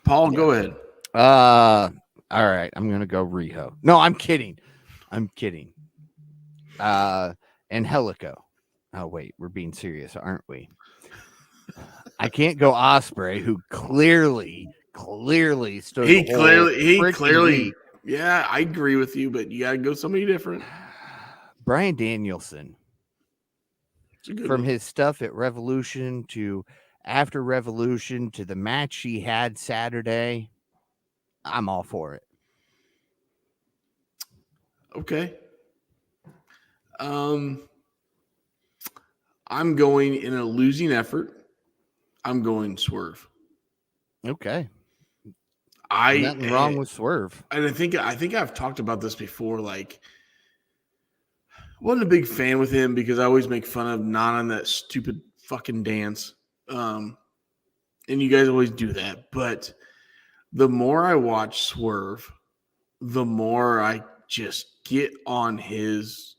Paul, go ahead. All right. I'm gonna go Riho. No, I'm kidding. And Helico. Oh wait, we're being serious, aren't we? I can't go Ospreay, who clearly stood. He clearly. Week. Yeah, I agree with you, but you gotta go somebody different. Brian Danielson. From one. his stuff at Revolution to after Revolution to the match he had Saturday, I'm all for it. Okay. I'm going in a losing effort. I'm going Swerve. Okay. Nothing wrong with Swerve. And I think I've talked about this before. Like, wasn't a big fan with him because I always make fun of not on that stupid fucking dance. And you guys always do that. But the more I watch Swerve, the more I just get on his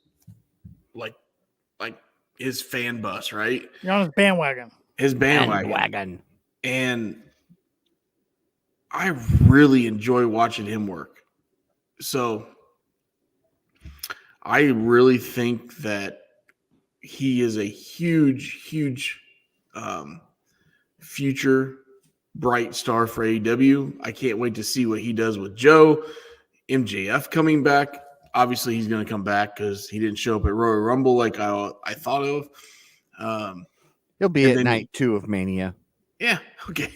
like his fan bus, right? You're on his bandwagon. His bandwagon. And I really enjoy watching him work. So I really think that he is a huge future bright star for AEW. I can't wait to see what he does with Joe. MJF coming back. Obviously, he's going to come back because he didn't show up at Royal Rumble like I thought of. He'll be at night 2 of Mania. Yeah, okay.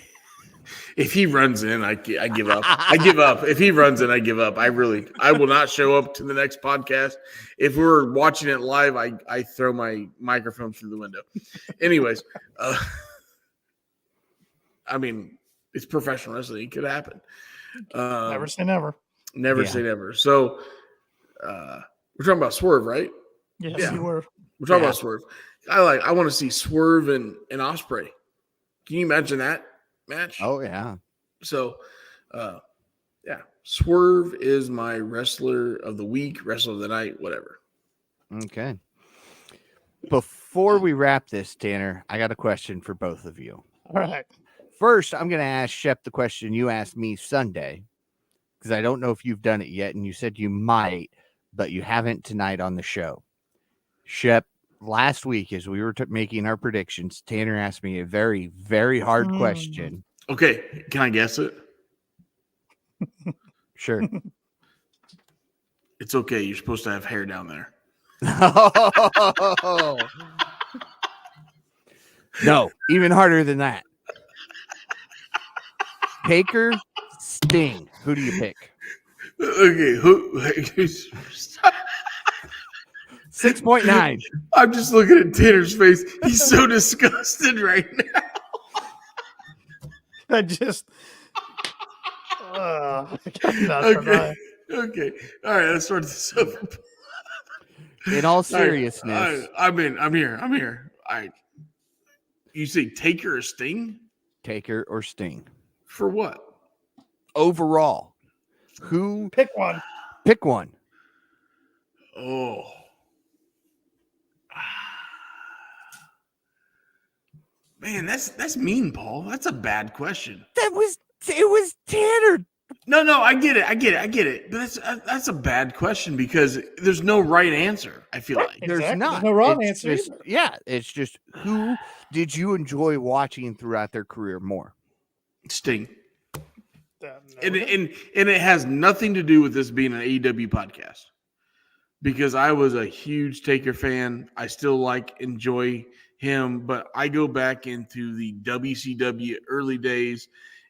If he runs in, I give up. I give up. If he runs in, I give up. I will not show up to the next podcast. If we're watching it live, I throw my microphone through the window. Anyways, I mean, it's professional wrestling. It could happen. Never say never. Never say never. So we're talking about Swerve, right? Yes, you were. We're talking about Swerve. I want to see Swerve and Ospreay. Can you imagine that match? Oh yeah. So Swerve is my wrestler of the week, wrestler of the night, whatever. Okay. Before we wrap this, Tanner, I got a question for both of you. All right. First, I'm going to ask Shep the question you asked me Sunday, because I don't know if you've done it yet, and you said you might, but you haven't tonight on the show. Shep, last week, as we were making our predictions, Tanner asked me a very, very hard question. Okay. Can I guess it? Sure. It's okay. You're supposed to have hair down there. No, even harder than that. Taker, Sting. Who do you pick? Okay. 6.9. I'm just looking at Tanner's face. He's so disgusted right now. I just. Okay. Okay. All right. Let's start this up. In all seriousness, I'm here. All right. You say Taker or Sting? Taker or Sting? For what? Overall, who? Pick one. Pick one. Oh. Man, that's mean, Paul. That's a bad question. It was Tanner. No, I get it. But that's a bad question because there's no right answer, I feel like. There's not. There's no wrong It's answer. just, it's just who did you enjoy watching throughout their career more? Sting. And it has nothing to do with this being an AEW podcast. Because I was a huge Taker fan. I still enjoy him, but I go back into the WCW early days,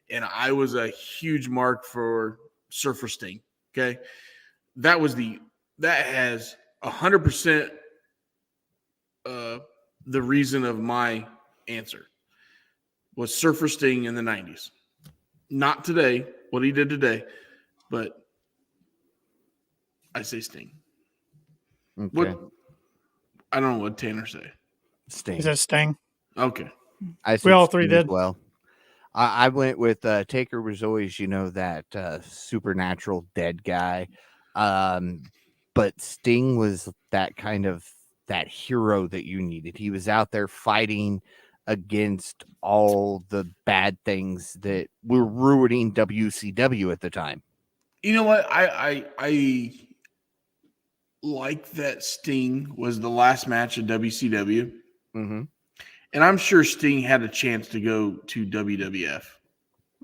and I was a huge mark for Surfer Sting. Okay, that has 100% the reason of my answer was Surfer Sting in the 90s. Not today, what he did today, but I say Sting. Okay. What? I don't know what Tanner say. Sting. Is that Sting? Okay. We all three did. Well, I went with Taker was always, that supernatural dead guy. But Sting was that kind of that hero that you needed. He was out there fighting against all the bad things that were ruining WCW at the time. You know what? I like that Sting was the last match of WCW. Mm-hmm. And I'm sure Sting had a chance to go to WWF.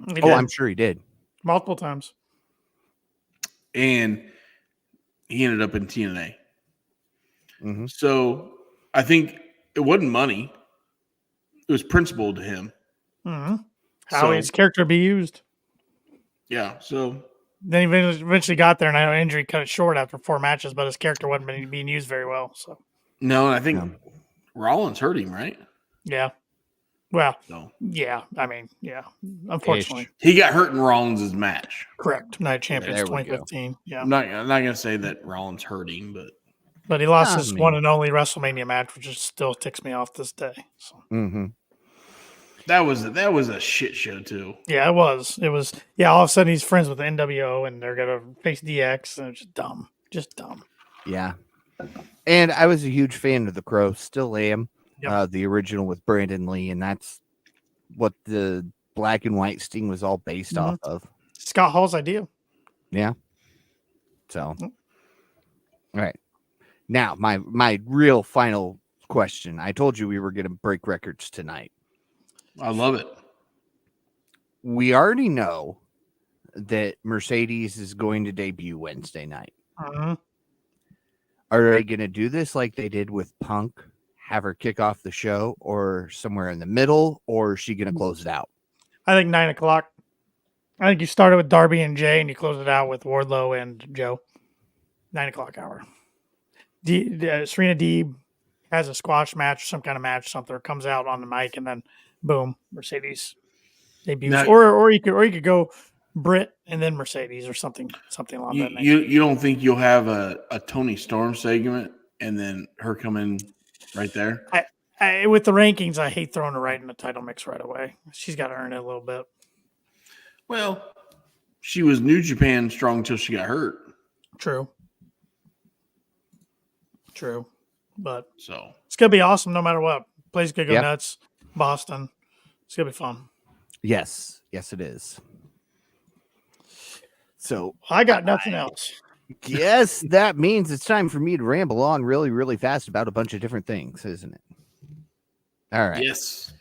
I'm sure he did. Multiple times. And he ended up in TNA. Mm-hmm. So I think it wasn't money. It was principle to him. Mm-hmm. How his character be used. Yeah. So then he eventually got there, and I know injury cut it short after 4 matches, but his character wasn't being used very well. So no, I think Rollins hurt him, right? Yeah. Well, No. Yeah. I mean, yeah. Unfortunately. He got hurt in Rollins' match. Correct. Night Champions there we 2015. Yeah. I'm not going to say that Rollins hurt him, but he lost his one and only WrestleMania match, which just still ticks me off this day. So. Mm-hmm. That was a shit show too. Yeah, it was. Yeah, all of a sudden he's friends with the NWO and they're gonna face DX, and it's just dumb. Yeah. And I was a huge fan of the Crow, still am. Yep. The original with Brandon Lee, and that's what the black and white Sting was all based off of. Scott Hall's idea. Yeah. So, all right. Now, my real final question. I told you we were going to break records tonight. I love it. We already know that Mercedes is going to debut Wednesday night. Uh-huh. Are they going to do this like they did with Punk? Have her kick off the show or somewhere in the middle, or is she going to close it out? I think 9 o'clock. I think you started with Darby and Jay, and you close it out with Wardlow and Joe. 9 o'clock hour. Serena Deeb has a squash match, some kind of match, something comes out on the mic, and then boom, Mercedes debuts. Now, or you could go Britt and then Mercedes or something along that nature. You don't think you'll have a Tony Storm segment and then her come in right there? With the rankings, I hate throwing her right in the title mix right away. She's got to earn it a little bit. Well, she was New Japan strong until she got hurt. True. But so it's going to be awesome no matter what. Place going to go Yep. nuts. Boston. It's going to be fun. Yes, it is. So I got nothing else. Yes, that means it's time for me to ramble on really, really fast about a bunch of different things, isn't it? All right. yes.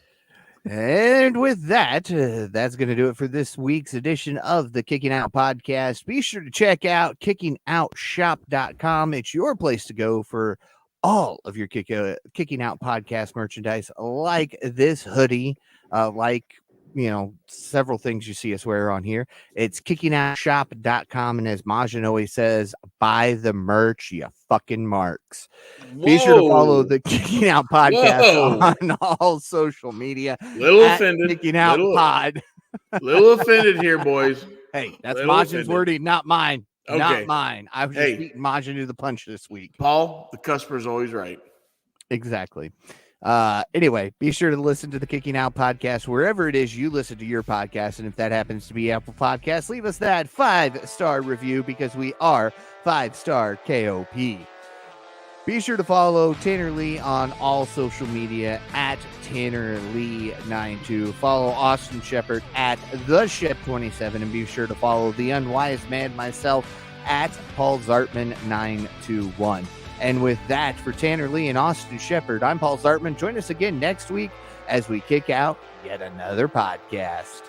And with that, that's going to do it for this week's edition of the Kicking Out Podcast. Be sure to check out kickingOutShop.com. It's your place to go for all of your Kicking Out Podcast merchandise, like this hoodie, several things you see us wear on here. It's kickingOutShop.com. And as Majin always says, buy the merch, you fucking marks. Be sure to follow the Kicking Out Podcast on all social media. Little offended. Kicking Out Pod. Little offended here, boys. Hey, that's Little Majin's offended. wording, not mine. Okay. Not mine. I was just Hey. beating Majin to the punch this week. Paul, the customer's always right. Exactly. Anyway, be sure to listen to the Kicking Out Podcast wherever it is you listen to your podcast. And if that happens to be Apple Podcasts, leave us that 5-star review because we are 5-star KOP. Be sure to follow Tanner Lee on all social media at Tanner Lee92. Follow Austin Shepard at The Shep27. And be sure to follow the Unwise Man myself at Paul Zartman 921. And with that, for Tanner Lee and Austin Shepard, I'm Paul Zartman. Join us again next week as we kick out yet another podcast.